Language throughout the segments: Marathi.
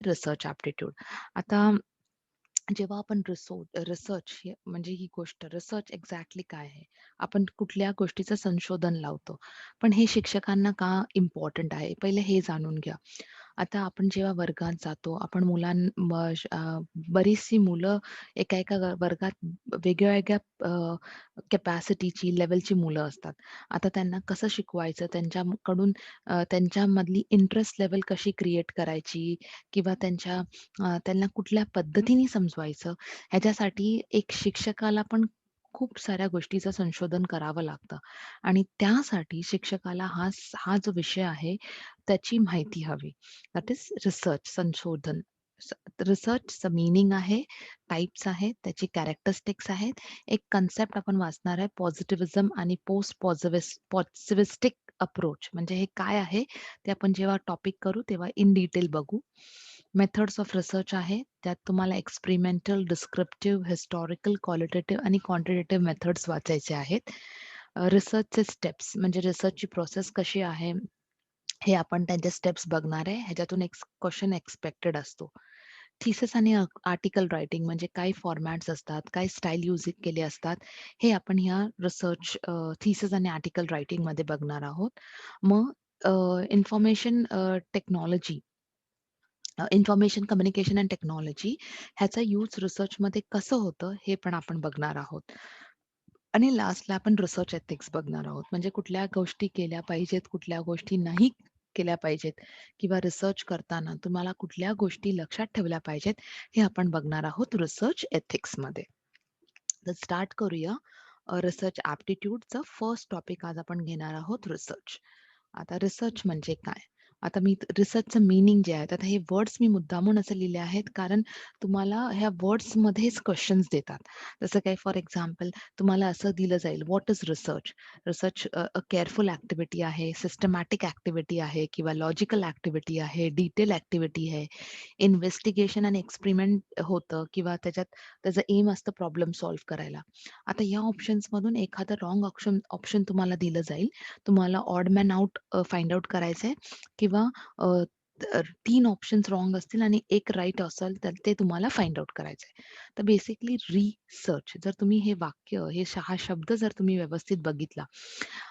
Research aptitude. आता जेव्हा आपण रिसर्च हे म्हणजे ही गोष्ट रिसर्च एक्झॅक्टली काय आहे? आपण कुठल्या गोष्टीचं संशोधन लावतो. पण हे शिक्षकांना का इम्पोर्टंट आहे? पहिले हे जाणून घ्या. आता आपण जेव्हा वर्गात जातो, आपण बरीचशी मुलं एका-एका वर्गात वेगळ्या-वेगळ्या कॅपॅसिटीची, लेव्हलची मुलं असतात. आता त्यांना कसं शिकवायचं, त्यांच्याकडून त्यांच्यामधली इंटरेस्ट लेव्हल कशी क्रिएट करायची किंवा त्यांना कुठल्या पद्धतीने समजवायचं, ह्याच्यासाठी एक शिक्षकाला पण खूप साऱ्या गोष्टीचं संशोधन करावं लागतं आणि त्यासाठी शिक्षकाला हा जो विषय आहे, त्याची माहिती हवी. दॅट इज रिसर्च, संशोधन. रिसर्चचं मीनिंग आहे, टाइप्स आहेत, त्याची कॅरेक्टरिस्टिक्स आहेत. एक कन्सेप्ट आपण वाचणार आहे पॉझिटिव्हिझम आणि पोस्ट पॉझिटिव्हिस्टिक अप्रोच म्हणजे हे काय आहे, ते आपण जेव्हा टॉपिक करू तेव्हा इन डिटेल बघू. मेथड्स ऑफ रिसर्च आहे. त्यात तुम्हाला एक्सपेरिमेंटल, डिस्क्रिप्टिव्ह, हिस्टॉरिकल, क्वालिटेटिव्ह आणि क्वांटिटेटिव्ह मेथड्स वाचायचे आहेत. रिसर्चचे स्टेप्स म्हणजे रिसर्चची प्रोसेस कशी आहे, हे आपण त्यांचे स्टेप्स बघणार आहे. ह्याच्यातून एक क्वेशन एक्सपेक्टेड असतो. थिसिस आणि आर्टिकल रायटिंग म्हणजे काय फॉर्मॅट्स असतात, काय स्टाईल यूज केले असतात, हे आपण ह्या रिसर्च थिसिस आणि आर्टिकल रायटिंगमध्ये बघणार आहोत. मग information technology information communication and technology ह्याचा यूज रिसर्चमध्ये कसं होतं, हे पण आपण बघणार आहोत. आणि लास्टला आपण रिसर्च एथिक्स बघणार आहोत. म्हणजे कुठल्या गोष्टी केल्या पाहिजेत, कुठल्या गोष्टी नाही केल्या पाहिजेत किंवा रिसर्च करताना तुम्हाला कुठल्या गोष्टी लक्षात ठेवल्या पाहिजेत, हे आपण बघणार आहोत रिसर्च एथिक्समध्ये. तर स्टार्ट करूया. रिसर्च ॲप्टिट्यूडचं फर्स्ट टॉपिक आज आपण घेणार आहोत रिसर्च. आता रिसर्च म्हणजे काय? आता मी रिसर्चचं मीनिंग जे आहे, आता हे वर्ड्स मी मुद्दामून असे लिहिले आहेत, कारण तुम्हाला ह्या वर्ड्समध्येच क्वेशन्स देतात. जसं काही फॉर एक्झाम्पल तुम्हाला असं दिलं जाईल, what is research? Research careful activity आहे, सिस्टमॅटिक ॲक्टिव्हिटी आहे किंवा लॉजिकल ॲक्टिव्हिटी आहे, डिटेल ॲक्टिव्हिटी आहे. इन्व्हेस्टिगेशन आणि एक्सपेरिमेंट होतं किंवा त्याचं एम असतं प्रॉब्लेम सॉल्व्ह करायला. आता या ऑप्शन्समधून एखादं रॉंग ऑप्शन ऑप्शन तुम्हाला दिलं जाईल. तुम्हाला odd man out find out करायचंय किंवा अ, 3 ऑप्शन्स रॉंग असतील आणि 1 राइट असेल, तर ते तुम्हाला फाइंड आउट करायचंय. तर बेसिकली रिसर्च जर तुम्ही हे वाक्य, हा शब्द जर तुम्ही व्यवस्थित बघितला,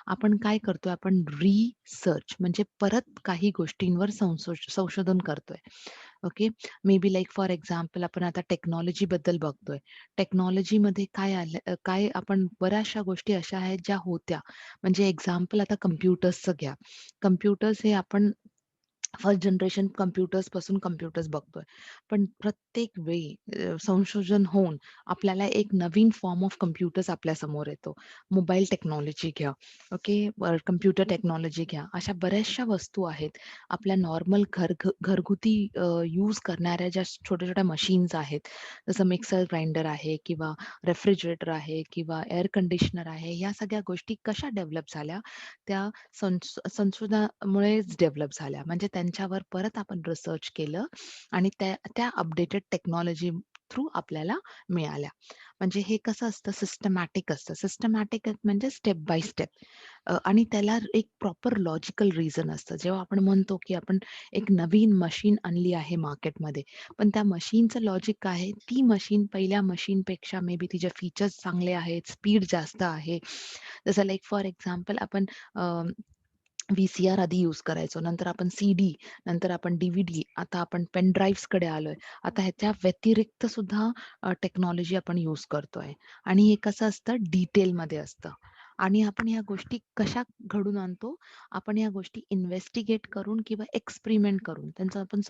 आपण काय करतोय, आपण रिसर्च म्हणजे परत काही गोष्टींवर संशोधन करतोय. Okay. May be like for example आपण आता टेक्नॉलॉजीबद्दल बघतोय. टेक्नॉलॉजीमध्ये काय आलं काय आपण बऱ्याचशा गोष्टी अशा आहेत ज्या होत्या. म्हणजे एक्झाम्पल आता कॉम्प्युटर्सचं घ्या. कॉम्प्युटर्स हे आपण फर्स्ट जनरेशन कॉम्प्युटर्सपासून कॉम्प्युटर्स बघतोय. पण प्रत्येक वेळी संशोधन होऊन आपल्याला एक नवीन फॉर्म ऑफ कॉम्प्युटर्स आपल्यासमोर येतो. मोबाईल टेक्नॉलॉजी घ्या, ओके. कॉम्प्युटर टेक्नॉलॉजी घ्या. अशा बऱ्याचशा वस्तू आहेत. आपल्या नॉर्मल घरगुती यूज करणाऱ्या ज्या छोट्या-छोट्या मशीन्स आहेत, जसं मिक्सर ग्राइंडर आहे किंवा रेफ्रिजरेटर आहे किंवा एअर कंडिशनर आहे. ह्या सगळ्या गोष्टी कशा डेव्हलप झाल्या? त्या संशोधनामुळेच डेव्हलप झाल्या. म्हणजे त्यांच्यावर परत आपण रिसर्च केलं आणि त्या त्या अपडेटेड टेक्नॉलॉजी थ्रू आपल्याला मिळाल्या. म्हणजे हे कसं असतं सिस्टमॅटिक असतं. सिस्टमॅटिक म्हणजे स्टेप बाय स्टेप आणि त्याला एक प्रॉपर लॉजिकल रिझन असतं. जेव्हा आपण म्हणतो, की आपण एक नवीन मशीन आणली आहे मार्केटमध्ये, पण त्या मशीनचं लॉजिक काय आहे? ती मशीन पहिल्या मशीनपेक्षा मे बी तिचे फीचर्स चांगले आहेत, स्पीड जास्त आहे. जसं लाइक फॉर एक्झाम्पल आपण व्ही-सी-आर आधी यूज करायचो. नंतर आपण सी-डी, नंतर आपण डी-व्ही-डी, आता आपण पेन ड्राइव्हजकडे आलोय. आता ह्याच्या व्यतिरिक्त सुद्धा टेक्नॉलॉजी आपण यूज करतोय आणि हे कसं असतं डिटेलमध्ये असतं आणि आपण ह्या गोष्टी कशा घडून आणतो? आपण ह्या गोष्टी इन्व्हेस्टिगेट करून किंवा एक्सपेरिमेंट करून त्यांचं आपण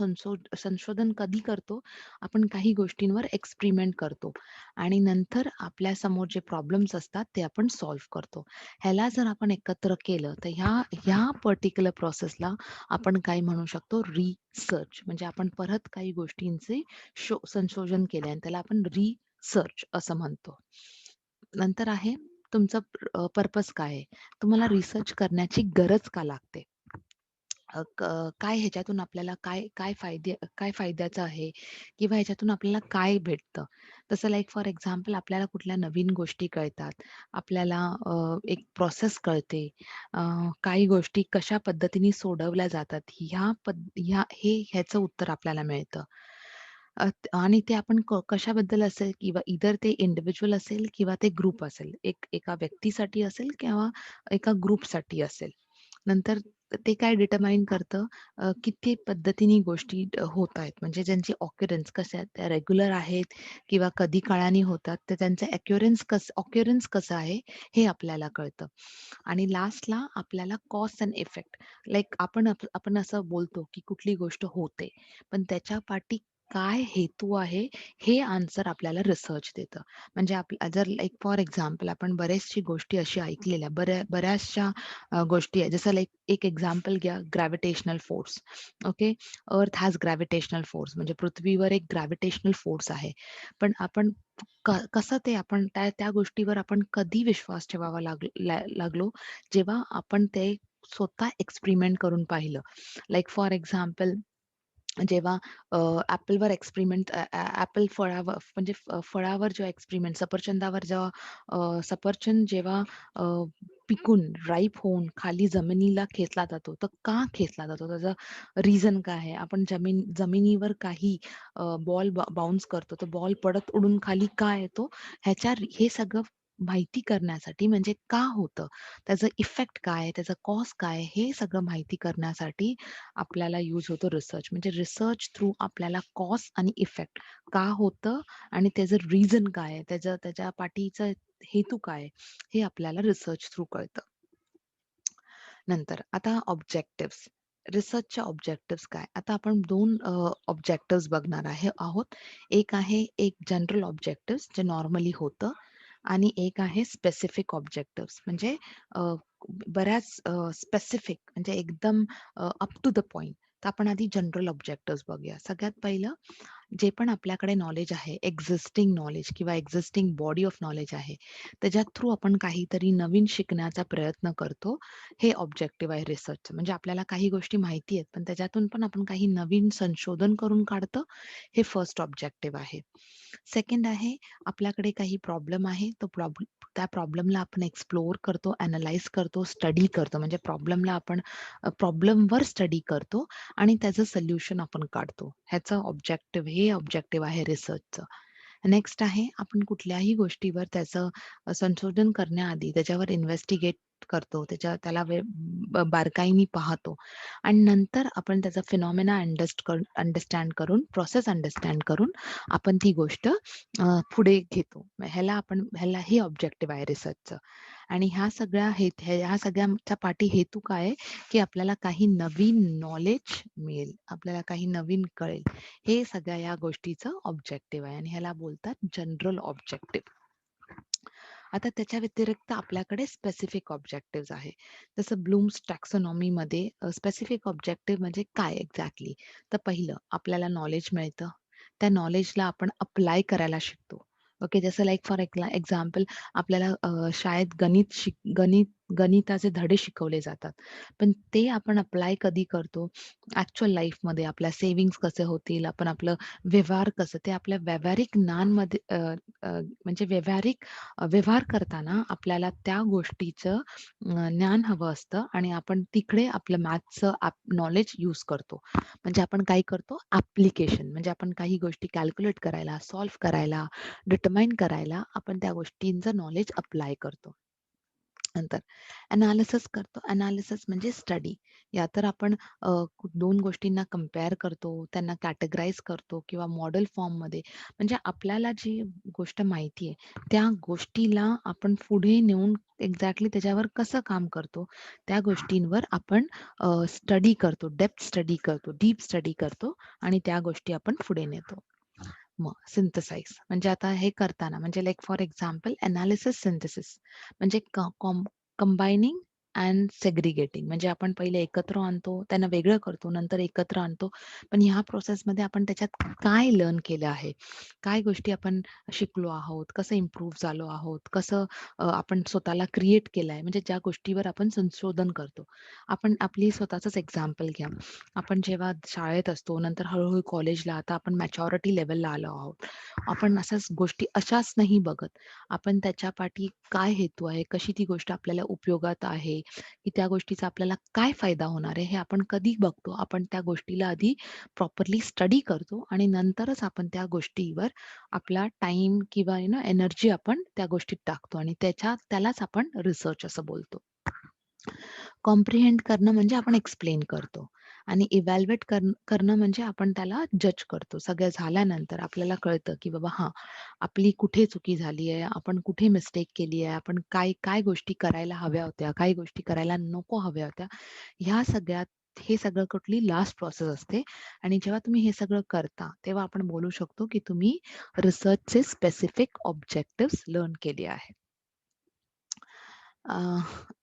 संशोधन कधी करतो? आपण काही गोष्टींवर एक्सपेरिमेंट करतो आणि नंतर आपल्यासमोर जे प्रॉब्लेम्स असतात ते आपण सॉल्व्ह करतो. ह्याला जर आपण एकत्र केलं तर ह्या ह्या पर्टिक्युलर प्रोसेसला आपण काय म्हणू शकतो रिसर्च म्हणजे आपण परत काही गोष्टींचे संशोधन केले आणि त्याला आपण रिसर्च असं म्हणतो. नंतर आहे तुमचं पर्पज काय आहे? तुम्हाला रिसर्च करण्याची गरज का लागते? काय ह्याच्यातून आपल्याला काय फायद्याचं आहे किंवा ह्याच्यातून आपल्याला काय भेटतं. तसं लाइक फॉर एक्झाम्पल आपल्याला कुठल्या नवीन गोष्टी कळतात. आपल्याला एक प्रोसेस कळते. अ, काही गोष्टी कशा पद्धतीने सोडवल्या जातात ह्याचं उत्तर आपल्याला मिळतं. आणि ते आपण कशाबद्दल असेल किंवा इदर ते इंडिव्हिज्युअल असेल किंवा ते ग्रुप असेल. एका व्यक्तीसाठी असेल किंवा एका ग्रुपसाठी असेल. नंतर ते काय डिटरमाइन करतं किती पद्धतीने गोष्टी होत आहेत. म्हणजे ज्यांची ऑक्युरन्स कशा आहेत, त्या रेग्युलर आहेत किंवा कधी काळाने होतात, तर त्यांचं ऑक्युरन्स कसं आहे, हे आपल्याला कळतं. आणि लास्टला आपल्याला कॉज एंड इफेक्ट लाइक आपण असं बोलतो, की कुठली गोष्ट होते, पण त्याच्या पाठी काय हेतू आहे, हे आन्सर आपल्याला रिसर्च देतं. म्हणजे जर लाइक फॉर एक्झाम्पल आपण बऱ्याचशा गोष्टी अशा ऐकलेल्या, बऱ्याचशा गोष्टी आहेत. जसं लाइक एक एक्झाम्पल घ्या ग्रॅव्हिटेशनल फोर्स. ओके. अर्थ हॅज ग्रॅव्हिटेशनल फोर्स म्हणजे पृथ्वीवर एक ग्रॅव्हिटेशनल फोर्स आहे. पण आपण कसं ते आपण त्या त्या गोष्टीवर आपण कधी विश्वास ठेवावा लागलो, जेव्हा आपण ते स्वतः एक्सपेरिमेंट करून पाहिलं. लाइक फॉर एक्झाम्पल जेव्हा ॲपलवर एक्सपेरिमेंट ॲपल फळावर म्हणजे फळावर जेव्हा एक्सपेरिमेंट सफरचंदावर जेव्हा सफरचंद जेव्हा अ, पिकून राईप होऊन खाली जमिनीला खेचला जातो, तर का खेचला जातो? त्याचं रिझन काय आहे? आपण जमिनीवर काही बॉल बाउन्स करतो, तर बॉल पडत उडून खाली का येतो? हे सगळं माहिती करण्यासाठी म्हणजे का होतं? त्याचं इफेक्ट काय आहे? त्याचा कॉज काय आहे? हे सगळं माहिती करण्यासाठी आपल्याला यूज होतो रिसर्च. म्हणजे रिसर्च थ्रू आपल्याला कॉज आणि इफेक्ट का होतं आणि त्याचं रिझन काय आहे? त्याच्या पाठीचा हेतू काय आहे? हे आपल्याला रिसर्च थ्रू कळतं. नंतर आता ऑब्जेक्टिव्हज. रिसर्चच्या ऑब्जेक्टिव्हज काय? आता आपण 2 ऑब्जेक्टिव्हज बघणार आहोत. एक जनरल ऑब्जेक्टिव्हज जे नॉर्मली होतं आणि एक आहे स्पेसिफिक ऑब्जेक्टिव्हज म्हणजे अ, बऱ्याच स्पेसिफिक म्हणजे एकदम अप टू द पॉइंट. तर आपण आधी जनरल ऑब्जेक्टिव्हज बघूया. सगळ्यात पहिलं जे पण आपल्याकडे नॉलेज आहे, एक्झिस्टिंग नॉलेज किंवा एक्झिस्टिंग बॉडी ऑफ नॉलेज आहे, त्याच्या थ्रू आपण काहीतरी नवीन शिकण्याचा प्रयत्न करतो. हे ऑब्जेक्टिव्ह आहे रिसर्चचं. म्हणजे आपल्याला काही गोष्टी माहिती आहेत, पण त्याच्यातून पण आपण काही नवीन संशोधन करून काढतो. हे फर्स्ट ऑब्जेक्टिव्ह आहे. सेकंड आहे, आपल्याकडे काही प्रॉब्लेम आहे, त्या प्रॉब्लेमला आपण एक्सप्लोर करतो, ॲनलाईज करतो, स्टडी करतो. म्हणजे प्रॉब्लेमवर स्टडी करतो आणि त्याचं सोल्युशन आपण काढतो. हे ऑब्जेक्टिव्ह आहे रिसर्चचं. नेक्स्ट आहे आपण कुठल्याही गोष्टीवर त्याचं संशोधन करण्याआधी त्याच्यावर इन्व्हेस्टिगेट करतो. त्याला बारकाईने पाहतो आणि नंतर आपण त्याचा फिनॉमिना अंडरस्टँड करून, प्रोसेस अंडरस्टँड करून आपण ती गोष्ट पुढे घेतो. ह्याला हे ऑब्जेक्टिव्ह आहे रिसर्चचं. आणि ह्या सगळ्याच्या पाठी हेतू काय आहे, की आपल्याला काही नवीन नॉलेज मिळेल, आपल्याला काही नवीन कळेल. हे सगळ्या या गोष्टीचं ऑब्जेक्टिव्ह आहे आणि ह्याला बोलतात जनरल ऑब्जेक्टिव्ह. आता त्याच्या व्यतिरिक्त आपल्याकडे स्पेसिफिक ऑब्जेक्टिव्हज आहे. जसं ब्लूम्स टॅक्सॉनॉमीमध्ये स्पेसिफिक ऑब्जेक्टिव्ह म्हणजे काय एक्झॅक्टली? तर पहिलं आपल्याला नॉलेज मिळतं. त्या नॉलेजला आपण अप्लाय करायला शिकतो. ओके. जसं लाइक फॉर एक्झाम्पल आपल्याला शाळेत गणिताचे धडे शिकवले जातात. पण ते आपण अप्लाय कधी करतो? ॲक्चुअल लाईफमध्ये आपल्या सेव्हिंग्ज कसे होतील, आपण आपलं व्यवहार कसं ते आपल्या व्यावहारिक ज्ञानमध्ये म्हणजे व्यवहार करताना आपल्याला त्या गोष्टीचं ज्ञान हवं असतं आणि आपण तिकडे आपलं मॅथ्सचं नॉलेज यूज करतो. म्हणजे आपण काय करतो? ॲप्लिकेशन म्हणजे आपण काही गोष्टी कॅल्क्युलेट करायला, सॉल्व्ह करायला, डिटरमाइन करायला आपण त्या गोष्टींचं नॉलेज अप्लाय करतो. नंतर एनालिसिस करतो. एनालिसिस म्हणजे स्टडी. या तर आपण 2 गोष्टींना कंपेअर करतो, त्यांना कॅटेगराईज करतो किंवा मॉडेल फॉर्ममध्ये म्हणजे आपल्याला जी गोष्ट माहिती आहे, त्या गोष्टीला आपण पुढे नेऊन एक्झॅक्टली त्याच्यावर कसं काम करतो, त्या गोष्टींवर आपण स्टडी करतो, डीप स्टडी करतो आणि त्या गोष्टी आपण पुढे नेतो. मग सिंथेसाइज म्हणजे आता हे करताना म्हणजे like for example analysis synthesis म्हणजे कंबायनिंग अँड सेग्रीगेटिंग. म्हणजे आपण पहिले एकत्र आणतो, त्यांना वेगळं करतो, नंतर एकत्र आणतो. पण ह्या प्रोसेसमध्ये आपण त्याच्यात काय लर्न केलं आहे? काय गोष्टी आपण शिकलो आहोत? कसं इम्प्रूव्ह झालो आहोत? कसं आपण स्वतःला क्रिएट केलं आहे? म्हणजे ज्या गोष्टीवर आपण संशोधन करतो. आपण आपली स्वतःचंच एक्झाम्पल घ्या. आपण जेव्हा शाळेत असतो, नंतर हळू कॉलेजला, आता आपण मॅच्युरिटी लेव्हलला आलो आहोत. आपण अशाच गोष्टी अशाच नाही बघत. आपण त्याच्या पाठी काय हेतू आहे? कशी ती गोष्ट आपल्याला उपयोगात आहे? की त्या गोष्टीचा आपल्याला काय फायदा होणार आहे? हे आपण कधी बघतो? आपण त्या गोष्टीला आधी प्रॉपरली स्टडी करतो आणि नंतरच आपण त्या गोष्टीवर आपला टाईम किंवा एनर्जी आपण त्या गोष्टीत टाकतो आणि त्यालाच आपण रिसर्च असं बोलतो. कॉम्प्रिहेंड करणं म्हणजे आपण एक्सप्लेन करतो आणि इव्हॅल्युएट करणं म्हणजे आपण त्याला जज करतो. सगळं झाल्यानंतर आपल्याला कळतं, की बाबा हां, आपली कुठे चुकी झाली आहे, आपण कुठे मिस्टेक केली आहे, आपण काय काय गोष्टी करायला हव्या होत्या, काही गोष्टी करायला नको हव्या होत्या. ह्या सगळ्यात हे सगळं कुठली लास्ट प्रोसेस असते आणि जेव्हा तुम्ही हे सगळं करता, तेव्हा आपण बोलू शकतो, की तुम्ही रिसर्चचे स्पेसिफिक ऑब्जेक्टिव्हज लर्न केले आहेत.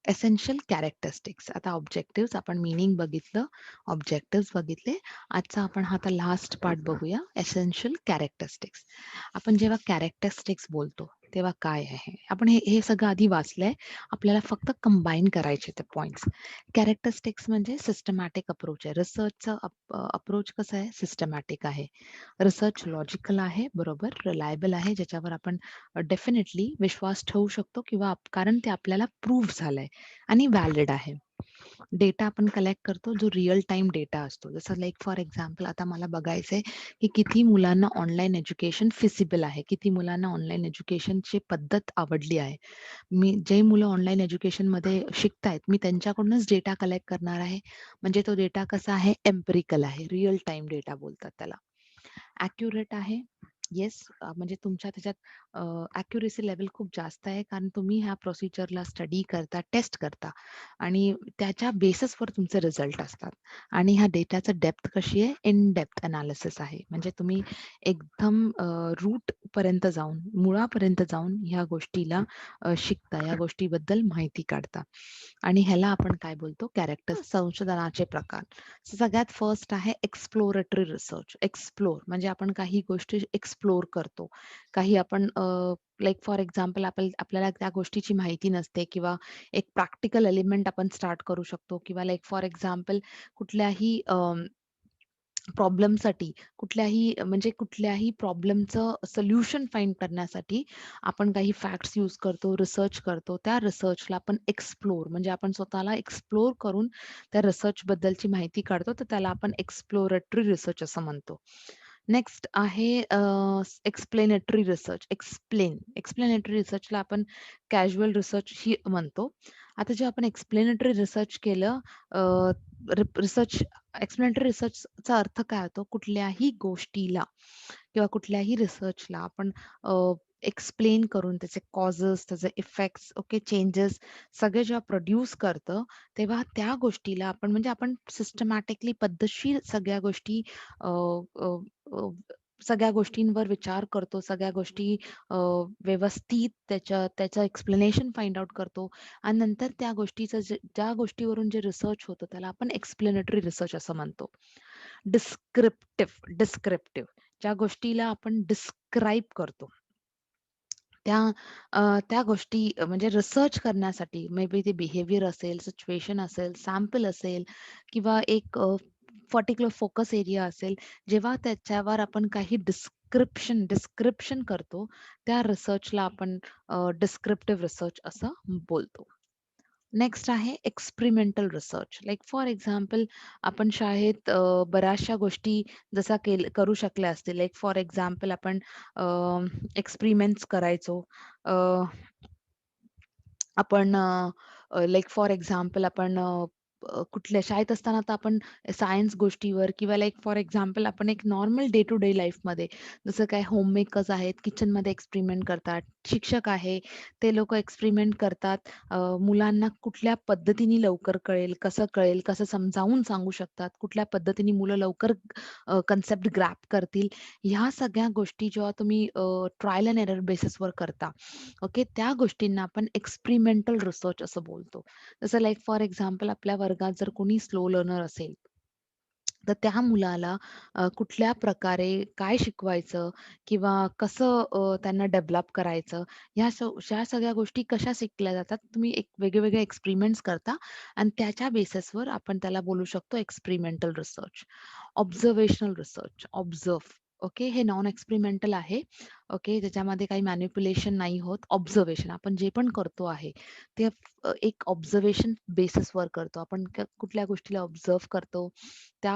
Essential characteristics. आता ऑब्जेक्टिव्हज आपण मीनिंग बघितलं, ऑब्जेक्टिव्हज बघितले. आजचा आपण हा आता लास्ट पार्ट बघूया, एसेन्शियल कॅरेक्टरिस्टिक्स. आपण जेव्हा कॅरेक्टरिस्टिक्स बोलतो, तेव्हा काय आहे? आपण हे हे सगळं आधी वाचलंय. आपल्याला फक्त कंबाईन करायचे ते पॉइंट्स. कॅरेक्टरिस्टिक्स म्हणजे सिस्टमॅटिक अप्रोच आहे. रिसर्चचं अप्रोच कसं आहे? सिस्टमॅटिक आहे. रिसर्च लॉजिकल आहे, बरोबर, रिलायबल आहे, ज्याच्यावर आपण डेफिनेटली विश्वास ठेवू शकतो किंवा कारण ते आपल्याला प्रूव्ह झालंय आणि व्हॅलिड आहे. डेटा आपण कलेक्ट करतो जो रिअल टाईम डेटा असतो. जसं लाइक फॉर एक्झाम्पल आता मला बघायचंय की किती मुलांना ऑनलाईन एज्युकेशन फिजिबल आहे, किती मुलांना ऑनलाईन एज्युकेशनची पद्धत आवडली आहे. जे मुलं ऑनलाईन एज्युकेशनमध्ये शिकतायत, मी त्यांच्याकडूनच डेटा कलेक्ट करणार आहे. म्हणजे तो डेटा कसा आहे? एम्पिरिकल आहे. रिअल टाईम डेटा बोलतात त्याला. ॲक्युरेट आहे. येस, म्हणजे तुमच्या त्याच्यात ॲक्युरेसी लेव्हल खूप जास्त आहे कारण तुम्ही ह्या प्रोसिजरला स्टडी करता, टेस्ट करता आणि त्याच्या बेसिसवर तुमचे रिझल्ट असतात. आणि ह्या डेटाचं डेप्थ कशी आहे? इन डेप्थ एनालिसिस आहे. म्हणजे तुम्ही एकदम रूटपर्यंत जाऊन, मुळापर्यंत जाऊन ह्या गोष्टीला शिकता, या गोष्टीबद्दल माहिती काढता. आणि ह्याला आपण काय बोलतो? कॅरेक्टर संशोधनाचे प्रकार. सगळ्यात फर्स्ट आहे एक्सप्लोरेटरी रिसर्च. एक्सप्लोर म्हणजे आपण काही गोष्टी एक्सप्लोर करतो. काही आपण लाइक फॉर एक्झाम्पल आपल्याला त्या गोष्टीची माहिती नसते किंवा एक प्रॅक्टिकल एलिमेंट आपण स्टार्ट करू शकतो किंवा लाइक फॉर एक्झाम्पल कुठल्याही प्रॉब्लेमसाठी म्हणजे कुठल्याही प्रॉब्लेमचं सोल्युशन फाइंड करण्यासाठी आपण काही फॅक्ट्स यूज करतो, रिसर्च करतो. त्या रिसर्चला आपण एक्सप्लोर म्हणजे आपण स्वतःला एक्सप्लोर करून त्या रिसर्चबद्दलची माहिती काढतो, तर त्याला आपण एक्सप्लोरेटरी रिसर्च असं म्हणतो. नेक्स्ट आहे एक्सप्लेनेटरी रिसर्च. एक्सप्लेनेटरी रिसर्चला आपण कॅज्युअल रिसर्च ही म्हणतो. आता जेव्हा आपण एक्सप्लेनेटरी रिसर्च केलं, रिसर्च एक्सप्लेनेटरी रिसर्चचा अर्थ काय होतो? कुठल्याही गोष्टीला किंवा कुठल्याही रिसर्चला आपण एक्सप्लेन करून त्याचे कॉजेस, त्याचे इफेक्ट्स, ओके, चेंजेस सगळे जेव्हा प्रोड्यूस करतं, तेव्हा त्या गोष्टीला आपण म्हणजे आपण सिस्टमॅटिकली पद्धतशीर सगळ्या गोष्टी अ, अ, अ, सगळ्या गोष्टींवर विचार करतो, सगळ्या गोष्टी व्यवस्थित त्याचं एक्सप्लेनेशन फाइंड आउट करतो आणि नंतर त्या गोष्टीचं ज्या गोष्टीवरून जे रिसर्च होतं, त्याला आपण एक्सप्लेनेटरी रिसर्च असं म्हणतो. डिस्क्रिप्टिव्ह ज्या गोष्टीला आपण डिस्क्राईब करतो. त्या त्या गोष्टी म्हणजे रिसर्च करण्यासाठी मे बी ते बिहेवियर असेल, सिच्युएशन असेल, सॅम्पल असेल किंवा एक पर्टिक्युलर फोकस एरिया असेल. जेव्हा त्याच्यावर आपण काही डिस्क्रिप्शन करतो, त्या रिसर्चला आपण डिस्क्रिप्टिव्ह रिसर्च असं बोलतो. नेक्स्ट आहे experimental research. Like for example आपण शाळेत बऱ्याचशा गोष्टी जसा करू शकल्या असतील. लाइक फॉर एक्झाम्पल आपण एक्सपेरिमेंट्स करायचो. अ, आपण लाइक फॉर एक्झाम्पल आपण कुठल्या शाळेत असताना तर आपण सायन्स गोष्टीवर किंवा लाइक फॉर एक्झाम्पल आपण एक नॉर्मल डे टू डे लाईफमध्ये जसं काय होममेकर्स आहेत, किचनमध्ये एक्सपेरिमेंट करतात. शिक्षक आहे, ते लोकं एक्सपेरिमेंट करतात. मुलांना कुठल्या पद्धतीने लवकर कळेल, कसं समजावून सांगू शकतात, कुठल्या पद्धतीने मुलं लवकर कन्सेप्ट ग्रॅब करतील. ह्या सगळ्या गोष्टी जेव्हा तुम्ही ट्रायल एंड एरर बेसिसवर करता, ओके, त्या गोष्टींना आपण एक्सपेरिमेंटल रिसर्च असं बोलतो. जसं लाइक फॉर एक्झाम्पल आपल्या वर्गात जर कोणी स्लो लर्नर असेल, तर त्या मुलाला कुठल्या प्रकारे काय शिकवायचं किंवा कसं त्यांना डेव्हलप करायचं, ह्या सगळ्या गोष्टी कशा शिकल्या जातात. तुम्ही एक वेगळे-वेगळे एक्सपेरिमेंट्स करता आणि त्याच्या बेसिसवर आपण त्याला बोलू शकतो experimental research. Observational research, okay, हे नॉन एक्सपेरिमेंटल आहे. ओके, त्याच्यामध्ये काही मॅनिप्युलेशन नाही होत. ऑब्झर्वेशन आपण जे पण करतो आहे, ते एक ऑब्झर्वेशन बेसिसवर करतो. आपण कुठल्या गोष्टीला ऑब्झर्व्ह करतो, त्या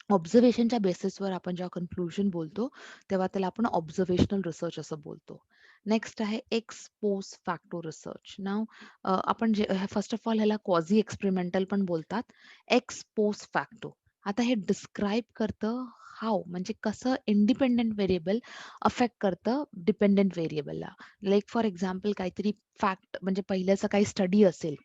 ऑब्झर्वेशनच्या बेसिसवर आपण जेव्हा कन्क्लुजन बोलतो, तेव्हा त्याला आपण ऑब्झर्वेशनल रिसर्च असं बोलतो. नेक्स्ट आहे x post facto research. Now आपण जे फर्स्ट ऑफ ऑल ह्याला क्वाझी एक्सपेरिमेंटल पण बोलतात. X post facto. आता हे डिस्क्राईब करतं हाऊ म्हणजे कसं इंडिपेंडंट व्हेरिएबल अफेक्ट करतं डिपेंडंट व्हेरिएबलला. लाइक फॉर एक्झाम्पल काहीतरी फॅक्ट म्हणजे पहिल्याचा काही स्टडी असेल,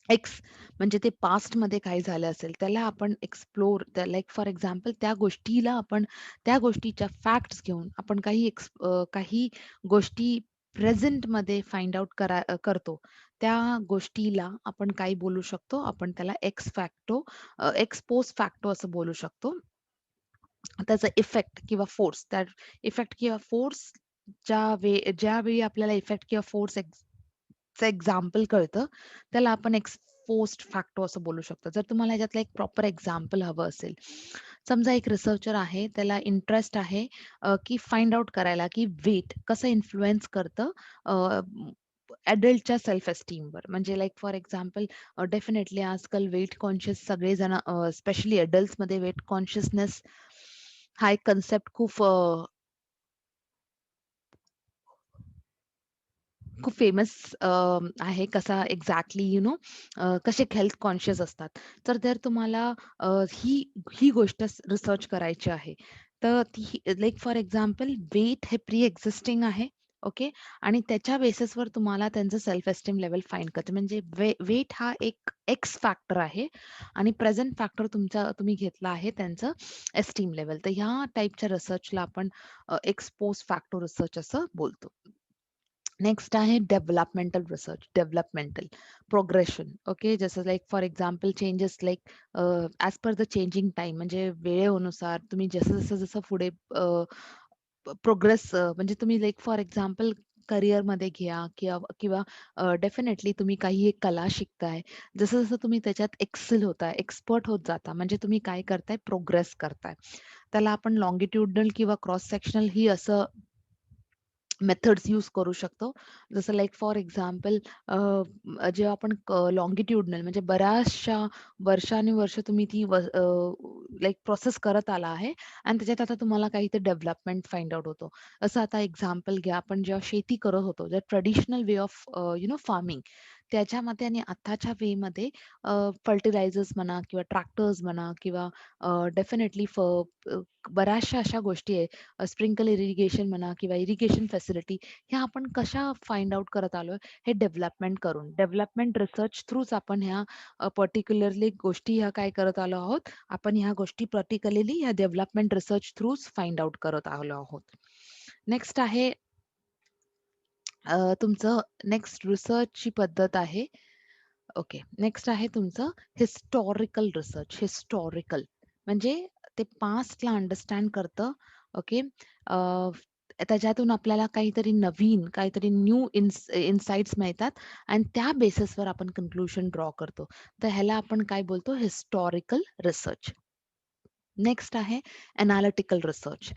एक्स म्हणजे ते पास्टमध्ये काय झालं असेल, त्याला आपण एक्सप्लोर लाइक फॉर एक्झाम्पल त्या गोष्टीला आपण त्या गोष्टीच्या फॅक्ट्स घेऊन आपण काही गोष्टी प्रेझेंटमध्ये फाइंड आउट करतो. त्या गोष्टीला आपण काय बोलू शकतो? आपण त्याला एक्स पोस्ट फॅक्टो असं बोलू शकतो. त्याचा इफेक्ट किंवा फोर्स त्या इफेक्ट किंवा फोर्स ज्यावेळी आपल्याला इफेक्ट किंवा फोर्स चं एक्झाम्पल कळतं, त्याला आपण पोस्ट फॅक्टो असं बोलू शकतो. जर तुम्हाला ह्याच्यातलं एक प्रॉपर एक्झाम्पल हवं असेल, समजा एक रिसर्चर आहे, त्याला इंटरेस्ट आहे की फाइंड आउट करायला, की वेट कसं इन्फ्लुअन्स करतं अडल्टच्या सेल्फ एस्टीमवर. म्हणजे लाइक फॉर एक्झाम्पल डेफिनेटली आजकाल वेट कॉन्शियस सगळेजण स्पेशली अडल्ट्समध्ये वेट कॉन्शियसनेस हा एक कन्सेप्ट खूप फेमस आहे. कसा एक्झॅक्टली कसे हेल्थ कॉन्शियस असतात. तर जर तुम्हाला अ, ही ही गोष्ट रिसर्च करायची आहे, तर ती लाइक फॉर एक्झाम्पल वेट हे प्री एक्झिस्टिंग आहे. ओके. आणि त्याच्या बेसिसवर तुम्हाला त्यांचं सेल्फ एस्टीम लेव्हल फाइंड करते. म्हणजे वेट हा एक एक्स फॅक्टर आहे आणि प्रेझेंट फॅक्टर तुम्ही घेतला आहे त्यांचं एस्टीम लेव्हल. तर ह्या टाइपच्या रिसर्चला आपण एक्सपोज फॅक्टर रिसर्च असं बोलतो. नेक्स्ट आहे developmental research, developmental progression. Okay, जसं like for example changes like as per the changing time म्हणजे वेळेनुसार तुम्ही जसं पुढे प्रोग्रेस म्हणजे तुम्ही लाइक फॉर एक्झाम्पल करिअरमध्ये घ्या किंवा डेफिनेटली तुम्ही काही एक कला शिकताय. जसं-जसं तुम्ही त्याच्यात एक्सेल होताय, एक्सपर्ट होत जाता, म्हणजे तुम्ही काय करताय, प्रोग्रेस करताय. त्याला आपण लॉन्गिट्युडनल किंवा क्रॉस सेक्शनल ही असं मेथड्स यूज करू शकतो. जसं लाइक फॉर एक्झाम्पल जेव्हा आपण लॉन्गिट्युडनल म्हणजे बऱ्याचशा वर्षानुवर्ष तुम्ही लाइक प्रोसेस करत आला आहे आणि त्याच्यात आता तुम्हाला काही ते डेव्हलपमेंट फाइंड आउट होतो. असं आता एक्झाम्पल घ्या, आपण जेव्हा शेती करत होतो, ट्रेडिशनल वे ऑफ फार्मिंग त्याच्यामध्ये आणि आताच्या वेमध्ये फर्टिलायझर्स म्हणा किंवा ट्रॅक्टर्स म्हणा किंवा डेफिनेटली बऱ्याचशा अशा गोष्टी आहेत स्प्रिंकल इरिगेशन म्हणा किंवा इरिगेशन फॅसिलिटी ह्या आपण कशा फाइंड आउट करत आलोय हे डेव्हलपमेंट करून डेव्हलपमेंट रिसर्च थ्रूच आपण ह्या पर्टिक्युलरली गोष्टी ह्या काय करत आलो आहोत आपण ह्या गोष्टी पर्टिक्युलरली ह्या डेव्हलपमेंट रिसर्च थ्रूच फाइंड आउट करत आलो आहोत. नेक्स्ट आहे तुमचं नेक्स्ट रिसर्चची पद्धत आहे. ओके. नेक्स्ट आहे तुमचं हिस्टॉरिकल रिसर्च. हिस्टॉरिकल म्हणजे ते पास्टला अंडरस्टँड करतं. ओके. अ, त्याच्यातून आपल्याला काहीतरी नवीन, काहीतरी न्यू इनसाइट्स मिळतात आणि त्या बेसिसवर आपण कन्क्लुजन ड्रॉ करतो. तर ह्याला आपण काय बोलतो? Historical research. नेक्स्ट आहे एनालिटिकल रिसर्च.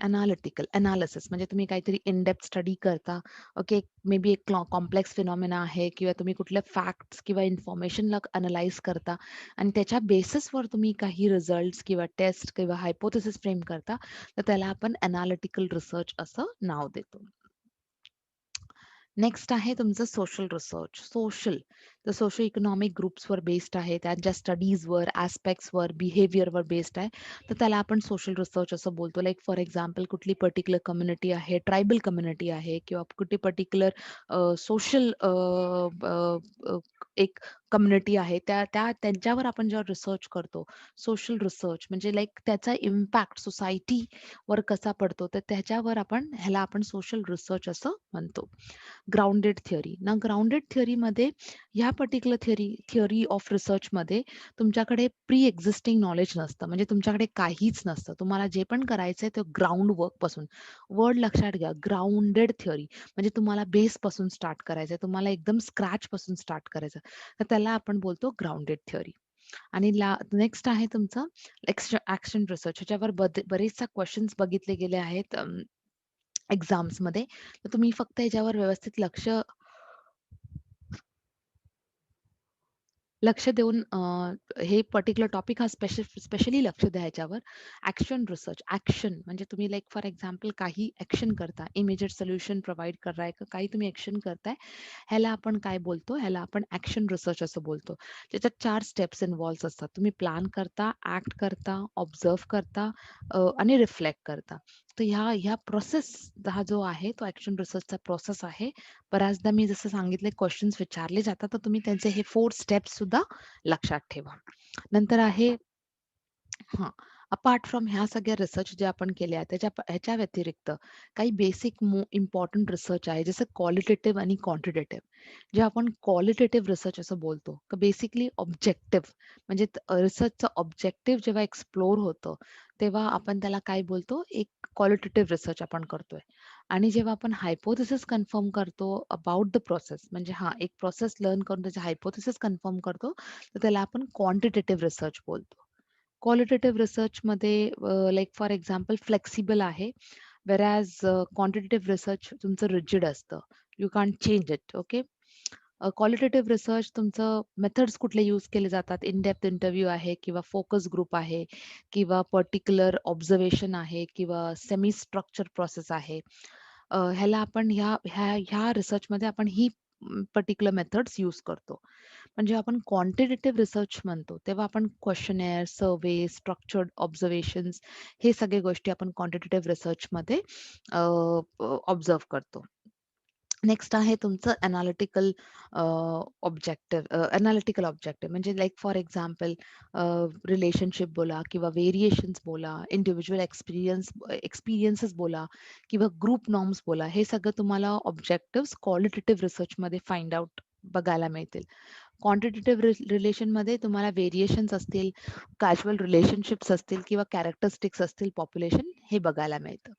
एनालिसिस म्हणजे तुम्ही काहीतरी इन डेप्थ स्टडी करता. ओके. मे बी एक कॉम्प्लेक्स फिनॉमिना आहे किंवा तुम्ही कुठल्या फॅक्ट्स किंवा इन्फॉर्मेशनला अनलाईज करता आणि त्याच्या बेसिसवर तुम्ही काही रिझल्ट्स किंवा टेस्ट किंवा हायपोथेसिस फ्रेम करता. तर त्याला आपण एनालिटिकल रिसर्च असं नाव देतो. नेक्स्ट आहे तुमचं सोशल रिसर्च. तर सोशो इकॉनॉमिक ग्रुप्सवर बेस्ड आहे, त्यांच्या स्टडीजवर, ॲस्पेक्ट्सवर, बिहेवियरवर बेस्ड आहे. तर त्याला आपण सोशल रिसर्च असं बोलतो. लाइक फॉर एक्झाम्पल कुठली पर्टिक्युलर कम्युनिटी आहे, ट्रायबल कम्युनिटी आहे किंवा कुठली पर्टिक्युलर सोशल एक कम्युनिटी आहे, त्यांच्यावर आपण जेव्हा रिसर्च करतो, सोशल रिसर्च म्हणजे लाइक त्याचा इम्पॅक्ट सोसायटीवर कसा पडतो, तर त्याच्यावर ह्याला आपण सोशल रिसर्च असं म्हणतो. ग्राउंडेड थिअरी ना, ग्राउंडेड थिअरीमध्ये ह्या पर्टिक्युलर थिअरी ऑफ रिसर्चमध्ये तुमच्याकडे प्री एक्झिस्टिंग नॉलेज नसतं. म्हणजे तुमच्याकडे काहीच नसतं. तुम्हाला जे पण करायचंय ते ग्राउंड वर्कपासून. वर्ड लक्षात घ्या, ग्राउंडेड थिअरी म्हणजे तुम्हाला बेसपासून स्टार्ट करायचंय. तुम्हाला एकदम स्क्रॅचपासून स्टार्ट करायचं. तर त्याला आपण बोलतो ग्राउंडेड थिअरी. आणि नेक्स्ट आहे तुमचं ॲक्शन रिसर्च. ह्याच्यावर बरेचसे क्वेशन्स बघितले गेले आहेत एक्झाम्समध्ये. तर तुम्ही फक्त ह्याच्यावर व्यवस्थित लक्ष देऊन हे पर्टिक्युलर टॉपिक हा स्पेशली लक्ष द्या ह्याच्यावर. ॲक्शन रिसर्च, ॲक्शन म्हणजे तुम्ही लाइक फॉर एक्झाम्पल काही ॲक्शन करता, इमिजिएट सोल्युशन प्रोव्हाईड कराय काही तुम्ही ॲक्शन करताय, ह्याला आपण काय बोलतो? ह्याला आपण ॲक्शन रिसर्च असं बोलतो. त्याच्यात 4 स्टेप्स इन्व्हॉल्व्ह असतात. तुम्ही प्लॅन करता, ॲक्ट करता, ऑब्झर्व्ह करता आणि रिफ्लेक्ट करता. तर ह्या प्रोसेस हा जो आहे तो ॲक्शन रिसर्चचा प्रोसेस आहे. बऱ्याचदा मी जसं सांगितले क्वेशन्स विचारले जातात, तर तुम्ही त्यांचे हे 4 स्टेप्स सुद्धा लक्षात ठेवा. नंतर आहे हां. अपार्ट फ्रॉम ह्या सगळ्या रिसर्च जे आपण केल्या, ह्याच्या व्यतिरिक्त काही बेसिक इम्पोर्टंट रिसर्च आहे, जसं क्वालिटेटिव्ह आणि क्वांटिटेटिव्ह. जे आपण क्वालिटेटिव्ह रिसर्च असं बोलतो, तर बेसिकली ऑब्जेक्टिव्ह म्हणजे रिसर्चचं ऑब्जेक्टिव्ह जेव्हा एक्सप्लोर होतं, तेव्हा आपण त्याला काय बोलतो, एक क्वालिटेटिव्ह रिसर्च आपण करतोय. आणि जेव्हा आपण हायपोथेसिस कन्फर्म करतो अबाउट द प्रोसेस, म्हणजे हां, एक प्रोसेस लर्न करून त्याचे हायपोथेसिस कन्फर्म करतो, तर त्याला आपण क्वांटिटेटिव्ह रिसर्च बोलतो. क्वालिटेटिव्ह रिसर्चमध्ये लाइक फॉर एक्झाम्पल फ्लेक्सिबल आहे. व्हेअरएज क्वांटिटेटिव्ह रिसर्च तुमचं रिजिड असतं. You can't change it. Okay. Qualitative research तुमचं मेथड्स कुठले यूज केले जातात? इन डेप्थ इंटरव्ह्यू आहे किंवा फोकस ग्रुप आहे किंवा पर्टिक्युलर ऑब्झर्वेशन आहे किंवा सेमी स्ट्रक्चर प्रोसेस आहे. ह्याला आपण ह्या रिसर्चमध्ये आपण ही पर्टिक्युलर मेथड्स यूज करतो. पण जेव्हा आपण क्वांटिटेटिव्ह रिसर्च म्हणतो, तेव्हा आपण क्वेशनेअर, सर्व्हे, स्ट्रक्चर्ड ऑब्झर्वेशन्स हे सगळे गोष्टी आपण क्वांटिटेटिव्ह रिसर्चमध्ये करतो. नेक्स्ट आहे तुमचं एनालिटिकल ऑब्जेक्टिव्ह म्हणजे लाइक फॉर एक्झाम्पल रिलेशनशिप बोला किंवा व्हेरिएशन्स बोला, इंडिव्हिज्युअल एक्सपिरियन्सेस बोला किंवा ग्रुप नॉर्म्स बोला, हे सगळं तुम्हाला ऑब्जेक्टिव्हज क्वालिटेटिव्ह रिसर्चमध्ये फाइंड आउट बघायला मिळतील. क्वांटिटेटिव्ह रिलेशनमध्ये तुम्हाला व्हेरिएशन्स असतील, कॅज्युअल रिलेशनशिप्स असतील किंवा कॅरेक्टरिस्टिक्स असतील पॉप्युलेशन हे बघायला मिळतं.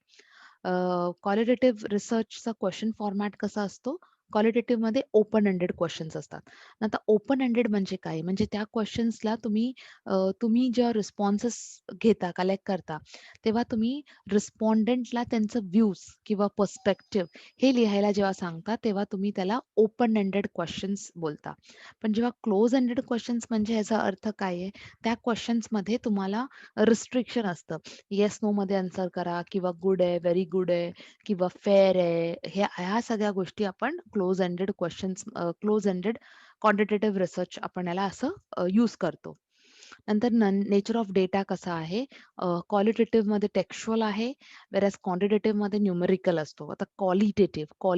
क्वालिटेटिव्ह रिसर्चचा क्वेशन फॉर्मॅट कसा असतो? क्वालिटेटिव्हमध्ये ओपन एंडेड क्वेशन्स असतात. आता ओपन एंडेड म्हणजे काय? म्हणजे त्या क्वेशन्सला तुम्ही जेव्हा रिस्पॉन्सेस घेता, कलेक्ट करता, तेव्हा तुम्ही रिस्पॉन्डंटला त्यांचं व्ह्यूज किंवा पर्स्पेक्टिव्ह हे लिहायला जेव्हा सांगता, तेव्हा तुम्ही त्याला ओपन एंडेड क्वेशन्स बोलता. पण जेव्हा क्लोज एंडेड क्वेशन्स म्हणजे याचा अर्थ काय आहे? त्या क्वेशन्समध्ये तुम्हाला रिस्ट्रिक्शन असतं. येस, नोमध्ये आन्सर करा किंवा गुड आहे, व्हेरी गुड आहे किंवा फेअर आहे. ह्या सगळ्या गोष्टी आपण क्लोज एंडेड क्वांटिटेटिव्ह रिसर्च आपण याला असं यूज करतो. नंतर नेचर ऑफ डेटा कसा आहे? क्वालिटेटिव्हमध्ये टेक्स्चुअल आहे, व्हेअरएज क्वांटिटेटिव्हमध्ये न्यूमेरिकल असतो. आता क्वालिटेटिव्ह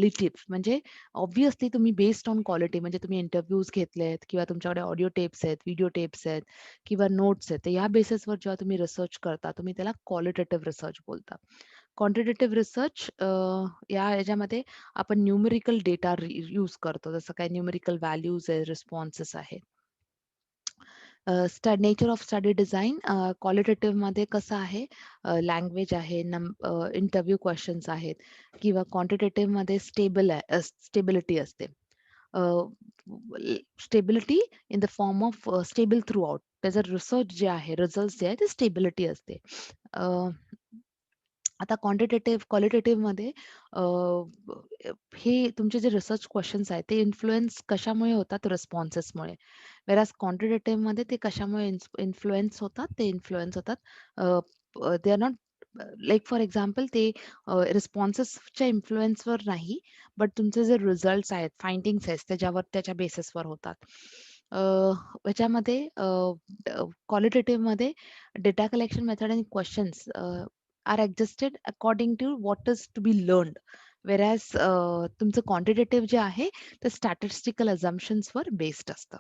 म्हणजे ऑब्व्हियसली तुम्ही बेस्ड ऑन क्वालिटी म्हणजे तुम्ही इंटरव्ह्यूज घेतलेत किंवा तुमच्याकडे ऑडिओ टेप्स आहेत, व्हिडिओ टेप्स आहेत किंवा नोट्स आहेत. तर या बेसिसवर जेव्हा तुम्ही रिसर्च करता, तुम्ही त्याला क्वालिटेटिव्ह रिसर्च बोलता. क्वांटिटेटिव्ह रिसर्च याच्यामध्ये आपण न्यूमेरिकल डेटा यूज करतो. जसं काही न्यूमेरिकल व्हॅल्यूज आहे, रिस्पॉन्सेस आहेत. नेचर ऑफ स्टडी डिझाइन क्वालिटेटिव्हमध्ये कसं आहे? लँग्वेज आहे, इंटरव्ह्यू क्वेशन्स आहेत किंवा क्वांटिटेटिव्हमध्ये स्टेबिलिटी असते. Stability in the form of stable through out. त्याचं रिसर्च जे आहे, रिझल्ट्स जे आहे ते स्टेबिलिटी असते. अ, आता क्वालिटेटिव्हमध्ये अ, हे तुमचे जे रिसर्च क्वेशन्स आहेत, ते इन्फ्लुअन्स कशामुळे होतात? रिस्पॉन्सेसमुळे. व्हेअरएज क्वांटिटेटिव्हमध्ये ते कशामुळे इन्फ्लुअन्स होतात? ते इन्फ्लुअन्स होतात they are not like for example ते रिस्पॉन्सेसच्या इन्फ्लुअन्सवर नाही, बट तुमचे जे रिझल्ट्स आहेत, फाइंडिंग्स आहेत त्याच्यावर त्याच्या बेसिसवर होतात. अ, ह्याच्यामध्ये क्वालिटेटिव्हमध्ये डेटा कलेक्शन मेथड आणि questions are adjusted according to what is to be learned. Whereas तुमचं क्वांटिटेटिव्ह जे आहे ते स्टॅटिस्टिकल अझम्पशन्सवर बेस्ड असतं.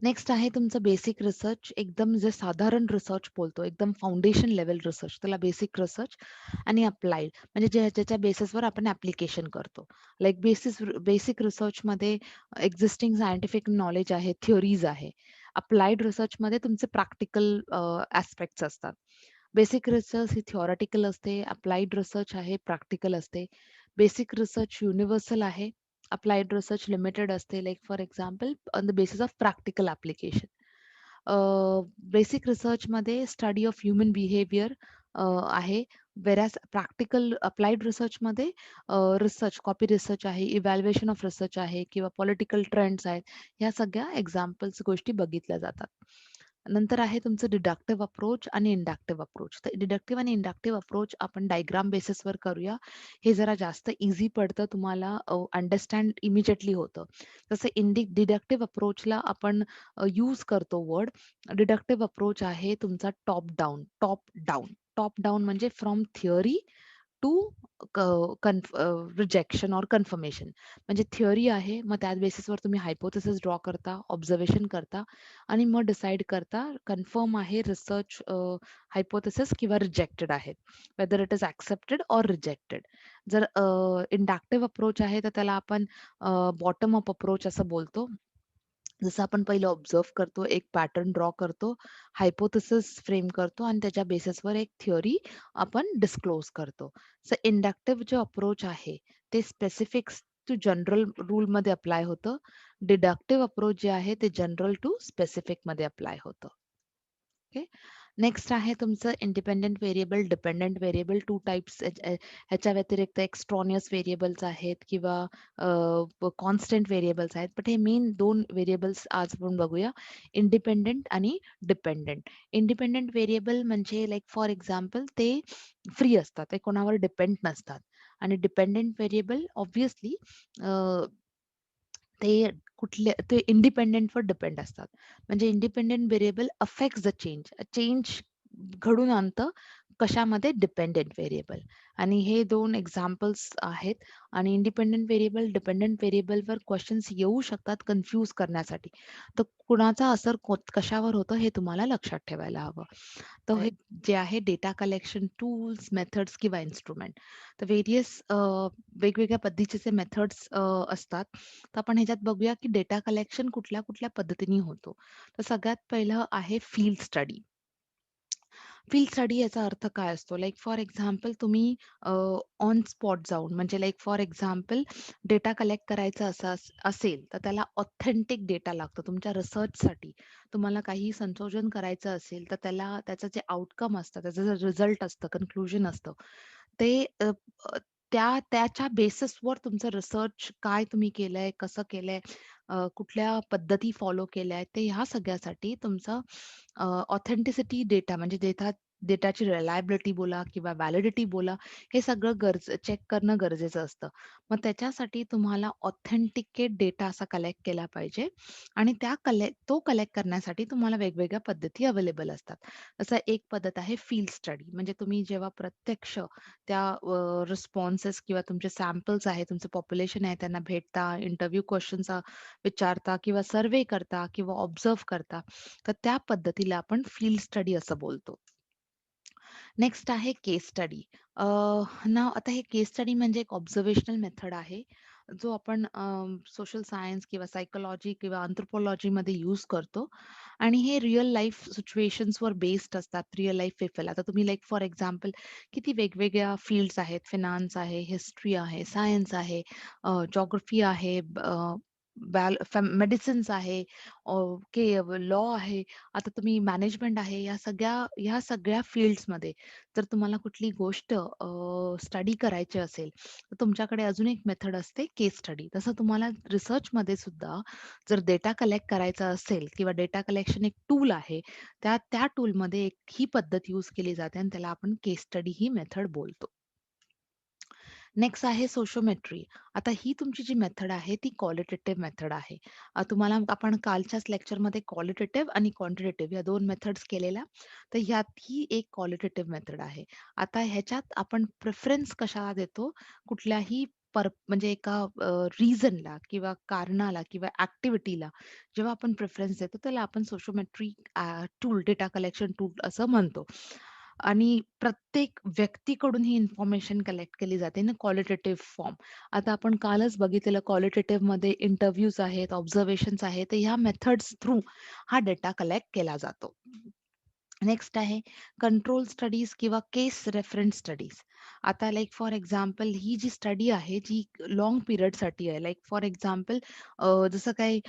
नेक्स्ट आहे तुमचं बेसिक रिसर्च. एकदम जे साधारण रिसर्च बोलतो, एकदम फाउंडेशन लेव्हल रिसर्च, त्याला बेसिक रिसर्च आणि अप्लाइड म्हणजे ज्याच्या बेसिसवर आपण ॲप्लिकेशन करतो. लाइक बेसिक रिसर्चमध्ये एक्झिस्टिंग सायंटिफिक नॉलेज आहे, थिअरीज आहे. अप्लाइड रिसर्चमध्ये तुमचे प्रॅक्टिकल असतात. बेसिक रिसर्च ही थिओरेटिकल असते, अप्लाइड रिसर्च आहे प्रॅक्टिकल असते. बेसिक रिसर्च युनिव्हर्सल आहे, अप्लाइड रिसर्च लिमिटेड असते. Like for example on the basis of practical application. Basic रिसर्चमध्ये स्टडी ऑफ ह्युमन बिहेवियर आहे. व्हेअरॅज प्रॅक्टिकल अप्लाइड रिसर्चमध्ये रिसर्च, कॉपी रिसर्च आहे, इव्हॅल्युएशन ऑफ रिसर्च आहे किंवा पॉलिटिकल ट्रेंड्स आहेत. ह्या सगळ्या एक्झाम्पल्स गोष्टी बघितल्या जातात. नंतर आहे तुमचं डिडक्टिव्ह अप्रोच आणि इंडक्टिव्ह अप्रोच. तर डिडक्टिव्ह आणि इंडक्टिव्ह अप्रोच आपण डायग्राम बेसिसवर करूया. हे जरा जास्त ईझी पडतं तुम्हाला अंडरस्टँड इमिजिएटली होतं. तसं डिडक्टिव्ह अप्रोचला आपण यूज करतो वर्ड. डिडक्टिव्ह अप्रोच आहे तुमचा top down, top down. Top down म्हणजे from theory to rejection or confirmation. म्हणजे थिअरी आहे, मग त्या बेसिसवर तुम्ही हायपोथेसिस ड्रॉ करता, ऑब्झर्वेशन करता आणि मग डिसाईड करता कन्फर्म आहे रिसर्च हायपोथेसिस किंवा रिजेक्टेड आहे. Whether it is accepted or rejected. जर इंडक्टिव्ह अप्रोच आहे, तर त्याला आपण बॉटम अप अप्रोच असं बोलतो. जसं आपण पहिलं ऑब्झर्व्ह करतो, एक पॅटर्न ड्रॉ करतो, हायपोथेसिस फ्रेम करतो आणि त्याच्या बेसिसवर एक थिअरी आपण डिस्क्लोज करतो. सो इंडक्टिव्ह जे अप्रोच आहे, ते स्पेसिफिक्स टू जनरल रूलमध्ये अप्लाय होतं. डिडक्टिव्ह अप्रोच जे आहे, ते जनरल टू स्पेसिफिकमध्ये अप्लाय होतं. ओके. नेक्स्ट आहे तुमचं independent variable, dependent variable. 2 types ह्याच्या व्यतिरिक्त एक्स्ट्रॉनियस व्हेरिएबल्स आहेत किंवा कॉन्स्टंट व्हेरिएबल्स आहेत. बट हे मेन 2 व्हेरिएबल्स आज आपण बघूया. इंडिपेंडंट आणि डिपेंडंट. इंडिपेंडंट व्हेरिएबल म्हणजे लाइक फॉर एक्झाम्पल ते फ्री असतात. ते कोणावर डिपेंड नसतात. आणि डिपेंडंट व्हेरिएबल ऑब्व्हियसली ते ते इंडिपेंडंटवर डिपेंड असतात. म्हणजे independent variable affects the change. Change घडवून आणतं कशामध्ये? Dependent variable. आणि हे 2 एक्झाम्पल्स आहेत. आणि इंडिपेंडंट व्हेरिएबल, डिपेंडंट व्हेरिएबलवर क्वेशन्स येऊ शकतात कन्फ्यूज करण्यासाठी. तर कुणाचा असर कशावर होतं हे तुम्हाला लक्षात ठेवायला हवं. तर हे जे आहे डेटा कलेक्शन टूल्स, मेथड्स किंवा इन्स्ट्रुमेंट. तर वेगवेगळ्या पद्धतीचे मेथड्स असतात. तर आपण ह्याच्यात बघूया की डेटा कलेक्शन कुठल्या-कुठल्या पद्धतीने होतो. तर सगळ्यात पहिलं आहे फील्ड स्टडी. फील्ड स्टडी याचा अर्थ काय असतो? लाइक फॉर एक्झाम्पल तुम्ही ऑन स्पॉट जाऊन म्हणजे like for example data collect करायचा असेल, तर त्याला ऑथेंटिक डेटा लागतो तुमच्या रिसर्चसाठी. तुम्हाला काही संशोधन करायचं असेल, तर त्याचं जे आउटकम असतं, त्याचं जे रिझल्ट असतं, कन्क्लुजन असतं, ते त्याच्या बेसिसवर तुमचं रिसर्च काय तुम्ही केलंय, कसं केलंय, कुठल्या पद्धती फॉलो केल्यात, ते ह्या सगळ्यासाठी तुमचं ऑथेंटिसिटी डेटा म्हणजे डेटाची रिलायबिलिटी बोला किंवा व्हॅलिडिटी बोला, हे सगळं चेक करणं गरजेचं असतं. मग त्याच्यासाठी तुम्हाला ऑथेंटिकेट डेटा असा कलेक्ट केला पाहिजे आणि तो कलेक्ट करण्यासाठी तुम्हाला वेगवेगळ्या पद्धती अवेलेबल असतात. जसं एक पद्धत आहे फील्ड स्टडी. म्हणजे तुम्ही जेव्हा प्रत्यक्ष त्या रिस्पॉन्सेस किंवा तुमचे सॅम्पल्स आहेत, तुमचं पॉप्युलेशन आहे, त्यांना भेटता, इंटरव्ह्यू क्वेशन्स विचारता किंवा सर्व्हे करता किंवा ऑब्झर्व्ह करता, तर त्या पद्धतीला आपण फील्ड स्टडी असं बोलतो. नेक्स्ट आहे केस स्टडी. आता हे केस स्टडी म्हणजे एक ऑब्झर्वेशनल मेथड आहे, जो आपण सोशल सायन्स किंवा सायकॉलॉजी किंवा अँथ्रोपॉलॉजीमध्ये यूज करतो आणि हे रिअल लाईफ सिच्युएशन्सवर बेस्ड असतात, रिअल लाईफ पीपल. आता तुम्ही लाइक फॉर एक्झाम्पल किती वेगवेगळ्या फील्ड्स आहेत, फिनान्स आहे, हिस्ट्री आहे, सायन्स आहे, जिओग्राफी आहे, मेडिसिन्स आहे, के लॉ आहे, आता तुम्ही मॅनेजमेंट आहे, या सगळ्या फील्ड्समध्ये जर तुम्हाला कुठली गोष्ट स्टडी करायची असेल, तर तुमच्याकडे अजून एक मेथड असते केस स्टडी. तसं तुम्हाला रिसर्चमध्ये सुद्धा जर डेटा कलेक्ट करायचा असेल किंवा डेटा कलेक्शन एक टूल आहे, त्या टूलमध्ये एक ही पद्धत यूज केली जाते आणि त्याला आपण केस स्टडी ही मेथड बोलतो. नेक्स्ट आहे सोशिओमेट्री. आता ही तुमची जी मेथड आहे ती क्वालिटेटिव्ह मेथड आहे. तुम्हाला आपण कालच्याच लेक्चरमध्ये क्वालिटेटिव्ह आणि क्वांटिटेटिव्ह या 2 मेथड्स केलेल्या. तर ह्यात ही एक क्वालिटेटिव्ह मेथड आहे. आता ह्याच्यात आपण प्रेफरन्स कशाला देतो? कुठल्याही म्हणजे एका रिझनला किंवा कारणाला किंवा ॲक्टिव्हिटीला जेव्हा आपण प्रेफरन्स देतो त्याला आपण सोशिओमेट्री टूल, डेटा कलेक्शन टूल असं म्हणतो. आणि प्रत्येक व्यक्तीकडून ही इन्फॉर्मेशन कलेक्ट केली जाते ना क्वालिटेटिव्ह फॉर्म. आता आपण कालच बघितलेलं क्वालिटेटिव्हमध्ये इंटरव्ह्यूज आहेत, ऑब्झर्वेशन्स आहेत. तर ह्या मेथड्स थ्रू हा डेटा कलेक्ट केला जातो. नेक्स्ट आहे कंट्रोल स्टडीज किंवा केस रेफरन्स स्टडीज. आता लाइक फॉर एक्झाम्पल ही जी स्टडी आहे जी लाँग पिरियडसाठी आहे. लाइक फॉर एक्झाम्पल जसं काही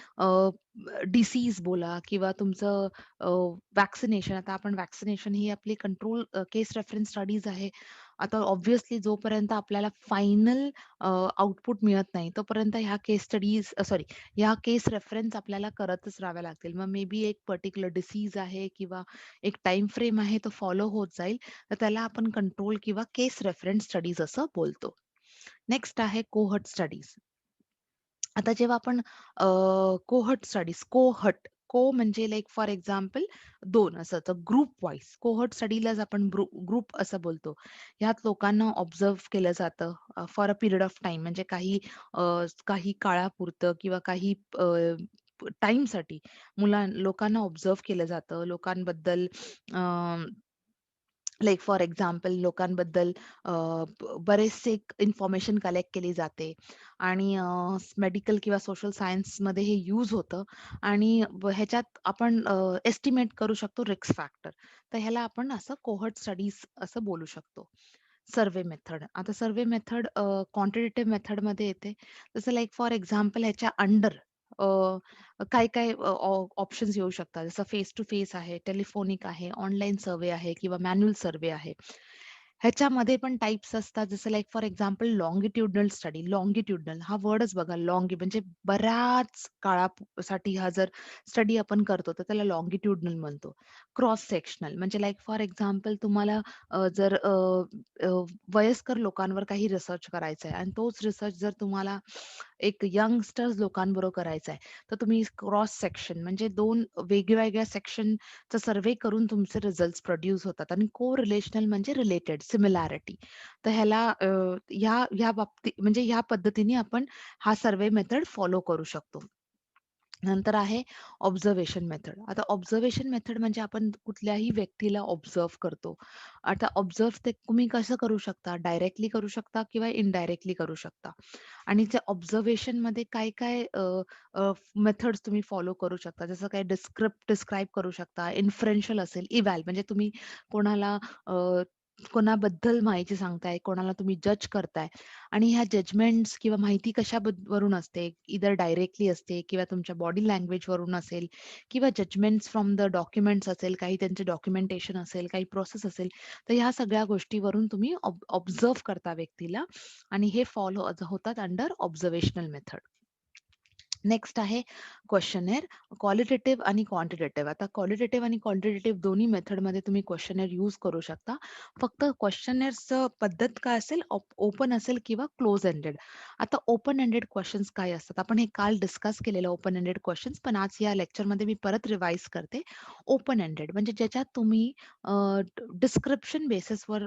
डिसीज बोला किंवा तुमचं व्हॅक्सिनेशन. आता आपण व्हॅक्सिनेशन ही आपली कंट्रोल केस रेफरन्स स्टडीज आहे. आता ऑब्व्हियसली जोपर्यंत आपल्याला फायनल आउटपुट मिळत नाही, तोपर्यंत ह्या केस स्टडीज सॉरी ह्या केस रेफरन्स आपल्याला करतच राहाव्या लागतील. मग मे बी एक पर्टिक्युलर डिसीज आहे किंवा एक टाईम फ्रेम आहे तो फॉलो होत जाईल. तर त्याला आपण कंट्रोल किंवा केस रेफरन्स स्टडीज असं बोलतो. नेक्स्ट आहे कोहर्ट स्टडीज. आता जेव्हा आपण कोहर्ट स्टडीज म्हणजे लाइक फॉर एक्झाम्पल 2 असं तर ग्रुप वाईज कोहर्ट स्टडीलाच आपण ग्रुप असं बोलतो. ह्यात लोकांना ऑब्झर्व्ह केलं जातं for a period of time म्हणजे काही काळापुरतं किंवा काही टाईमसाठी लोकांना ऑब्झर्व्ह केलं जातं. लोकांबद्दल लाइक फॉर एक्झाम्पल लोकांबद्दल बरेचसे इन्फॉर्मेशन कलेक्ट केली जाते आणि मेडिकल किंवा सोशल सायन्समध्ये हे यूज होतं आणि ह्याच्यात आपण एस्टिमेट करू शकतो रिस्क फॅक्टर. तर ह्याला आपण असं कोहर्ट स्टडीज असं बोलू शकतो. Survey method. आता सर्व्हे मेथड क्वांटिटेटिव्ह मेथडमध्ये येते. जसं लाइक फॉर एक्झाम्पल ह्याच्या अंडर काय-काय ऑप्शन्स येऊ शकतात. जसं फेस टू फेस आहे, टेलिफोनिक आहे, ऑनलाईन सर्व्हे आहे किंवा मॅन्युअल सर्व्हे आहे. ह्याच्यामध्ये पण टाइप्स असतात. जसं like for example longitudinal study. Longitudinal हा वर्डच बघा म्हणजे बऱ्याच काळासाठी हा जर स्टडी आपण करतो, तर त्याला लॉन्गिट्युडिनल म्हणतो. क्रॉस सेक्शनल म्हणजे लाइक फॉर एक्झाम्पल तुम्हाला जर अ, वयस्कर लोकांवर काही रिसर्च करायचा आहे आणि तोच रिसर्च जर तुम्हाला एक यंगस्टर्स लोकांबरोबर करायचा आहे, तर तुम्ही क्रॉस सेक्शन म्हणजे 2 वेगवेगळ्या सेक्शनचा सर्व्हे करून तुमचे रिझल्ट्स प्रोड्यूस होतात आणि को-रिलेशनल म्हणजे रिलेटेड, सिमिलॅरिटी. तर ह्याला ह्या बाबतीत म्हणजे ह्या पद्धतीने आपण हा सर्व्हे मेथड फॉलो करू शकतो. नंतर आहे ऑब्झर्वेशन मेथड. आता ऑब्झर्वेशन मेथड म्हणजे आपण कुठल्याही व्यक्तीला ऑब्झर्व्ह करतो. आता ऑब्झर्व्ह ते तुम्ही कसं करू शकता? डायरेक्टली करू शकता किंवा इनडायरेक्टली करू शकता. आणि त्या ऑब्झर्वेशनमध्ये काय-काय मेथड्स तुम्ही फॉलो करू शकता. जसं काही डिस्क्राईब करू शकता. इन्फरेन्शियल असेल, इव्हॅल म्हणजे तुम्ही कोणाला कोणाबद्दल माहिती सांगताय, कोणाला तुम्ही जज करताय आणि ह्या जजमेंट्स किंवा माहिती वरून असते. इदर डायरेक्टली असते किंवा तुमच्या बॉडी लँग्वेजवरून असेल किंवा जजमेंट्स फ्रॉम द डॉक्युमेंट्स असेल, काही त्यांचे डॉक्युमेंटेशन असेल, काही प्रोसेस असेल. तर ह्या सगळ्या गोष्टीवरून तुम्ही ऑब्झर्व्ह करता व्यक्तीला आणि हे फॉलो होतात अंडर ऑब्झर्वेशनल मेथड. नेक्स्ट आहे क्वेशनेअर, क्वालिटेटिव्ह आणि क्वांटिटेटिव्ह. आता क्वालिटेटिव्ह आणि क्वांटिटेटिव्ह दोन्ही मेथडमध्ये तुम्ही क्वेशनेअर यूज करू शकता. फक्त क्वेशनेअरचं पद्धत काय असेल, ओपन असेल किंवा क्लोज एंडेड. आता ओपन एंडेड क्वेशन्स काय असतात? आपण हे काल डिस्कस केलेलं ओपन एंडेड क्वेशन्स, पण आज या लेक्चरमध्ये मी परत रिवाईज करते. ओपन एंडेड म्हणजे ज्याच्यात तुम्ही डिस्क्रिप्शन बेसिसवर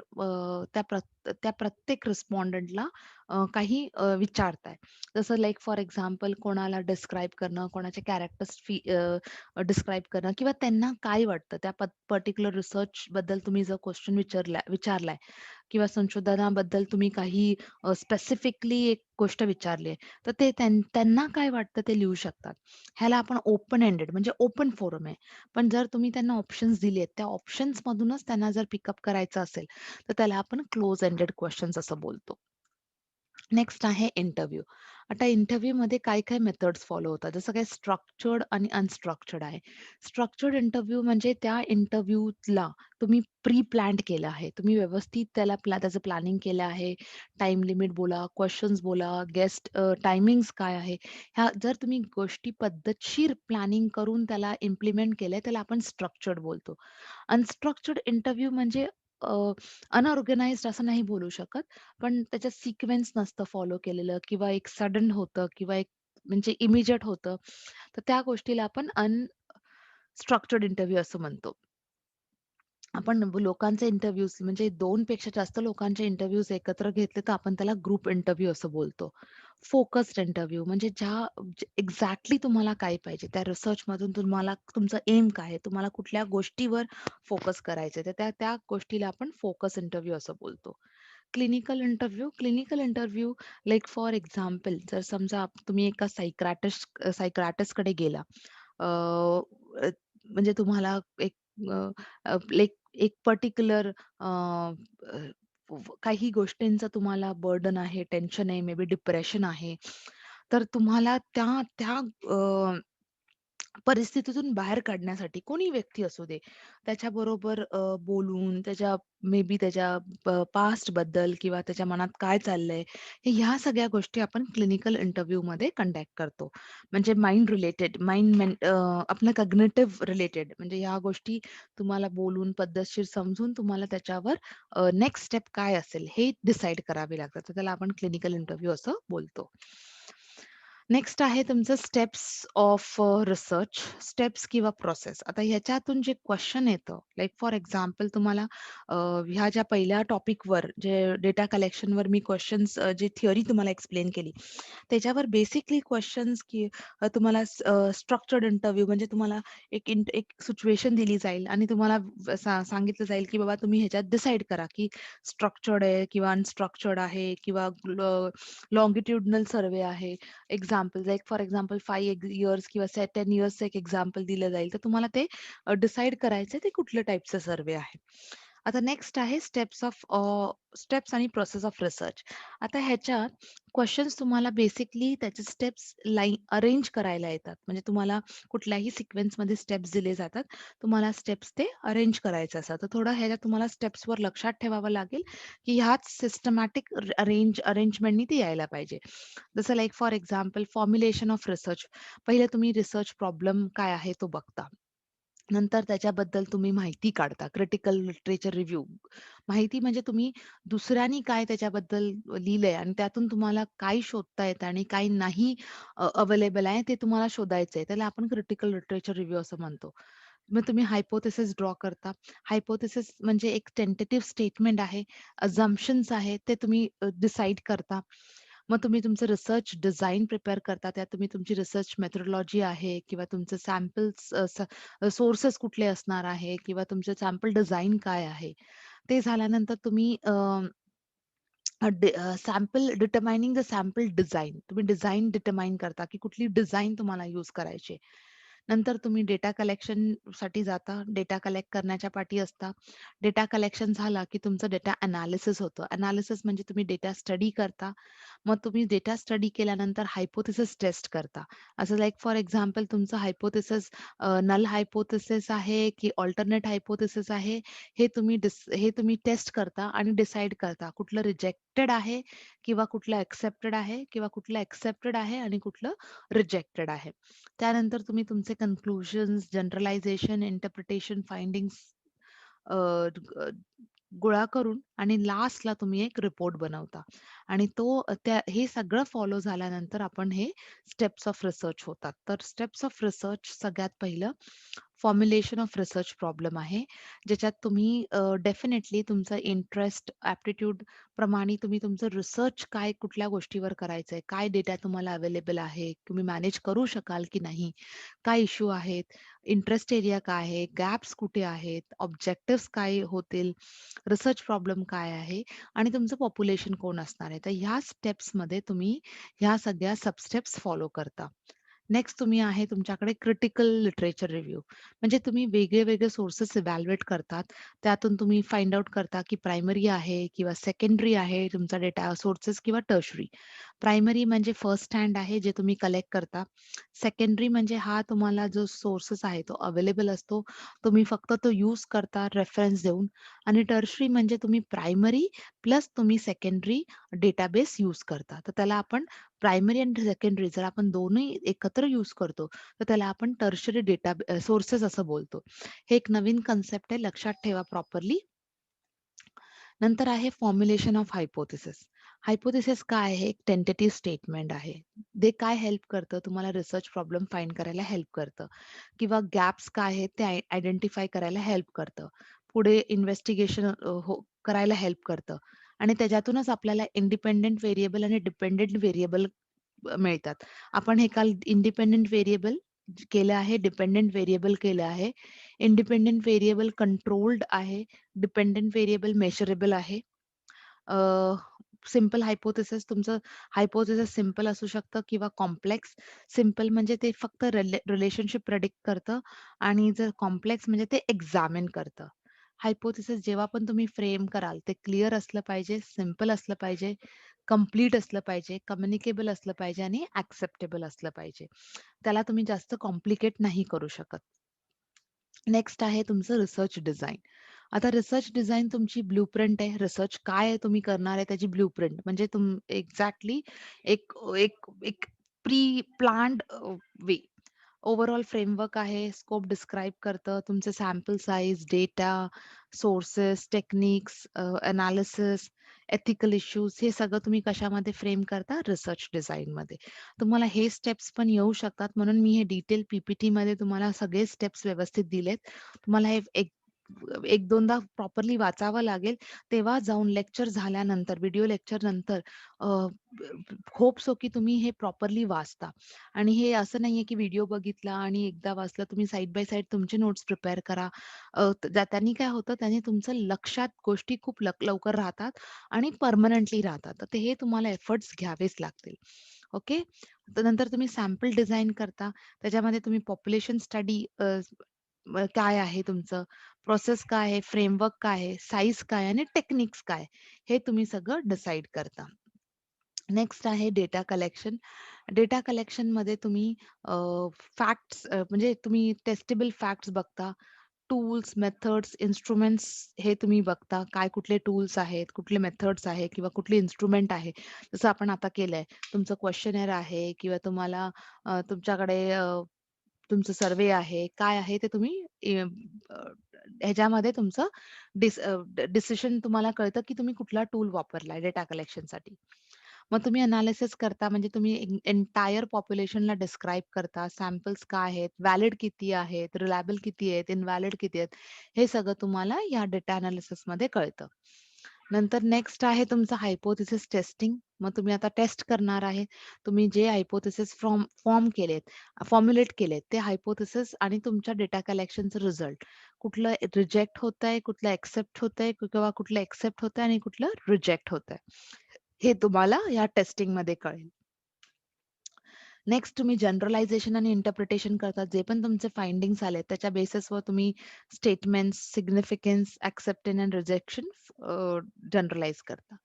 त्या प्रत्येक रिस्पॉन्डंटला काही विचारताय. जसं लाइक फॉर एक्झाम्पल कोणाला डिस्क्राईब करणं, कोणाचे कॅरेक्टर्स डिस्क्राईब करणं किंवा त्यांना काय वाटतं त्या पर्टिक्युलर रिसर्चबद्दल तुम्ही जर क्वेश्चन विचारलाय किंवा संशोधनाबद्दल तुम्ही काही स्पेसिफिकली एक गोष्ट विचारली आहे, तर ते त्यांना काय वाटतं ते लिहू शकतात. ह्याला आपण ओपन एंडेड म्हणजे ओपन फोरम आहे. पण जर तुम्ही त्यांना ऑप्शन्स दिलेत, त्या ऑप्शन्समधूनच त्यांना जर पिकअप करायचं असेल, तर त्याला आपण क्लोज एंडेड क्वेशन्स असं बोलतो. नेक्स्ट आहे इंटरव्ह्यू. आता इंटरव्ह्यूमध्ये काय-काय मेथड्स फॉलो होतात. जसं काही स्ट्रक्चर्ड आणि अनस्ट्रक्चर्ड आहे. स्ट्रक्चर्ड इंटरव्ह्यू म्हणजे त्या इंटरव्ह्यूला तुम्ही प्री प्लॅन्ड केलं आहे. तुम्ही व्यवस्थित त्याचं प्लॅनिंग केलं आहे. टाईम लिमिट बोला, क्वेशन्स बोला, गेस्ट टायमिंग्स काय आहे. ह्या जर तुम्ही गोष्टी पद्धतशीर प्लॅनिंग करून त्याला इम्प्लिमेंट केलंय, त्याला आपण स्ट्रक्चर्ड बोलतो. अनस्ट्रक्चर्ड इंटरव्ह्यू म्हणजे अनऑर्गनाइज्ड असं नाही बोलू शकत. पण त्याच्यात सिक्वेन्स नसतं फॉलो केलेलं किंवा एक सडन होतं किंवा एक म्हणजे इमिजिएट होतं. तर त्या गोष्टीला आपण अनस्ट्रक्चर्ड इंटरव्ह्यू असं म्हणतो. आपण लोकांचे इंटरव्ह्यूज म्हणजे 2 पेक्षा जास्त लोकांचे इंटरव्ह्यूज एकत्र घेतले, तर आपण त्याला ग्रुप इंटरव्ह्यू असं बोलतो. फोकस्ड इंटरव्ह्यू म्हणजे एक्झॅक्टली तुम्हाला काय पाहिजे, त्या रिसर्चमधून तुम्हाला तुमचं एम काय आहे, तुम्हाला कुठल्या गोष्टीवर फोकस करायचं तर त्या त्या गोष्टीला आपण फोकस इंटरव्ह्यू असं बोलतो. Clinical interview like for example जर समजा तुम्ही एका सायकियाट्रिस्टकडे गेला. अ, अ, म्हणजे तुम्हाला एक लाइक एक पर्टिक्युलर काही गोष्टींचं तुम्हाला बर्डन आहे, टेन्शन आहे, मे बी डिप्रेशन आहे. तर तुम्हाला त्या त्या परिस्थितीतून बाहेर काढण्यासाठी कोणी व्यक्ती असू दे, त्याच्याबरोबर बोलून मे बी त्याच्या पास्टबद्दल किंवा त्याच्या मनात काय चाललंय, ह्या सगळ्या गोष्टी आपण क्लिनिकल इंटरव्ह्यूमध्ये कंडक्ट करतो. म्हणजे माइंड रिलेटेड, आपलं कॉग्निटिव्ह रिलेटेड म्हणजे ह्या गोष्टी तुम्हाला बोलून पद्धतशीर समजून तुम्हाला त्याच्यावर नेक्स्ट स्टेप काय असेल हे डिसाईड करावे लागतात. तर त्याला आपण क्लिनिकल इंटरव्ह्यू असं बोलतो. नेक्स्ट आहे तुमचं स्टेप्स ऑफ रिसर्च, स्टेप्स किंवा प्रोसेस. आता ह्याच्यातून जे क्वेशन येतं, लाइक फॉर एक्झाम्पल तुम्हाला अ, ह्या ज्या पहिल्या टॉपिकवर जे डेटा कलेक्शनवर मी क्वेशन्स जी थिअरी तुम्हाला एक्सप्लेन केली, त्याच्यावर बेसिकली क्वेशन्स तुम्हाला स्ट्रक्चर्ड इंटरव्ह्यू म्हणजे तुम्हाला एक सिच्युएशन दिली जाईल आणि तुम्हाला सांगितलं जाईल, की बाबा तुम्ही ह्याच्यात डिसाईड करा, की स्ट्रक्चर्ड आहे किंवा अनस्ट्रक्चर्ड आहे किंवा सर्व्हे आहे. लाइक फॉर एक्झाम्पल 5 इयर्स किंवा 10 इयर्सचं एक एक्झाम्पल दिलं जाईल. तर तुम्हाला ते डिसाईड करायचं ते कुठल्या टाइपचं सर्व्हे आहे. आता नेक्स्ट आहे स्टेप्स आणि प्रोसेस ऑफ रिसर्च. आता ह्याच्यात क्वेशन्स तुम्हाला बेसिकली त्याचे स्टेप्स अरेंज करायला येतात. म्हणजे तुम्हाला कुठल्याही सिक्वेन्समध्ये स्टेप्स दिले जातात. तुम्हाला स्टेप्स ते अरेंज करायचे असतात. तर थोडं ह्याच्यात तुम्हाला स्टेप्सवर लक्षात ठेवावं लागेल, की ह्याच सिस्टमॅटिक अरेंजमेंटनी ते यायला पाहिजे. जसं like for example formulation of research. पहिले तुम्ही रिसर्च प्रॉब्लेम काय आहे तो बघता. नंतर त्याच्याबद्दल तुम्ही माहिती काढता. Critical literature review. माहिती म्हणजे तुम्ही दुसऱ्यांनी काय त्याच्याबद्दल लिहिलंय आणि त्यातून तुम्हाला काय शोधता येतं आणि काय नाही अवेलेबल आहे ते तुम्हाला शोधायचंय. त्याला आपण क्रिटिकल लिटरेचर रिव्ह्यू असं म्हणतो. मग तुम्ही हायपोथेसिस ड्रॉ करता. हायपोथेसिस म्हणजे एक टेंटेटिव्ह स्टेटमेंट आहे. अझम्पशन्स आहेत ते तुम्ही डिसाईड करता. मग तुम्ही तुमचं रिसर्च डिझाइन प्रिपेअर करता. त्यात तुम्ही तुमची रिसर्च मेथोडॉलॉजी आहे किंवा तुमचं सोर्सेस कुठले असणार आहे किंवा तुमचं सॅम्पल डिझाइन काय आहे. ते झाल्यानंतर तुम्ही सॅम्पल डिटरमायनिंग द सॅम्पल डिझाइन. तुम्ही डिझाइन डिटरमाइन करता, की कुठली डिझाइन तुम्हाला यूज करायची नंतर तुम्ही डेटा कलेक्शनसाठी जाता. डेटा कलेक्ट करण्याच्या पाठी असता. डेटा कलेक्शन झाला, की तुमचं डेटा एनालिसिस होतं. एनालिसिस म्हणजे तुम्ही डेटा स्टडी करता. मग तुम्ही डेटा स्टडी केल्यानंतर हायपोथेसिस टेस्ट करता. असं लाइक फॉर एक्झाम्पल तुमचं हायपोथेसिस नल हायपोथेसिस आहे, की अल्टरनेट हायपोथेसिस आहे, हे तुम्ही टेस्ट करता आणि डिसाईड करता. कुठलं रिजेक्टेड आहे किंवा कुठलं एक्सेप्टेड आहे आणि कुठलं रिजेक्टेड आहे. त्यानंतर तुम्ही तुमचे कन्क्लुजन्स, जनरलायझेशन, इंटरप्रिटेशन, फाइंडिंग्स अ, ग गोळा करून आणि लास्टला तुम्ही एक रिपोर्ट बनवता आणि हे सगळं फॉलो झाल्यानंतर आपण हे स्टेप्स ऑफ रिसर्च होतात. तर स्टेप्स ऑफ रिसर्च सगळ्यात पहिलं फॉर्म्युलेशन ऑफ रिसर्च प्रॉब्लेम आहे. ज्याच्यात तुम्ही डेफिनेटली तुमचं इंटरेस्ट, ॲप्टिट्यूड प्रमाणे तुम्ही तुमचं रिसर्च कुठल्या गोष्टीवर करायचंय, काय डेटा तुम्हाला अवेलेबल आहे, तुम्ही मॅनेज करू शकाल की नाही, काय इश्यू आहेत, इंटरेस्ट एरिया काय आहे, गॅप्स कुठे आहेत, ऑब्जेक्टिव्हज काय होतील, रिसर्च प्रॉब्लेम काय आहे आणि तुमचं पॉप्युलेशन कोण असणार आहे. तर ह्या स्टेप्समध्ये तुम्ही ह्या सगळ्या सब स्टेप्स फॉलो करता. नेक्स्ट तुम्ही आहे तुमच्याकडे क्रिटिकल लिटरेचर रिव्ह्यू. म्हणजे तुम्ही वेगळे-वेगळे सोर्सेस इव्हॅल्युएट करतात. त्यातून तुम्ही फाइंड आउट करता, की प्रायमरी आहे किंवा सेकंडरी आहे तुमचा डेटा सोर्सेस किंवा टर्शरी. प्रायमरी म्हणजे फर्स्ट हँड आहे जे तुम्ही कलेक्ट करता. सेकंडरी म्हणजे हा तुम्हाला जो सोर्सेस आहे तो अवेलेबल असतो. तुम्ही फक्त तो यूज करता रेफरन्स देऊन आणि टर्शरी म्हणजे तुम्ही प्रायमरी प्लस तुम्ही सेकंडरी डेटाबेस यूज करता. तर त्याला आपण प्रायमरी आणि सेकंडरी जर आपण दोन्ही एकत्र यूज करतो, तर त्याला आपण टर्शरी डेटा सोर्सेस असं बोलतो. हे एक नवीन कन्सेप्ट आहे, लक्षात ठेवा प्रॉपरली. नंतर आहे फॉर्म्युलेशन ऑफ हायपोथेसिस. हायपोथेसिस काय आहे? एक टेंटेटिव्ह स्टेटमेंट आहे. ते काय हेल्प करतं? तुम्हाला रिसर्च प्रॉब्लेम फाइंड करायला हेल्प करतं किंवा गॅप्स काय आहेत ते आयडेंटिफाय करायला हेल्प करतं. पुढे इन्व्हेस्टिगेशन करायला हेल्प करतं आणि त्याच्यातूनच आपल्याला इंडिपेंडंट व्हेरिएबल आणि डिपेंडंट व्हेरिएबल मिळतात. आपण हे काल इंडिपेंडंट व्हेरिएबल केलं आहे, डिपेंडंट व्हेरिएबल केलं आहे. इंडिपेंडंट व्हेरिएबल कंट्रोल्ड आहे, डिपेंडंट व्हेरिएबल मेजरेबल आहे. सिंपल हायपोथेसिस तुमचं हायपोथेसिस सिंपल असू शकतं किंवा कॉम्प्लेक्स. सिंपल म्हणजे ते फक्त रिलेशनशिप प्रेडिक्ट करतं आणि जर कॉम्प्लेक्स म्हणजे ते एक्झामिन करतं. हायपोथेसिस जेव्हा पण तुम्ही फ्रेम कराल, ते क्लिअर असलं पाहिजे, सिंपल असलं पाहिजे, कंप्लीट असलं पाहिजे, कम्युनिकेबल असलं पाहिजे आणि एक्सेप्टेबल असलं पाहिजे. त्याला तुम्ही जास्त कॉम्प्लिकेट नाही करू शकत. नेक्स्ट आहे तुमचं रिसर्च डिझाइन. आता रिसर्च डिझाइन तुमची ब्लूप्रिंट आहे. रिसर्च काय आहे तुम्ही करणार आहे त्याची ब्लूप्रिंट म्हणजे एक्झॅक्टली एक एक एक प्री प्लॅन्ड वे. ओव्हरऑल फ्रेमवर्क आहे, स्कोप डिस्क्राईब करतं, तुमचं sample size, data, sources, techniques, analysis, ethical issues हे सगळं तुम्ही कशामध्ये फ्रेम करता? रिसर्च डिझाइनमध्ये. तुम्हाला हे स्टेप्स पण येऊ शकतात म्हणून मी हे डिटेल पी-पी-टीमध्ये तुम्हाला सगळे स्टेप्स व्यवस्थित दिलेत. तुम्हाला हे एक 1-2दा प्रॉपरली वाचावं लागेल. तेव्हा जाऊन लेक्चर झाल्यानंतर, व्हिडिओ लेक्चर नंतर होप सो की तुम्ही हे प्रॉपरली वाचता. आणि हे असं नाहीये की व्हिडिओ बघितला आणि एकदा वाचला तुम्ही साइड बाय साइड तुमचे नोट्स प्रिपेअर करा. त्यांनी काय होतं त्याने तुमचं लक्षात गोष्टी खूप लवकर राहतात आणि परमनंटली राहतात. तर हे तुम्हाला एफर्ट्स घ्यावेच लागतील. ओके. तर नंतर तुम्ही सॅम्पल डिझाइन करता. त्याच्यामध्ये तुम्ही पॉप्युलेशन स्टडी काय आहे तुमचं, प्रोसेस काय आहे, फ्रेमवर्क काय आहे, साईज काय आणि टेक्निक्स काय, हे तुम्ही सगळं डिसाईड करता. नेक्स्ट आहे डेटा कलेक्शन. डेटा कलेक्शनमध्ये तुम्ही फॅक्ट्स म्हणजे तुम्ही टेस्टेबल फॅक्ट्स बघता. टूल्स, मेथड्स, इन्स्ट्रुमेंट्स हे तुम्ही बघता. काय कुठले टूल्स आहेत, कुठले मेथड्स आहे किंवा कुठली इन्स्ट्रुमेंट आहे. जसं आपण आता केलंय. तुमचं क्वेशनेअर आहे किंवा तुम्हाला तुमच्याकडे तुमचं सर्व्हे आहे, काय आहे ते तुम्ही ह्याच्यामध्ये तुमचं डिसिजन तुम्हाला कळतं, की तुम्ही कुठला टूल वापरलाय डेटा कलेक्शनसाठी. मग तुम्ही एनालिसिस करता म्हणजे तुम्ही एंटायर पॉप्युलेशनला डिस्क्राईब करता. सॅम्पल्स काय आहेत, व्हॅलिड किती आहेत, रिलायबल किती आहेत, इनव्हॅलिड किती आहेत, हे सगळं तुम्हाला या डेटा एनालिसिसमध्ये कळतं. नंतर नेक्स्ट आहे तुमचं हायपोथेसिस टेस्टिंग. मग तुम्ही आता टेस्ट करणार आहे. तुम्ही जे हायपोथेसिस फॉर्म्युलेट केलेत, ते हायपोथेसिस आणि तुमच्या डेटा कलेक्शनचं रिझल्ट कुठलं रिजेक्ट होतंय, कुठलं एक्सेप्ट होतंय किंवा कुठलं एक्सेप्ट होतंय आणि कुठलं रिजेक्ट होतंय. हे तुम्हाला या टेस्टिंगमध्ये कळेल. नेक्स्ट तुम्ही जनरलायझेशन आणि इंटरप्रिटेशन करता. जे पण तुमचे फाइंडिंग्स आलेत त्याच्या बेसिसवर तुम्ही statements, significance, acceptance and rejection generalize करता.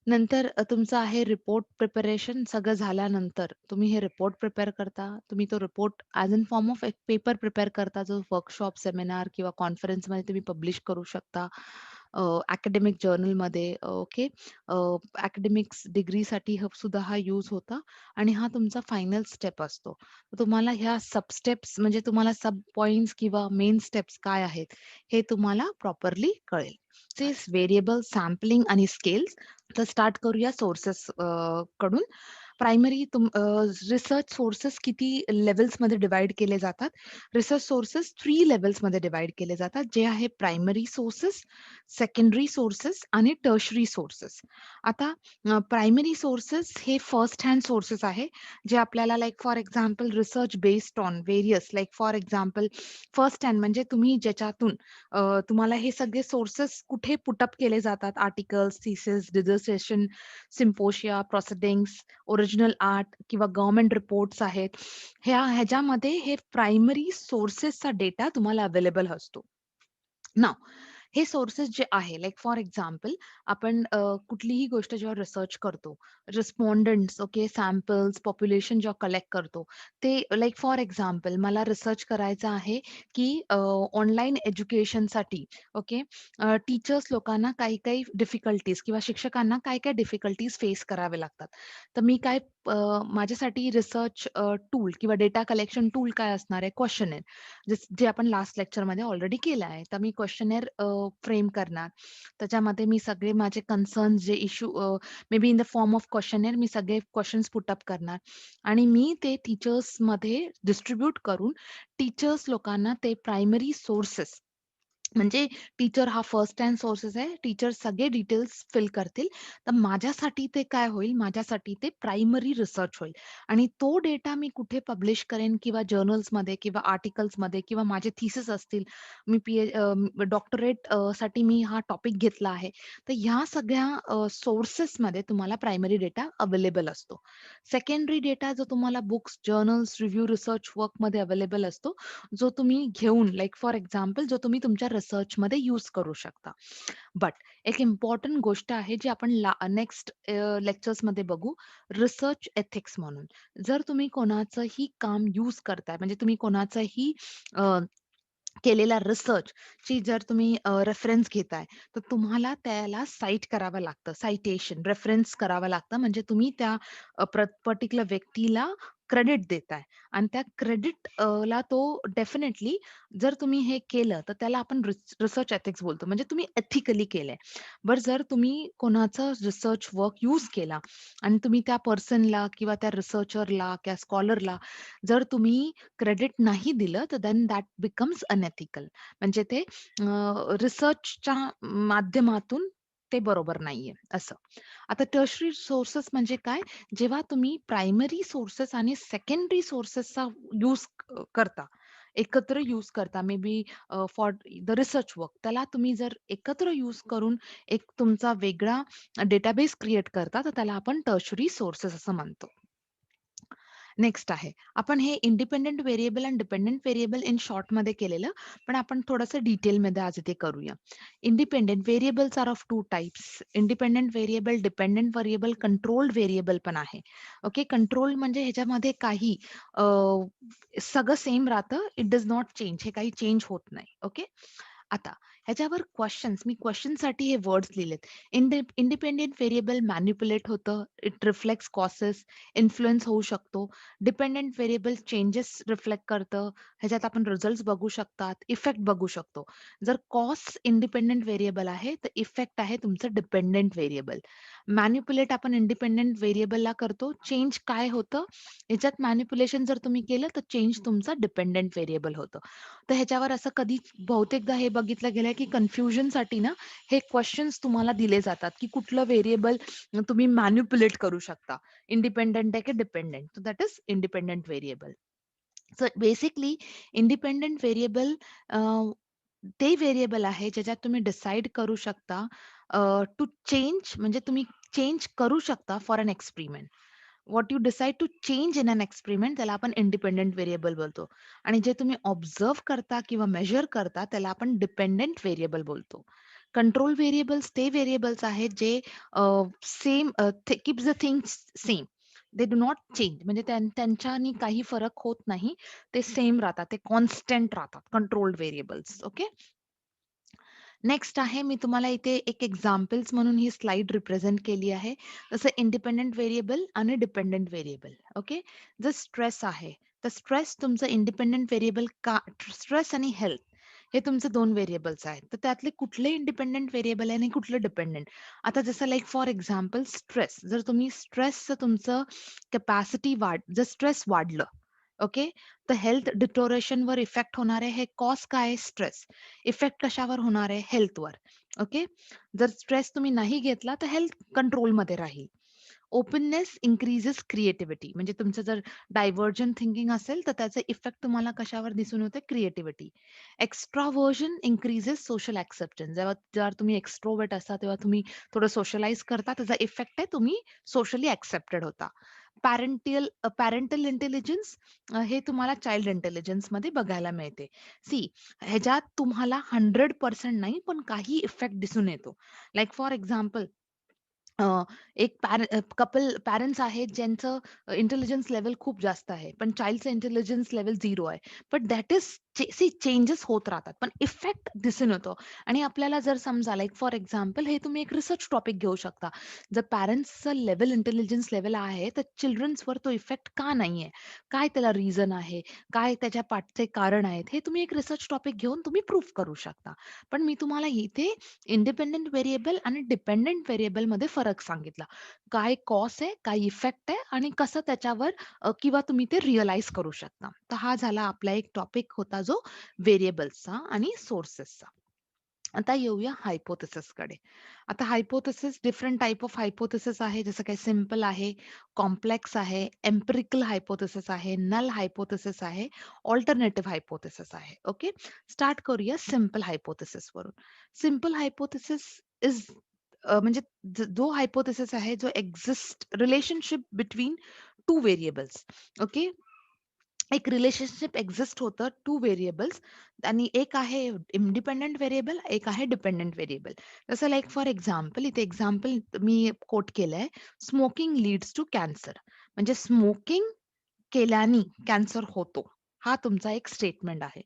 नंतर तुमचं आहे रिपोर्ट प्रिपरेशन सगळं झाल्यानंतर तुम्ही हे रिपोर्ट प्रिपेअर करता. तुम्ही तो report as in form of एक पेपर प्रिपेअर करता, जो वर्कशॉप, सेमिनार किंवा कॉन्फरन्समध्ये तुम्ही पब्लिश करू शकता. अकॅडमिक जर्नलमध्ये ओके. अकॅडमिक्स डिग्रीसाठी सुद्धा हा यूज होता आणि हा तुमचा फायनल स्टेप असतो. तुम्हाला ह्या सब स्टेप्स म्हणजे तुम्हाला सब पॉइंट्स किंवा मेन स्टेप्स काय आहेत, हे तुम्हाला प्रॉपरली कळेल. व्हेरिएबल, सॅम्पलिंग आणि स्केल्स. तर स्टार्ट करूया सोर्सेस कडून. प्रायमरी रिसर्च सोर्सेस किती लेव्हल्समध्ये डिव्हाईड केले जातात? रिसर्च सोर्सेस 3 लेव्हल्समध्ये डिव्हाईड केले जातात. जे आहे प्रायमरी सोर्सेस, सेकंडरी सोर्सेस आणि टर्शरी सोर्सेस. आता प्रायमरी सोर्सेस हे फर्स्ट हँड सोर्सेस आहे, जे आपल्याला like for example research based on various like for example first hand म्हणजे तुम्ही ज्याच्यातून तुम्हाला हे सगळे सोर्सेस कुठे पुट अप केले जातात articles, thesis, dissertation, symposia, proceedings, original art किंवा गव्हर्नमेंट रिपोर्ट्स आहेत. ह्याच्यामध्ये हे प्रायमरी सोर्सेसचा डेटा तुम्हाला अवेलेबल असतो. नाऊ हे सोर्सेस जे आहे लाइक फॉर एक्झाम्पल आपण कुठलीही गोष्ट जेव्हा रिसर्च करतो, रिस्पॉन्डंट्स ओके, सॅम्पल्स, पॉप्युलेशन जेव्हा कलेक्ट करतो, ते लाइक फॉर एक्झाम्पल मला रिसर्च करायचं आहे, की ऑनलाईन एज्युकेशनसाठी ओके, टीचर्स लोकांना काही-काही डिफिकल्टीज किंवा शिक्षकांना काय-काय डिफिकल्टीज फेस करावे लागतात. तर मी काय माझ्यासाठी रिसर्च टूल किंवा डेटा कलेक्शन टूल काय असणार आहे? क्वेशनेअर. जे आपण लास्ट लेक्चरमध्ये ऑलरेडी केलं आहे. तर मी क्वेशनेअर फ्रेम करणार. त्याच्यामध्ये मी सगळे माझे कन्सर्न्स जे issue may be in the form of questionnaire मी सगळे क्वेशन्स पुट अप करणार आणि मी ते टीचर्समध्ये डिस्ट्रिब्यूट करून टीचर्स लोकांना ते प्रायमरी सोर्सेस म्हणजे टीचर हा फर्स्ट हँड सोर्सेस आहे. टीचर सगळे डिटेल्स फिल करतील. तर माझ्यासाठी ते काय होईल, माझ्यासाठी ते प्रायमरी रिसर्च होईल आणि तो डेटा मी कुठे पब्लिश करेन किंवा जर्नल्समध्ये किंवा आर्टिकल्समध्ये किंवा माझे थिसीस असतील. मी डॉक्टरेट साठी मी हा टॉपिक घेतला आहे. तर ह्या सगळ्या सोर्सेसमध्ये तुम्हाला प्रायमरी डेटा अवेलेबल असतो. सेकंडरी डेटा जो तुम्हाला बुक्स, जर्नल्स, रिव्ह्यू, रिसर्च वर्कमध्ये अवेलेबल असतो. जो तुम्ही घेऊन लाइक फॉर एक्झाम्पल जो तुम्ही तुमच्या रिसर्चमध्ये यूज करू शकता. बट एक इम्पोर्टंट गोष्ट आहे जी आपण नेक्स्ट लेक्चर्समध्ये बघू, रिसर्च एथिक्स म्हणून. जर तुम्ही कोणाचंही काम यूज करताय म्हणजे तुम्ही कोणाचंही केलेला रिसर्चची जर तुम्ही रेफरन्स घेताय, तर तुम्हाला त्याला साइट करावं लागतं. सायटेशन, रेफरन्स करावं लागतं. म्हणजे तुम्ही त्या पर्टिक्युलर व्यक्तीला क्रेडिट देताय आणि त्या क्रेडिट ला तो डेफिनिटली जर तुम्ही हे केलं, तर त्याला आपण रिसर्च एथिक्स बोलतो. म्हणजे तुम्ही एथिकली केलंय. बरं जर तुम्ही कोणाचा रिसर्च वर्क यूज केला आणि तुम्ही त्या पर्सनला किंवा त्या रिसर्चरला किंवा स्कॉलरला जर तुम्ही क्रेडिट नाही दिलं, तर देन दॅट बिकम्स अनएथिकल. म्हणजे ते रिसर्चच्या माध्यमातून ते बरोबर नाहीये, असं. आता टर्शरी सोर्सेस म्हणजे काय? जेव्हा तुम्ही प्रायमरी सोर्सेस आणि सेकंडरी सोर्सेसचा यूज करता, एकत्र यूज करता, may be for the research work, त्याला तुम्ही जर एकत्र यूज करून एक तुमचा वेगळा डेटाबेस क्रिएट करता, तर त्याला आपण टर्शरी सोर्सेस असं म्हणतो. नेक्स्ट आहे. आपण हे इंडिपेंडंट व्हेरिएबल आणि डिपेंडंट व्हेरिएबल इन शॉर्टमध्ये केलेलं, पण आपण थोडंसं डिटेलमध्ये आज इथे करूया. Independent variables are of 2 types. Independent variable, dependent variable, controlled variable पण आहे. ओके. कंट्रोल म्हणजे ह्याच्यामध्ये काही अ, सगळं सेम राहतं. It does not change. हे काही चेंज होत नाही. ओके. आता ह्याच्यावर क्वेशन्स मी क्वेशनसाठी हे वर्ड्स लिहिलेत. इंडिपेंडंट व्हेरिएबल मॅनिप्युलेट होतं. इट रिफ्लेक्ट्स कॉसेस, इन्फ्लुअन्स होऊ शकतो. डिपेंडंट व्हेरिएबल चेंजेस रिफ्लेक्ट करतं. ह्याच्यात आपण रिझल्ट्स बघू शकतात, इफेक्ट बघू शकतो. जर कॉस्ट इंडिपेंडंट व्हेरिएबल आहे, तर इफेक्ट आहे तुमचं डिपेंडंट व्हेरिएबल. मॅनिप्युलेट आपण इंडिपेंडंट व्हेरिएबलला करतो. चेंज काय होतं? ह्याच्यात मॅनिप्युलेशन जर तुम्ही केलं, तर चेंज तुमचं डिपेंडंट व्हेरिएबल होतं. तर ह्याच्यावर असं कधी बहुतेकदा हे बघितलं गेलंय, की कन्फ्युजनसाठी ना हे क्वेशन्स तुम्हाला दिले जातात, की कुठलं व्हेरिएबल तुम्ही मॅनिप्युलेट करू शकता. इंडिपेंडंट आहे की dependent. So that is independent variable. So basically independent variable ते व्हेरिएबल आहे ज्याच्यात तुम्ही डिसाईड करू शकता टू चेंज म्हणजे तुम्ही चेंज करू शकता for an experiment. What you decide to change in an experiment त्याला आपण इंडिपेंडंट व्हेरिएबल बोलतो. आणि जे तुम्ही ऑब्झर्व्ह करता किंवा मेजर करता त्याला आपण डिपेंडंट व्हेरिएबल बोलतो. कंट्रोल व्हेरिएबल्स ते व्हेरिएबल्स आहेत जे same keeps the things same. They do not change म्हणजे त्यांच्यानी काही फरक होत नाही. ते सेम राहतात. ते कॉन्स्टंट राहतात. Controlled variables. ओके. नेक्स्ट आहे मी तुम्हाला इथे एक एक्झाम्पल्स म्हणून ही स्लाइड रिप्रेझेंट केली आहे. जसं इंडिपेंडंट व्हेरिएबल आणि डिपेंडंट व्हेरिएबल. ओके. जर स्ट्रेस आहे, तर स्ट्रेस तुमचं इंडिपेंडंट व्हेरिएबल का स्ट्रेस आणि हेल्थ हे तुमचे 2 व्हेरिएबल्स आहेत. तर त्यातले कुठले इंडिपेंडंट व्हेरिएबल आहे आणि कुठलं डिपेंडंट? आता जसं लाइक फॉर एक्झाम्पल स्ट्रेस. जर तुम्ही स्ट्रेसचं तुमचं कॅपॅसिटी जर स्ट्रेस वाढलं, ओके. तर हेल्थ डिटोरेशनवर इफेक्ट होणार आहे. हे कॉज काय आहे? स्ट्रेस. इफेक्ट कशावर होणार आहे? हेल्थवर. ओके. जर स्ट्रेस तुम्ही नाही घेतला, तर हेल्थ कंट्रोलमध्ये राहील. ओपननेस इन्क्रीजेस क्रिएटिव्हिटी म्हणजे तुमचं जर डायव्हर्जंट थिंकिंग असेल, तर त्याचा इफेक्ट तुम्हाला कशावर दिसून येते? Creativity. Extraversion increases social acceptance. जेव्हा तुम्ही एक्स्ट्रोव्हर्ट असता, तेव्हा तुम्ही थोडं सोशलाइज करता. त्याचा इफेक्ट आहे तुम्ही सोशली एक्सेप्टेड होता. पॅरेंटल इंटेलिजन्स हे तुम्हाला चाइल्ड इंटेलिजन्समध्ये बघायला मिळते. सी ह्याच्यात तुम्हाला 100% नाही, पण काही इफेक्ट दिसून येतो. लाइक फॉर एक्झाम्पल अ, एक कपल पॅरेंट्स आहेत ज्यांचं इंटेलिजन्स लेव्हल खूप जास्त आहे. पण चाइल्डचं इंटेलिजन्स लेव्हल 0 आहे. बट दॅट इज चेंजेस होत राहतात. पण इफेक्ट दिसून येतो आणि आपल्याला जर समजा लाइक फॉर एक्झाम्पल हे तुम्ही एक रिसर्च टॉपिक घेऊ शकता. जर पॅरेंट्सचं लेव्हल इंटेलिजन्स लेव्हल आहे, तर चिल्ड्रन्सवर तो इफेक्ट का नाहीये? काय त्याला रिझन आहे? काय त्याच्या पाठचे कारण आहेत? हे तुम्ही एक रिसर्च टॉपिक घेऊन तुम्ही प्रूव्ह करू शकता. पण मी तुम्हाला इथे इंडिपेंडंट व्हेरिएबल आणि डिपेंडंट व्हेरिएबलमध्ये फरक सांगितला. काय कॉज आहे, काय इफेक्ट आहे आणि कसं त्याच्यावर किंवा तुम्ही ते रिअलाईज करू शकता. तर हा झाला आपला एक टॉपिक होता जो व्हेरिएबल्सचा आणि सोर्सेसचा. आता येऊया हायपोथेसिसकडे. आता hypothesis different type of hypothesis आहे. जसं काही सिंपल आहे, कॉम्प्लेक्स आहे, एम्पिरिकल हायपोथेसिस आहे, नल हायपोथेसिस आहे, अल्टरनेटिव्ह हायपोथेसिस आहे. ओके. स्टार्ट करूया सिंपल हायपोथेसिस वरून. सिंपल हायपोथेसिस इज म्हणजे जो हायपोथेसिस आहे जो exist relationship between 2 variables. Okay. एक रिलेशनशिप एक्झिस्ट होतं 2 व्हेरिएबल्स आणि एक आहे इंडिपेंडंट व्हेरिएबल, एक आहे डिपेंडंट व्हेरिएबल. जसं लाइक फॉर एक्झाम्पल इथे एक्झाम्पल मी कोट केलंय, स्मोकिंग लीड्स टू कॅन्सर. म्हणजे स्मोकिंग केल्याने कॅन्सर होतो. हा तुमचा एक स्टेटमेंट आहे.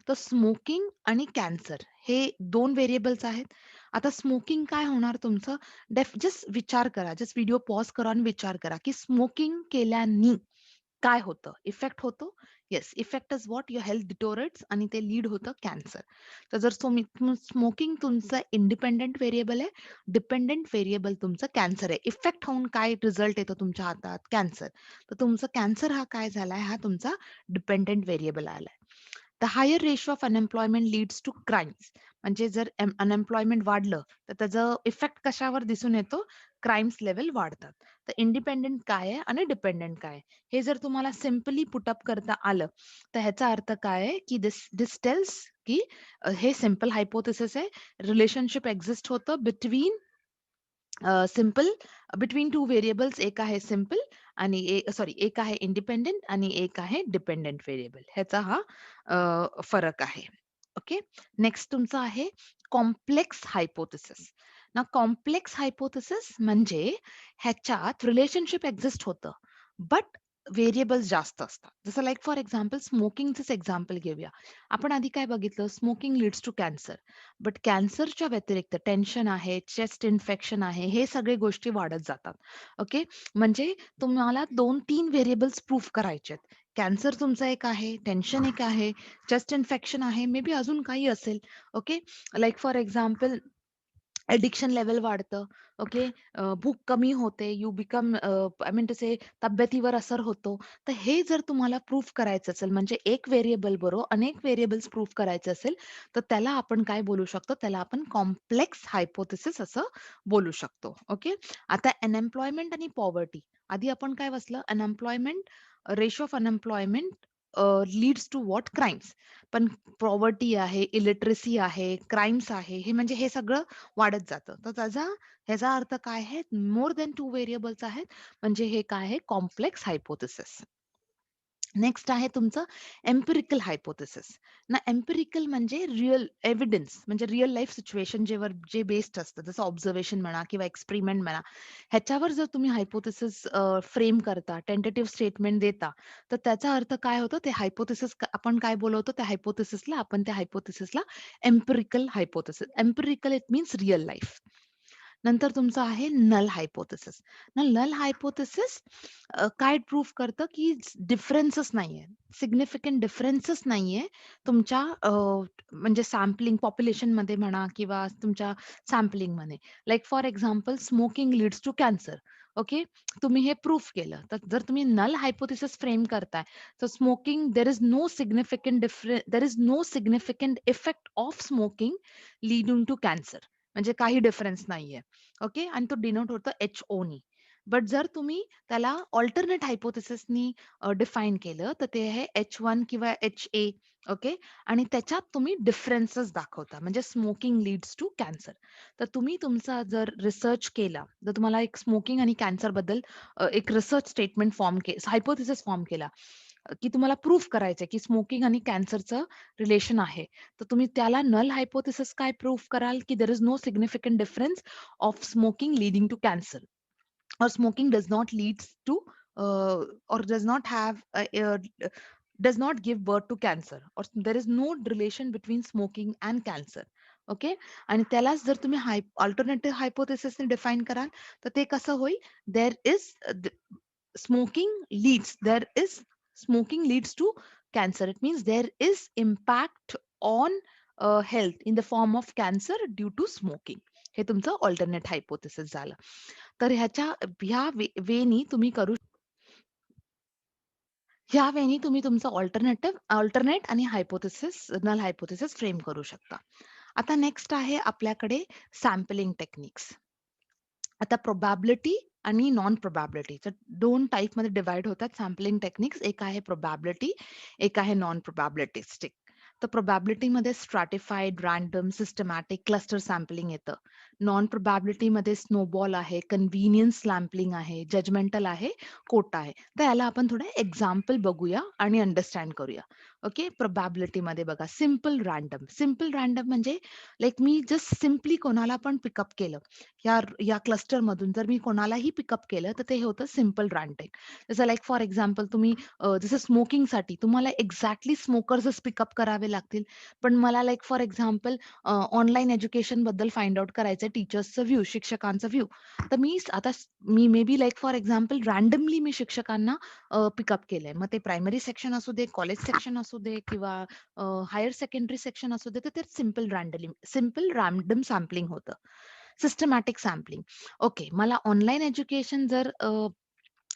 तर स्मोकिंग आणि कॅन्सर हे 2 व्हेरिएबल्स आहेत. आता स्मोकिंग काय होणार तुमचं जस्ट विचार करा. जस्ट व्हिडिओ पॉज करा आणि विचार करा, की स्मोकिंग केल्याने काय होतं? इफेक्ट होतो? Yes. Effect is what? Your health deteriorates आणि ते लीड होतं कॅन्सर. तर जर स्मोकिंग तुमचं इंडिपेंडंट व्हेरिएबल आहे, डिपेंडंट व्हेरिएबल तुमचं कॅन्सर आहे. इफेक्ट होऊन काय रिझल्ट येतो तुमच्या हातात? कॅन्सर. तर तुमचं कॅन्सर हा काय झालाय? हा तुमचा डिपेंडंट व्हेरिएबल आलाय. The higher ratio of unemployment leads to crimes. म्हणजे जर अनएम्प्लॉयमेंट वाढलं, तर त्याचा इफेक्ट कशावर दिसून येतो? क्राईम्स लेव्हल वाढतात. तर इंडिपेंडंट काय आहे आणि डिपेंडंट काय आहे? हे जर तुम्हाला सिंपली पुट अप करता आलं, तर ह्याचा अर्थ काय आहे, की दिस दिस टेल्स की हे सिंपल हायपोथेसिस आहे. रिलेशनशिप एक्झिस्ट होतं सिंपल बिटवीन 2 व्हेरिएबल्स. एक आहे सिंपल आणि सॉरी एक आहे इंडिपेंडंट आणि एक आहे डिपेंडंट व्हेरिएबल. ह्याचा हा फरक आहे. ओके. नेक्स्ट तुमचं आहे कॉम्प्लेक्स हायपोथेसिस. ना कॉम्प्लेक्स हायपोथेसिस म्हणजे ह्याच्यात रिलेशनशिप एक्झिस्ट होतं, बट व्हेरिएबल्स जास्त असतात. जसं लाइक फॉर एक्झाम्पल स्मोकिंगचंच एक्झाम्पल घेऊया. आपण आधी काय बघितलं? Smoking leads to cancer. But कॅन्सरच्या व्यतिरिक्त टेन्शन आहे, चेस्ट इन्फेक्शन आहे, हे सगळे गोष्टी वाढत जातात. ओके. म्हणजे तुम्हाला 2-3 व्हेरिएबल्स प्रूव्ह करायचे आहेत. कॅन्सर तुमचा एक आहे, टेन्शन एक आहे, चेस्ट इन्फेक्शन आहे, मे बी अजून काही असेल. Okay. Like for example addiction level वाढतं. ओके. भूक कमी होते. You become I mean to say तब्येतीवर असर होतो. तर हे जर तुम्हाला प्रूव्ह करायचं असेल, म्हणजे एक व्हेरिएबल बरोबर अनेक व्हेरिएबल्स प्रूव्ह करायचे असेल, तर त्याला आपण काय बोलू शकतो? त्याला आपण कॉम्प्लेक्स हायपोथेसिस असं बोलू शकतो. ओके. आता अनएम्प्लॉयमेंट आणि पॉवर्टी. आधी आपण काय वाचलं? Unemployment ratio of unemployment leads to what? Crimes. पण पॉवर्टी आहे, इलिटरसी आहे, क्राईम्स आहे, हे म्हणजे हे सगळं वाढत जातं. तर ह्याचा अर्थ काय आहे? मोर दॅन 2 व्हेरिएबल्स आहेत. म्हणजे हे काय आहे? Complex hypothesis. नेक्स्ट आहे तुमचं एम्पिरिकल हायपोथेसिस. ना एम्पिरिकल म्हणजे रिअल एव्हिडन्स म्हणजे रिअल लाईफ सिच्युएशन जे बेस्ड असतं. जसं ऑब्झर्वेशन म्हणा किंवा एक्सपेरिमेंट म्हणा. ह्याच्यावर जर तुम्ही हायपोथेसिस फ्रेम करता, टेंटेटिव्ह स्टेटमेंट देता, तर त्याचा अर्थ काय होतो? ते हायपोथेसिस आपण काय बोलवतो त्या हायपोथेसिसला empirical hypothesis. Empirical it means real life. नंतर तुमचं आहे नल हायपोथेसिस. नल हायपोथेसिस काय प्रूव्ह करतं, की डिफरन्सच नाहीये. सिग्निफिकंट डिफरन्सच नाहीये तुमच्या म्हणजे सॅम्पलिंग पॉप्युलेशनमध्ये म्हणा किंवा तुमच्या सॅम्पलिंगमध्ये. Like for example smoking leads to cancer. Okay. तुम्ही हे प्रूव्ह केलं. तर जर तुम्ही नल हायपोथेसिस फ्रेम करताय, तर smoking there is no significant effect of smoking leading to cancer. म्हणजे काही डिफरन्स नाहीये. ओके. आणि तो डिनोट होतं एच-ओनी. बट जर तुम्ही त्याला अल्टरनेट हायपोथेसिसनी डिफाईन केलं, तर ते आहे H1 किंवा HA. ओके. आणि त्याच्यात तुम्ही डिफरन्सेस दाखवता. म्हणजे स्मोकिंग लीड्स टू कॅन्सर. तर तुम्ही तुमचा जर रिसर्च केला, जर तुम्हाला एक स्मोकिंग आणि कॅन्सरबद्दल एक रिसर्च स्टेटमेंट हायपोथेसिस फॉर्म केला, की तुम्हाला प्रूफ करायचंय, की स्मोकिंग आणि कॅन्सरचं रिलेशन आहे. तर तुम्ही त्याला नल हायपोथेसिस काय प्रूफ कराल, की there is no significant difference of smoking leading to cancer. Or smoking does not leads to or does not have does not give birth to cancer, or there is no relation between smoking and cancer. Okay. आणि त्यालाच जर तुम्ही अल्टरनेटिव्ह हायपोथेसिसने डिफाईन कराल, तर ते कसं होईल? There is smoking leads to cancer. It means there is impact on health in the form of cancer due to smoking. हे तुमचं अल्टरनेट हायपोथेसिस झालं. तर वेनी तुम्ही करू ह्या वेनी तुम्ही तुमचं अल्टरनेट आणि नल हायपोथेसिस फ्रेम करू शकता. आता नेक्स्ट आहे आपल्याकडे सॅम्पलिंग टेक्निक्स. आता प्रोबॅबिलिटी आणि नॉन प्रोबॅबिलिटी तर 2 टाइपमध्ये डिव्हाईड होतात सॅम्पलिंग टेक्निक्स. एक आहे प्रोबॅबिलिटी, एक आहे नॉन प्रोबॅबिलिटिस्टिक. तर प्रोबॅबिलिटीमध्ये stratified, random, systematic, cluster sampling येतं. नॉन प्रोबॅबिलिटीमध्ये स्नोबॉल आहे, कन्व्हिनियन्स सॅम्पलिंग आहे, जजमेंटल आहे, कोटा आहे. तर याला आपण थोडं एक्झाम्पल बघूया आणि अंडरस्टँड करूया. ओके. प्रोबॅबिलिटीमध्ये बघा सिंपल रँडम. सिंपल रँडम म्हणजे लाइक मी जस्ट सिम्पली कोणाला पण पिकअप केलं. या क्लस्टरमधून जर मी कोणालाही पिकअप केलं, तर ते होतं सिंपल रँडम. जसं लाइक फॉर एक्झाम्पल तुम्ही जसं स्मोकिंगसाठी तुम्हाला एक्झॅक्टली स्मोकर्सच पिकअप करावे लागतील. पण मला लाइक फॉर एक्झाम्पल ऑनलाईन एज्युकेशनबद्दल फाइंड आउट करायचंय टीचर्सचं व्ह्यू, शिक्षकांचा व्ह्यू. तर मी may be like for example randomly मी शिक्षकांना पिकअप केलंय. मग ते प्रायमरी सेक्शन असू दे, कॉलेज सेक्शन असू दे किंवा हायर सेकंडरी सेक्शन असू दे, तर ते सिंपल रँडम सॅम्पलिंग होतं. Systematic sampling. ओके. मला ऑनलाईन एज्युकेशन जर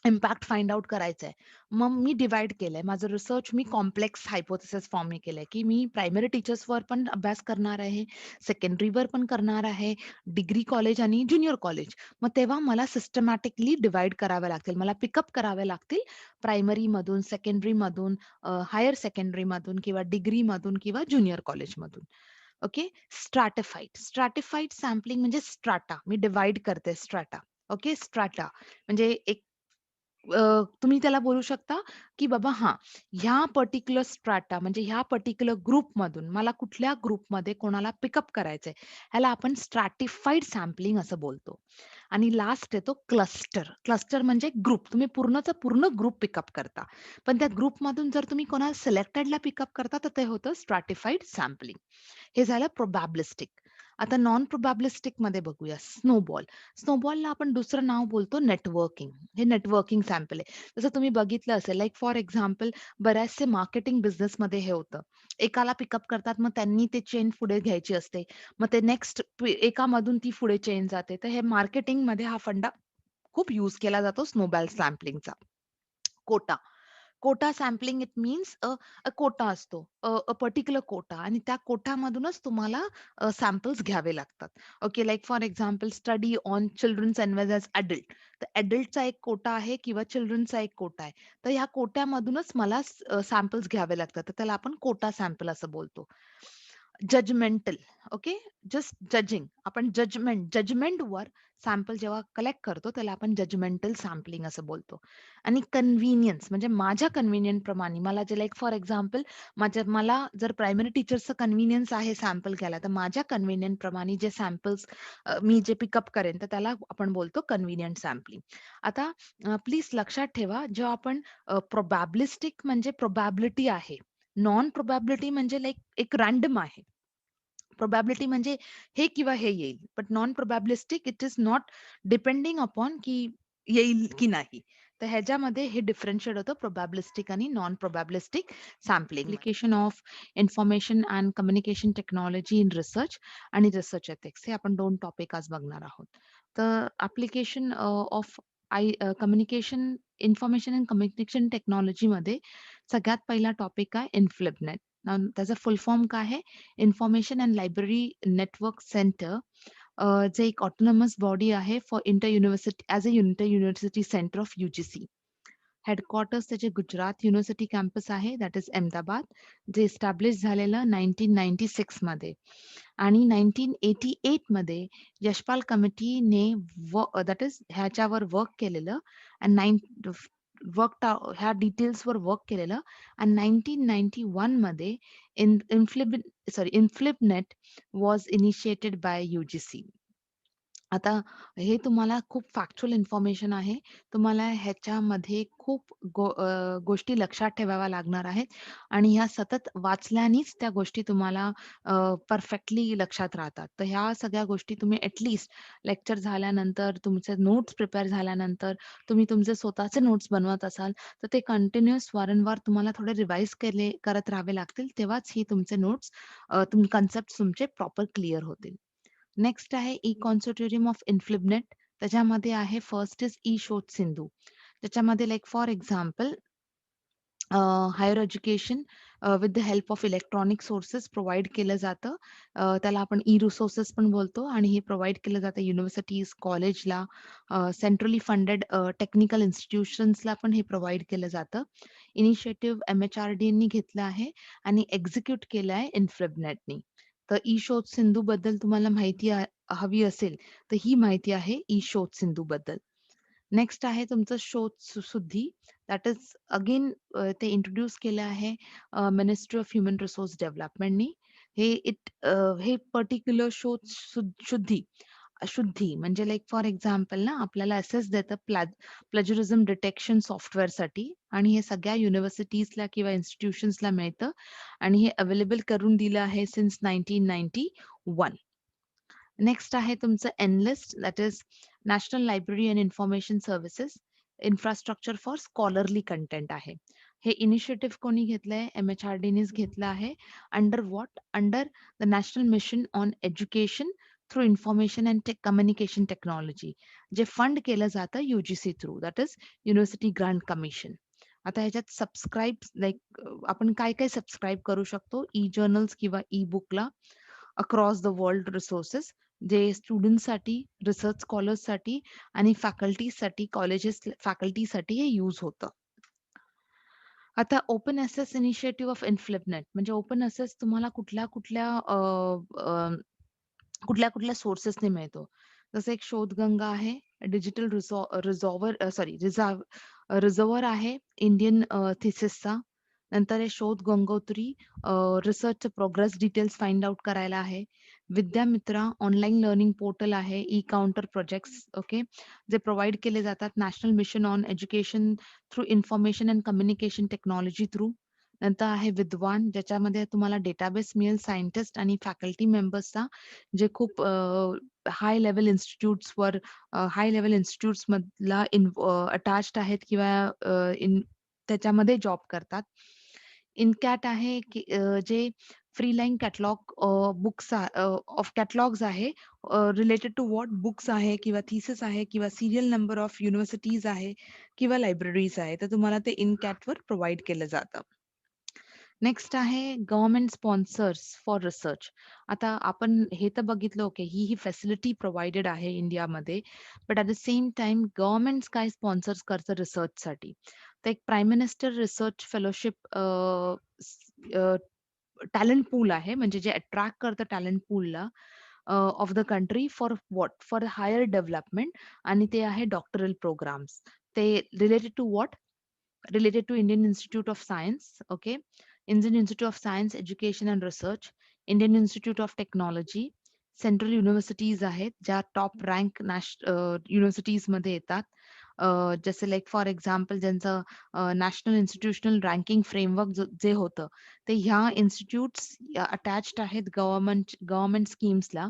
इम्पॅक्ट फाइंड आउट करायचंय. मग मी डिव्हाईड केलंय. माझं रिसर्च मी कॉम्प्लेक्स हायपोथेसिस फॉर्म केलंय, की मी प्रायमरी टीचर्सवर पण अभ्यास करणार आहे, सेकंडरीवर पण करणार आहे, डिग्री कॉलेज आणि ज्युनियर कॉलेज. मग तेव्हा मला सिस्टमॅटिकली डिव्हाईड कराव्या लागतील. मला पिकअप करावे लागतील प्रायमरीमधून, सेकंडरीमधून, हायर सेकंडरीमधून किंवा डिग्रीमधून किंवा ज्युनियर कॉलेजमधून. ओके. स्ट्रॅटिफाईड सॅम्पलिंग म्हणजे स्ट्राटा. मी डिव्हाईड करते स्ट्राटा. ओके. स्ट्राटा म्हणजे तुम्ही त्याला बोलू शकता, की बाबा हां, ह्या पर्टिक्युलर स्ट्रॅटा म्हणजे ह्या पर्टिक्युलर ग्रुपमधून मला कुठल्या ग्रुपमध्ये कोणाला पिकअप करायचंय, ह्याला आपण स्ट्रॅटिफाईड सॅम्पलिंग असं बोलतो. आणि लास्ट येतो क्लस्टर. क्लस्टर म्हणजे ग्रुप. तुम्ही पूर्णचा पूर्ण ग्रुप पिकअप करता. पण त्या ग्रुपमधून जर तुम्ही कोणाला सिलेक्टेडला पिकअप करता, तर ते होतं स्ट्रॅटिफाईड सॅम्पलिंग. हे झालं प्रोबॅबिलिस्टिक. आता नॉन प्रोबॅबिलिस्टिकमध्ये बघूया स्नोबॉल. स्नोबॉलला आपण दुसरं नाव बोलतो नेटवर्किंग. हे नेटवर्किंग सॅम्पल आहे. जसं तुम्ही बघितलं असेल लाइक फॉर एक्झाम्पल बऱ्याचसे मार्केटिंग बिझनेसमध्ये हे होतं. एकाला पिकअप करतात, मग त्यांनी ते चेन पुढे घ्यायची असते. मग ते नेक्स्ट एकामधून ती पुढे चेन जाते. तर हे मार्केटिंगमध्ये हा फंडा खूप यूज केला जातो स्नोबॉल सॅम्पलिंगचा. Quota. Quota sampling it means quota असतो. पर्टिक्युलर कोटा आणि त्या कोटामधूनच तुम्हाला सॅम्पल्स घ्यावे लागतात. Okay. Like for example study on childrens as well as adult. तर अडल्टचा एक कोटा आहे किंवा चिल्ड्रनचा एक कोटा आहे. तर ह्या कोट्यामधूनच मला सॅम्पल्स घ्यावे लागतात. तर त्याला आपण कोटा सॅम्पल असं बोलतो. जजमेंटल. ओके. Just judging. आपण जजमेंटवर सॅम्पल जेव्हा कलेक्ट करतो, त्याला आपण जजमेंटल सॅम्पलिंग असं बोलतो. आणि कन्व्हिनियन्स म्हणजे माझ्या कन्व्हिनियंट प्रमाणे मला जे लाइक फॉर एक्झाम्पल मला जर प्रायमरी टीचर्सचं कन्व्हिनियन्स आहे सॅम्पल घ्यायला, तर माझ्या कन्व्हिनियंट प्रमाणे जे सॅम्पल्स मी जे पिकअप करेन, तर त्याला आपण बोलतो कन्व्हिनियंट सॅम्पलिंग. आता प्लीज लक्षात ठेवा, जेव्हा आपण प्रोबॅबिलिस्टिक म्हणजे प्रोबॅबिलिटी आहे. नॉन प्रोबॅबिलिटी म्हणजे लाइक एक रँडम आहे. प्रोबॅबिलिटी म्हणजे हे किंवा हे येईल. But non probabilistic it is not depending upon की येईल की नाही. तर ह्याच्यामध्ये हे डिफरन्शिएट होतं प्रोबॅबिलिस्टिक आणि non probabilistic sampling. Application of information and communication technology in research आणि रिसर्च एथिक्स हे आपण 2 टॉपिक आज बघणार आहोत. तर application of communication information and communication टेक्नॉलॉजीमध्ये सगळ्यात पहिला टॉपिक आहे त्याचा फुल फॉर्म काय आहे? Information and library network centre जे एक ऑटोनॉमस बॉडी आहे for inter university as a inter university centre of UGC. Headquarters त्याचे गुजरात युनिव्हर्सिटी कॅम्पस आहे, दॅट इज अहमदाबाद, जे एस्टॅब्लिश झालेलं 1996 मध्ये आणि 1988 मध्ये यशपाल कमिटीने दॅट इज ह्याच्यावर वर्क केलेलं आणि ह्या डिटेल्सवर वर्क केलेलं आणि 1991 मध्ये इन्फ्लिबनेट वॉज इनिशिएटेड बाय UGC. आता हे तुम्हाला खूप फॅक्च्युअल इन्फॉर्मेशन आहे. तुम्हाला ह्याच्यामध्ये खूप गोष्टी लक्षात ठेवाव्या लागणार आहेत आणि ह्या सतत वाचल्यानेच त्या गोष्टी तुम्हाला परफेक्टली लक्षात राहतात. तर ह्या सगळ्या गोष्टी तुम्ही लेक्चर झाल्यानंतर, तुमचे नोट्स प्रिपेअर झाल्यानंतर, तुम्ही तुमचे स्वतःचे नोट्स बनवत असाल, तर ते कंटिन्युअस वारंवार तुम्हाला थोडे रिवाईज करत राहावे लागतील. तेव्हाच ही तुमचे नोट्स कन्सेप्ट तुमचे प्रॉपर क्लिअर होतील. नेक्स्ट आहे ई कॉन्सोर्टियम ऑफ इन्फ्लिबनेट. त्याच्यामध्ये आहे first is e Shodh Sindhu. त्याच्यामध्ये like for example higher education with the help of electronic sources provide केलं जातं. त्याला आपण ई रिसोर्सेस पण बोलतो आणि हे प्रोव्हाईड केलं जातं युनिव्हर्सिटीज, कॉलेजला, सेंट्रली फंडेड टेक्निकल इन्स्टिट्यूशन्सला पण हे प्रोव्हाईड केलं जातं. इनिशिएटिव्ह MHRDनी घेतलं आहे आणि एक्झिक्यूट केलं आहे इन्फ्लिबनेटनी. तर ई शोध सिंधू बद्दल तुम्हाला माहिती हवी असेल, तर ही माहिती आहे ई शोध सिंधू बद्दल. नेक्स्ट आहे तुमचं शोध शुद्धी. दॅट इज अगेन ते इंट्रोड्यूस केलं आहे मिनिस्ट्री ऑफ ह्युमन रिसोर्स डेव्हलपमेंटनी. हे हे पर्टिक्युलर शुद्धी अशुद्धी म्हणजे लाइक फॉर एक्झाम्पल ना आपल्याला असेस देतं प्लॅजरिझम डिटेक्शन सॉफ्टवेअरसाठी आणि हे सगळ्या युनिव्हर्सिटीजला किंवा इन्स्टिट्यूशन्सला मिळतं आणि हे अवेलेबल करून दिलं आहे सिन्स 1991. नेक्स्ट आहे तुमचं NLIST that is National Library and Information Services Infrastructure for Scholarly Content आहे. हे इनिशिएटिव्ह कोणी घेतलंय? MHRDनीच घेतलं आहे. Under what? Under the National Mission on Education through Information and communication Technology, जे फंड केलं जातं UGC through, that is University Grant Commission. आता ह्याच्यात आपण काय काय सबस्क्राईब करू शकतो ई जर्नल्स किंवा ई बुकला अक्रॉस द वर्ल्ड रिसोर्सेस, जे स्टुडंट्ससाठी, रिसर्च स्कॉलर्ससाठी आणि फॅकल्टीसाठी, कॉलेजेस फॅकल्टीसाठी हे यूज होतं. आता ओपन ॲक्सेस इनिशिएटिव्ह ऑफ इन्फ्लिबनेट म्हणजे ओपन ॲक्सेस तुम्हाला कुठल्या सोर्सेसने मिळतो. जसं एक शोधगंगा आहे, डिजिटल रिझर्व्हर आहे इंडियन थिसिसचा. नंतर आहे शोध गंगोत्री, रिसर्चचं प्रोग्रेस डिटेल्स फाइंड आउट करायला आहे. विद्यामित्रा ऑनलाईन लर्निंग पोर्टल आहे, ई काउंटर प्रोजेक्ट्स ओके, जे प्रोव्हाईड केले जातात National Mission on Education through Information and communication Technology through. नंतर आहे विद्वान, ज्याच्यामध्ये तुम्हाला डेटाबेस मिळेल सायंटिस्ट आणि फॅकल्टी मेंबर्सचा, जे खूप हाय लेव्हल इन्स्टिट्यूट्सवर हाय लेव्हल इन्स्टिट्यूट्समधला अटॅच्ड आहेत किंवा त्याच्यामध्ये जॉब करतात. इनकॅट आहे की जे free line catalogue books of catalogues आहे रिलेटेड टू व्हॉट बुक्स आहे किंवा थिसिस आहे किंवा सीरियल नंबर ऑफ युनिव्हर्सिटीज आहे किंवा लायब्ररीज आहे. तर तुम्हाला ते इनकॅटवर प्रोव्हाईड केलं जातं. नेक्स्ट आहे गव्हर्नमेंट स्पॉन्सर्स फॉर रिसर्च. आता आपण हे तर बघितलं ओके, ही फॅसिलिटी प्रोव्हाइडेड आहे इंडियामध्ये. But at the same time government काय स्पॉन्सर्स करतं रिसर्चसाठी. तर एक Prime Minister Research Fellowship talent pool आहे, म्हणजे जे अट्रॅक्ट करतं टॅलेंट पूलला of the country for what? For higher development आणि ते आहे डॉक्टरल प्रोग्राम्स. ते related to what? Related to Indian Institute of Science, okay. Indian Institute of Science, Education and Research, Indian Institute of Technology, central universities आहेत, ज्या टॉप रँक युनिव्हर्सिटीजमध्ये येतात. जसे लाइक फॉर एक्झाम्पल ज्यांचं नॅशनल इन्स्टिट्यूशनल रँकिंग फ्रेमवर्क जे होतं, ते ह्या इन्स्टिट्यूट्स अटॅच्ड आहेत गव्हर्नमेंट स्कीम्सला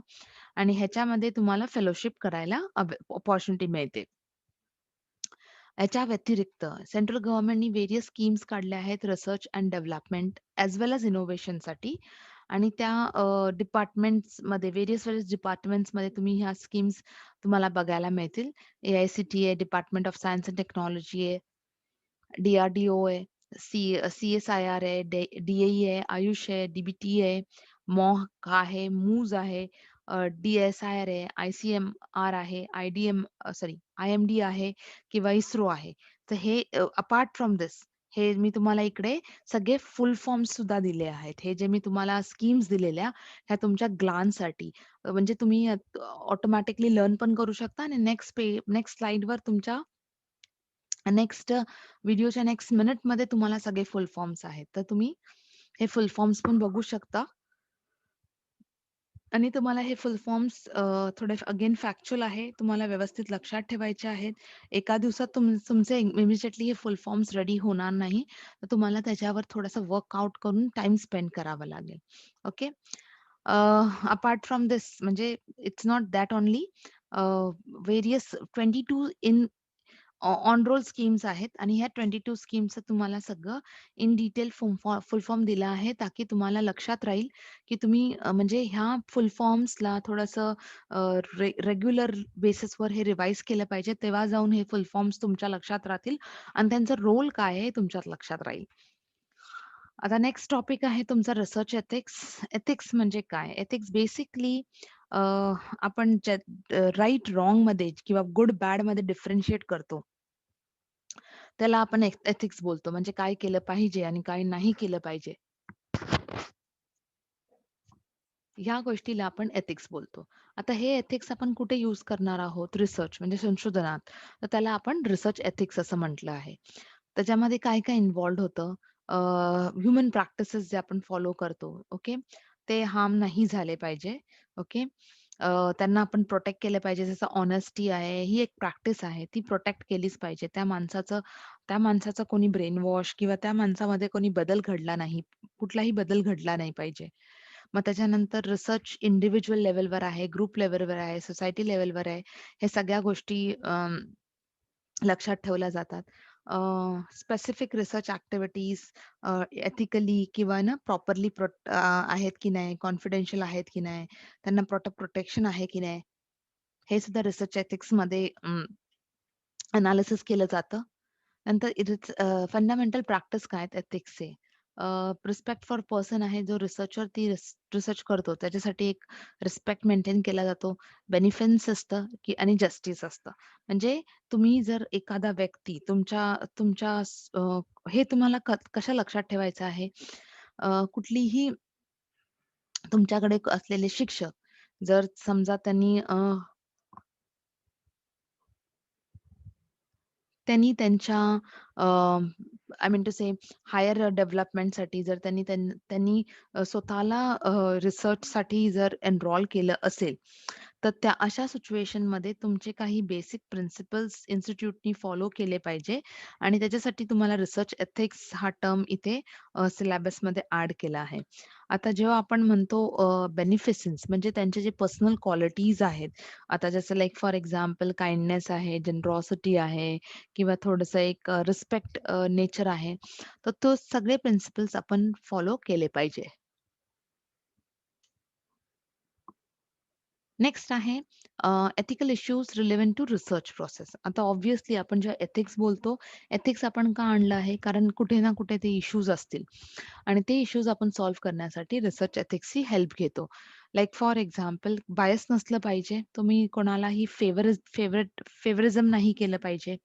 आणि ह्याच्यामध्ये तुम्हाला फेलोशिप करायला अपॉर्च्युनिटी मिळते. याच्या व्यतिरिक्त सेंट्रल गव्हर्नमेंटनी व्हेरियस स्कीम्स काढल्या आहेत research and development as well as इनोव्हेशनसाठी आणि त्या व्हेरियस डिपार्टमेंट्समध्ये तुम्ही ह्या स्कीम्स तुम्हाला बघायला मिळतील. AICTE आहे, department of science and technology आहे, DRDO आहे, CSIR आहे, DAE आहे, आयुष आहे, DBT आहे, MOHC आहे, MOOS आहे, डी-एस-आय-आर आहे, आय-सी-एम-आर आहे, आय-एम-डी आहे किंवा इस्रो आहे. तर हे अपार्ट फ्रॉम धिस हे मी तुम्हाला इकडे सगळे फुल फॉर्म्स सुद्धा दिले आहेत. हे जे मी तुम्हाला स्कीम्स दिलेल्या, ह्या तुमच्या ग्लान्ससाठी म्हणजे तुम्ही ऑटोमॅटिकली लर्न पण करू शकता आणि नेक्स्ट स्लाईडवर तुमच्या नेक्स्ट व्हिडिओच्या नेक्स्ट मिनिटमध्ये तुम्हाला सगळे फुल फॉर्म्स आहेत. तर तुम्ही हे फुल फॉर्म्स पण बघू शकता. आणि तुम्हाला हे फुल फॉर्म्स थोडे अगेन फॅक्चुअल आहे. तुम्हाला व्यवस्थित लक्षात ठेवायचे आहेत. एका दिवसात तुमचे इमिडिएटली हे फुल फॉर्म्स रेडी होणार नाही. तर तुम्हाला त्याच्यावर थोडंसं वर्कआउट करून टाईम स्पेंड करावा लागेल. ओके. अपार्ट फ्रॉम धिस म्हणजे it's not that only various 22 on roll schemes आहेत आणि ह्या 22 स्कीमचं तुम्हाला सगळं इन डिटेल फुल फॉर्म दिला आहे, ताकी तुम्हाला लक्षात राहील, की तुम्ही म्हणजे ह्या फुल फॉर्म्सला थोडंसं रेग्युलर बेसिसवर हे रिवाईज केलं पाहिजे. तेव्हा जाऊन हे फुल फॉर्म्स तुमच्या लक्षात राहतील आणि त्यांचा रोल काय आहे तुमच्यात लक्षात राहील. आता नेक्स्ट टॉपिक आहे तुमचा रिसर्च एथिक्स. एथिक्स म्हणजे काय? एथिक्स बेसिकली आपण राइट रॉंगमध्ये किंवा गुड बॅडमध्ये डिफरन्शिएट करतो. त्याला आपण एथिक्स बोलतो. म्हणजे काय केलं पाहिजे आणि काय नाही केलं पाहिजे. ह्या गोष्टीला आपण एथिक्स बोलतो. आता हे एथिक्स आपण कुठे यूज करणार आहोत? रिसर्च म्हणजे संशोधनात. तर त्याला आपण रिसर्च एथिक्स असं म्हटलं आहे. त्याच्यामध्ये काय-काय इन्व्हॉल्व्ड होतं? ह्युमन प्रॅक्टिसेस जे आपण फॉलो करतो, ओके. ते हार्म नाही झाले पाहिजे, ओके. त्यांना आपण प्रोटेक्ट केलं पाहिजे. जसं ऑनेस्टी आहे, ही एक प्रॅक्टिस आहे. ती प्रोटेक्ट केलीच पाहिजे. त्या माणसाचा कोणी ब्रेन वॉश किंवा त्या माणसामध्ये कोणी बदल घडला नाही. कुठलाही बदल घडला नाही पाहिजे. मग त्याच्यानंतर रिसर्च इंडिव्हिज्युअल लेव्हलवर आहे, ग्रुप लेव्हलवर आहे, सोसायटी लेव्हलवर आहे. हे सगळ्या गोष्टी लक्षात ठेवल्या जातात. स्पेसिफिक रिसर्च ॲक्टिव्हिटीज एथिकली किंवा ना प्रॉपरली आहेत की नाही, कॉन्फिडेन्शियल आहेत की नाही, त्यांना प्रोटेक्शन आहे की नाही, हे सुद्धा रिसर्च एथिक्समध्ये एनालिसिस केलं जातं. नंतर फंडामेंटल प्रॅक्टिस काय आहेत एथिक्सचे? रिस्पेक्ट फॉर पर्सन आहे, जो रिसर्चर ती रिसर्च करतो, त्याच्यासाठी एक रिस्पेक्ट मेंटेन केला जातो. बेनिफिट्स असतं की आणि जस्टिस असतं. म्हणजे तुम्ही जर एखादा व्यक्ती तुमच्या तुमच्या हे तुम्हाला कशा लक्षात ठेवायचं आहे? कुठलीही तुमच्याकडे असलेले शिक्षक जर समजा त्यांनी त्यांनी त्यांच्या I mean to say higher डेव्हलपमेंटसाठी जर त्यांनी स्वतःला रिसर्चसाठी जर एनरोल केलं असेल, तर त्या अशा सिच्युएशनमध्ये तुमचे काही बेसिक प्रिन्सिपल्स इन्स्टिट्यूटनी फॉलो केले पाहिजे आणि त्याच्यासाठी तुम्हाला रिसर्च एथिक्स हा टर्म इथे सिलेबसमध्ये ॲड केला आहे. आता जेव्हा आपण म्हणतो बेनिफिसन्स म्हणजे त्यांचे जे पर्सनल क्वालिटीज आहेत. आता जसं लाइक फॉर एक्झाम्पल काइंडनेस आहे, जनरॉसिटी आहे किंवा थोडंसं एक रिस्पेक्ट नेचर आहे. तर तो सगळे प्रिन्सिपल्स आपण फॉलो केले पाहिजे. नेक्स्ट आहे ethical issues relevant to research process. आता ऑब्व्हियसली आपण जेव्हा एथिक्स बोलतो, एथिक्स आपण का आणलं आहे? कारण कुठे ना कुठे ते इश्यूज असतील आणि ते इश्यूज आपण सॉल्व्ह करण्यासाठी रिसर्च एथिक्सची हेल्प घेतो. लाइक फॉर एक्झाम्पल बायस नसलं पाहिजे. तुम्ही कोणालाही फेव्हरिझम नाही केलं पाहिजे.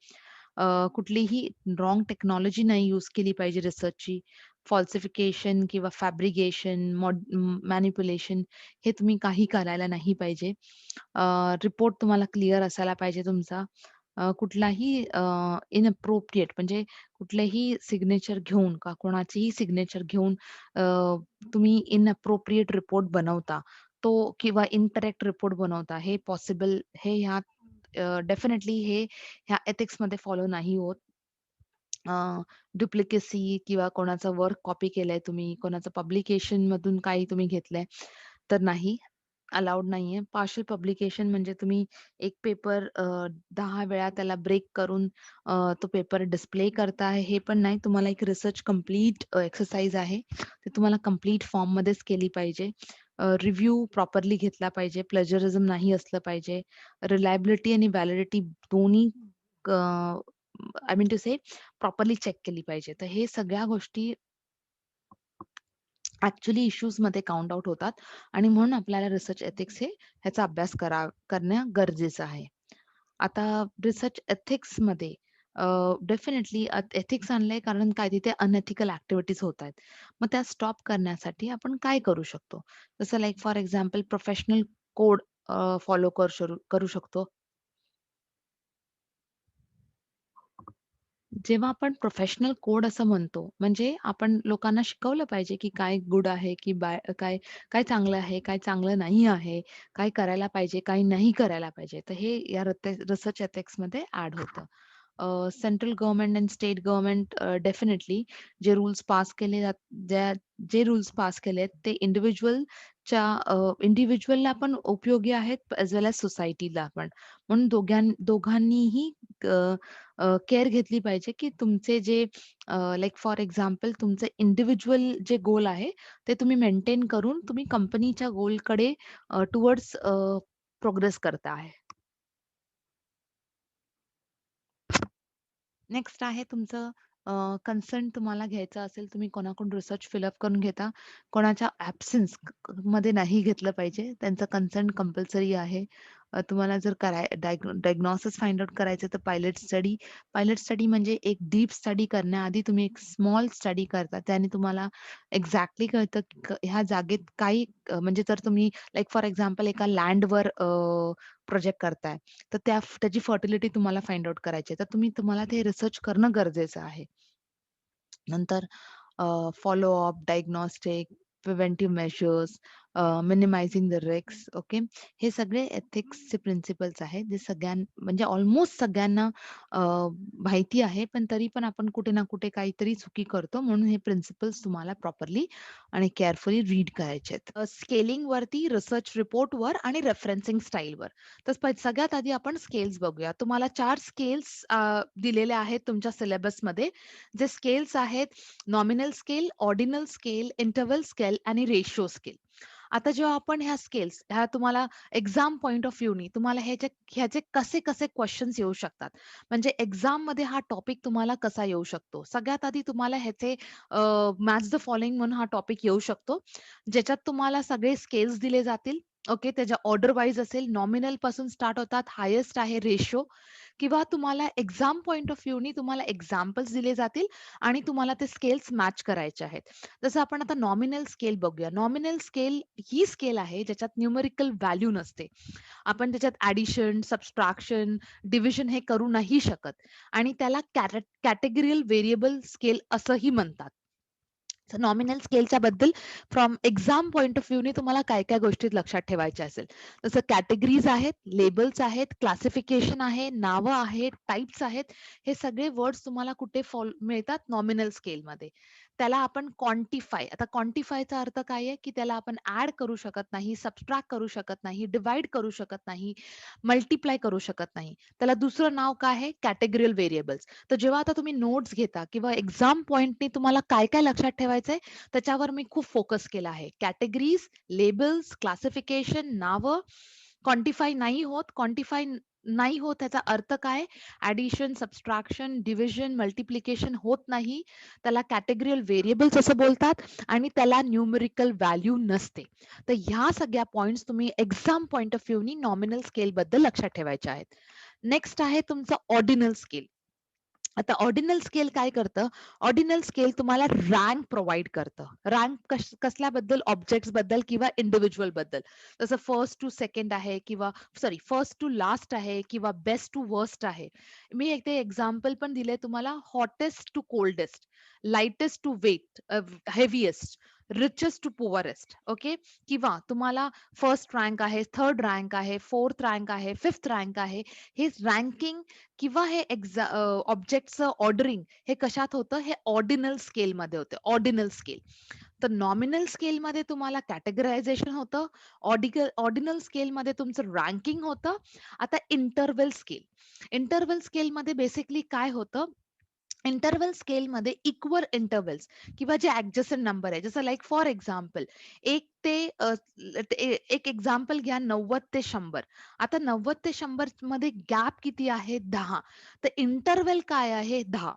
कुठलीही रॉंग टेक्नॉलॉजी नाही यूज केली पाहिजे रिसर्चची. फॉल्सिफिकेशन किंवा फॅब्रिकेशन, मॅनिप्युलेशन हे तुम्ही काही करायला नाही पाहिजे. रिपोर्ट तुम्हाला क्लिअर असायला पाहिजे तुमचा. कुठलाही इनअप्रोप्रिएट म्हणजे कुठलेही सिग्नेचर घेऊन का कोणाचीही सिग्नेचर घेऊन तुम्ही इनअप्रोप्रिएट रिपोर्ट बनवता, तो किंवा इनकरेक्ट रिपोर्ट बनवता, हे पॉसिबल हे ह्यात डेफिनिटली हे ह्या एथिक्समध्ये फॉलो नाही होत. डुप्लिकेसी किंवा कोणाचं वर्क कॉपी केलंय तुम्ही, कोणाचं पब्लिकेशनमधून काही तुम्ही घेतलंय, तर नाही, अलाउड नाहीये. पार्शल पब्लिकेशन म्हणजे तुम्ही एक पेपर 10 वेळा त्याला ब्रेक करून तो पेपर डिस्प्ले करताय, हे पण नाही. तुम्हाला एक रिसर्च कंप्लीट एक्सरसाइज आहे. ते तुम्हाला कंप्लीट फॉर्ममध्येच केली पाहिजे. रिव्ह्यू प्रॉपरली घेतला पाहिजे. प्लॅजरिझम नाही असलं पाहिजे. रिलायबिलिटी आणि व्हॅलिडिटी दोन्ही I mean to say properly check केली पाहिजे. तर हे सगळ्या गोष्टी ॲक्चुअली इश्यूजमध्ये काउंट आउट होतात आणि म्हणून आपल्याला रिसर्च एथिक्स ह्याचा अभ्यास करणं गरजेचं आहे. आता रिसर्च एथिक्समध्ये डेफिनेटली एथिक्स आणलंय कारण काय तिथे अनएथिकल ॲक्टिव्हिटीज होत आहेत. मग त्या स्टॉप करण्यासाठी आपण काय करू शकतो? जसं like for example professional code follow करू शकतो. जेव्हा आपण प्रोफेशनल कोड असं म्हणतो, म्हणजे आपण लोकांना शिकवलं पाहिजे, की काय गुड आहे, की काय काय चांगलं आहे, काय चांगलं नाही आहे, काय करायला पाहिजे, काय नाही करायला पाहिजे. तर हे या रिसर्च एथिक्समध्ये ॲड होतं. Central government end state government definitely जे रूल्स पास केले जात ज्या जे रूल्स पास केलेत ते इंडिव्हिज्युअलला पण उपयोगी आहेत ॲज वेल एज सोसायटीला पण. म्हणून दोघांनीही केअर घेतली पाहिजे, की तुमचे जे लाइक फॉर एक्झाम्पल तुमचे इंडिव्हिज्युअल जे गोल आहे, ते तुम्ही मेंटेन करून तुम्ही कंपनीच्या गोलकडे टुवर्ड्स प्रोग्रेस करता आहे. नेक्स्ट आहे तुमचं कन्सर्न तुम्हाला घ्यायचा असेल, तुम्ही कोणाकडून रिसर्च फिलअप करून घेता. कोणाच्या ॲब्सेन्स मध्ये नाही घेतलं पाहिजे. त्यांचं कन्सर्न कंपल्सरी आहे. तुम्हाला जर डायग्नोसिस फाइंड आउट करायचं तर पायलट स्टडी म्हणजे एक डीप स्टडी करण्याआधी तुम्ही एक स्मॉल स्टडी करता. त्याने तुम्हाला एक्झॅक्टली कळतं की ह्या जागेत काय म्हणजे जर तुम्ही लाइक फॉर एक्झाम्पल एका लँडवर प्रोजेक्ट करताय. तर त्याची फर्टिलिटी तुम्हाला फाइंड आउट करायची आहे. तर तुम्हाला ते रिसर्च करणं गरजेचं आहे. नंतर follow up, diagnostic, preventive measures, minimising the risk okay. हे सगळे एथिक्सचे प्रिन्सिपल्स आहेत, जे म्हणजे ऑलमोस्ट सगळ्यांना अ, माहिती आहे, पण तरी पण आपण कुठे ना कुठे काहीतरी चुकी करतो. म्हणून हे प्रिन्सिपल्स तुम्हाला प्रॉपरली आणि केअरफुली रीड करायचे आहेत. स्केलिंगवरती, रिसर्च रिपोर्टवर आणि रेफरन्सिंग स्टाईलवर. तर सगळ्यात आधी आपण स्केल्स बघूया. तुम्हाला 4 स्केल्स दिलेले आहेत तुमच्या सिलेबसमध्ये. जे स्केल्स आहेत nominal scale, ordinal scale, interval scale आणि रेशिओ स्केल. आता जेव्हा आपण ह्या तुम्हाला एक्झाम पॉइंट ऑफ व्ह्यूनी तुम्हाला ह्याचे कसे-कसे क्वेशन्स येऊ शकतात. म्हणजे एक्झाममध्ये हा टॉपिक तुम्हाला कसा येऊ शकतो. सगळ्यात आधी तुम्हाला ह्याचे मॅच द फॉलोइंग म्हणून हा टॉपिक येऊ शकतो. ज्याच्यात तुम्हाला सगळे स्केल्स दिले जातील. ओके. त्याच्या ऑर्डर वाईज असेल. नॉमिनल पासून स्टार्ट होतात. हायेस्ट आहे रेशिओ किंवा तुम्हाला एक्झाम पॉइंट ऑफ व्ह्यूनी तुम्हाला एक्झाम्पल्स दिले जातील आणि तुम्हाला ते स्केल्स मॅच करायचे आहेत. जसं आपण आता नॉमिनल स्केल बघूया. नॉमिनल स्केल ही स्केल आहे ज्याच्यात न्यूमेरिकल व्हॅल्यू नसते. आपण त्याच्यात ॲडिशन, सबट्रॅक्शन, डिव्हिजन हे करू नाही शकत आणि त्याला कॅटेगरियल व्हेरिएबल स्केल असंही म्हणतात. नॉमिनल स्केलच्या बद्दल फ्रॉम एक्झाम पॉइंट ऑफ व्ह्यूने तुम्हाला काय-काय गोष्टी लक्षात ठेवायच्या असेल. जसं कॅटेगरीज आहेत, लेबल्स आहेत, क्लासिफिकेशन आहे, नावं आहेत, टाइप्स आहेत. हे सगळे वर्ड्स तुम्हाला कुठे मिळतात नॉमिनल स्केलमध्ये. त्याला आपण क्वांटिफाय आता क्वांटिफायचा अर्थ काय आहे, की त्याला आपण ॲड करू शकत नाही, सबट्रॅक्ट करू शकत नाही, डिव्हाईड करू शकत नाही, मल्टिप्लाय करू शकत नाही. त्याला दुसरं नाव काय आहे? कॅटेगरियल व्हेरिएबल्स. तर जेव्हा आता तुम्ही नोट्स घेता किंवा एक्झाम पॉइंटनी तुम्हाला काय-काय लक्षात ठेवायचंय, त्याच्यावर मी खूप फोकस केला आहे. कॅटेगरीज, लेबल्स, क्लासिफिकेशन, नावं, क्वांटिफाय नाही होत. नाही होत त्याचा अर्थ काय? ॲडिशन, सबट्रॅक्शन, डिव्हिजन, मल्टिप्लिकेशन होत नाही. त्याला कॅटेगरियल व्हेरिएबल्स असं बोलतात आणि त्याला न्यूमेरिकल व्हॅल्यू नसते. तर ह्या सगळ्या पॉइंट्स तुम्ही एक्झाम पॉइंट ऑफ व्ह्यूनी नॉमिनल स्केलबद्दल लक्षात ठेवायच्या आहेत. नेक्स्ट आहे तुमचं ऑर्डिनल स्केल. आता ऑर्डिनल स्केल काय करतं? ऑर्डिनल स्केल तुम्हाला रँक प्रोव्हाईड करतं. रँक कसल्याबद्दल? ऑब्जेक्ट्सबद्दल किंवा इंडिव्हिज्युअलबद्दल. जसं फर्स्ट टू सेकंड आहे किंवा फर्स्ट टू लास्ट आहे किंवा बेस्ट टू वर्स्ट आहे. मी एक ते एक्झाम्पल पण दिलंय तुम्हाला hottest to coldest, lightest to heaviest, richest to poorest okay. किंवा तुम्हाला फर्स्ट रँक आहे, थर्ड रँक आहे, फोर्थ रँक आहे, फिफ्थ रँक आहे. हे रँकिंग किंवा हे ऑब्जेक्टचं ऑर्डरिंग हे कशात होतं? हे ऑर्डिनल स्केलमध्ये होतं. Ordinal scale. तर नॉमिनल स्केलमध्ये तुम्हाला कॅटेगरायझेशन होतं. ऑर्डिनल स्केलमध्ये तुमचं रँकिंग होतं. आता इंटरव्हल स्केल. इंटरव्हल स्केलमध्ये बेसिकली काय होतं? इंटरव्हल स्केलमध्ये इक्वल इंटरव्हल्स किंवा जे ॲडजस्टंट नंबर आहे. जसं लाइक फॉर एक्झाम्पल 1 ते एक एक्झाम्पल घ्या 90 ते 100. आता 90 ते 100 मध्ये गॅप किती आहे? 10. तर इंटरव्हल काय आहे? 10.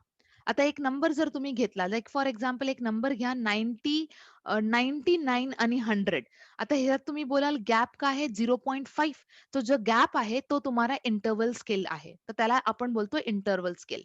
आता एक नंबर जर तुम्ही घेतला, लाइक फॉर एक्झाम्पल एक नंबर घ्या 90 99 आणि 100. आता ह्यात तुम्ही बोलाल गॅप काय आहे? 0.5. तो जो गॅप आहे तो तुम्हाला इंटरव्हल स्केल आहे. तर त्याला आपण बोलतो इंटरव्हल स्केल.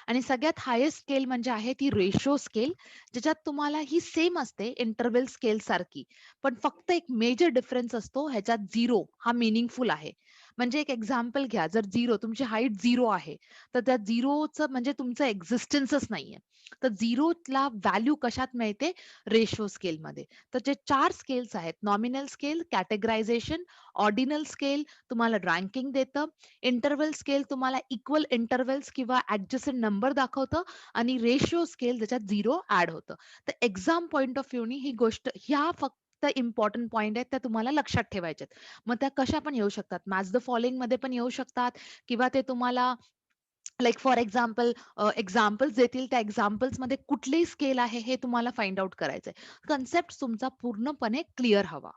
आणि सगळ्यात हायेस्ट स्केल म्हणजे आहे ती रेशो स्केल, ज्याच्यात तुम्हाला ही सेम असते इंटरव्हल स्केल सारखी. पण फक्त एक मेजर डिफरन्स असतो ह्याच्यात 0 हा मीनिंगफुल आहे. म्हणजे एक एक्झाम्पल घ्या, जर 0 तुमची हाईट 0 आहे, तर त्या 0चं म्हणजे तुमचं एक्झिस्टन्सच नाहीये. तर 0ला व्हॅल्यू कशात मिळते? रेशो स्केलमध्ये. तर जे 4 स्केल्स आहेत, nominal scale, categorisation, ordinal scale तुम्हाला रँकिंग देतं. इंटरव्हल स्केल तुम्हाला इक्वल इंटरव्हल्स किंवा ॲडजस्टंट नंबर दाखवतं आणि रेशिओ स्केल ज्याच्यात 0 ॲड होतं. तर एक्झाम पॉइंट ऑफ व्ह्यूनी ही गोष्ट ह्या फक्त इम्पोर्टंट पॉइंट आहेत त्या तुम्हाला लक्षात ठेवायच्या आहेत. मग त्या कशा पण येऊ शकतात. मॅच द फॉलोइंगमध्ये पण येऊ शकतात किंवा ते तुम्हाला लाइक फॉर एक्झाम्पल एक्झाम्पल्स देतील. त्या एक्झाम्पल्समध्ये कुठली स्केल आहे हे तुम्हाला फाइंड आउट करायचंय. कन्सेप्ट तुमचा पूर्णपणे क्लिअर हवा.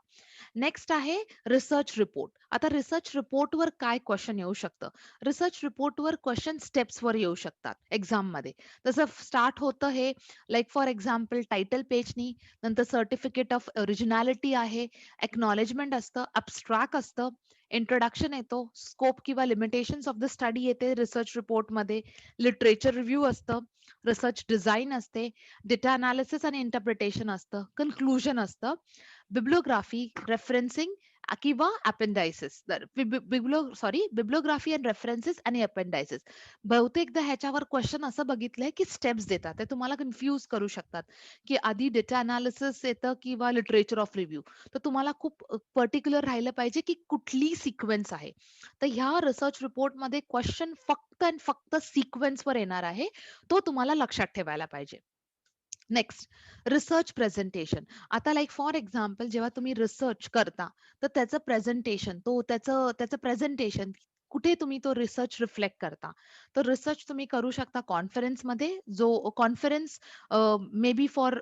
नेक्स्ट आहे रिसर्च रिपोर्ट. आता रिसर्च रिपोर्टवर काय क्वेशन येऊ शकतं? रिसर्च रिपोर्टवर क्वेशन स्टेप्सवर येऊ शकतात एक्झाममध्ये. तसं स्टार्ट होतं हे लाइक फॉर एक्झाम्पल टायटल पेजनी, नंतर सर्टिफिकेट ऑफ ओरिजिनॅलिटी आहे, एक्नॉलेजमेंट असतं, अब्स्ट्रॅक्ट असतं, इंट्रोडक्शन येतो, स्कोप किंवा लिमिटेशन्स ऑफ द स्टडी येते रिसर्च रिपोर्टमध्ये, लिटरेचर रिव्ह्यू असतं, रिसर्च डिझाइन असते, डेटा अनालिसिस आणि इंटरप्रिटेशन असतं, कन्क्लुजन असतं, बिब्लिओग्राफी, रेफरन्सिंग किंवा अपेंडायसिस. तर बिब्लिओग्राफी अँड रेफरन्सेस आणि अपेंडायसिस. बहुतेकदा ह्याच्यावर क्वेशन असं बघितलंय, की स्टेप्स देतात. ते तुम्हाला कन्फ्यूज करू शकतात, की आधी डेटा अनालिसिस येतं किंवा लिटरेचर ऑफ रिव्ह्यू. तर तुम्हाला खूप पर्टिक्युलर राहिलं पाहिजे, की कुठली सिक्वेन्स आहे. तर ह्या रिसर्च रिपोर्टमध्ये क्वेशन फक्त आणि फक्त सिक्वेन्सवर येणार आहे. तो तुम्हाला लक्षात ठेवायला पाहिजे. Next research presentation. आता लाइक फॉर एक्झाम्पल जेव्हा तुम्ही रिसर्च करता, तर त्याचं प्रेझेंटेशन त्याचं त्याचं प्रेझेंटेशन कुठे तुम्ही तो रिसर्च रिफ्लेक्ट करता. तर रिसर्च तुम्ही करू शकता कॉन्फरन्समध्ये, जो कॉन्फरन्स मे बी फॉर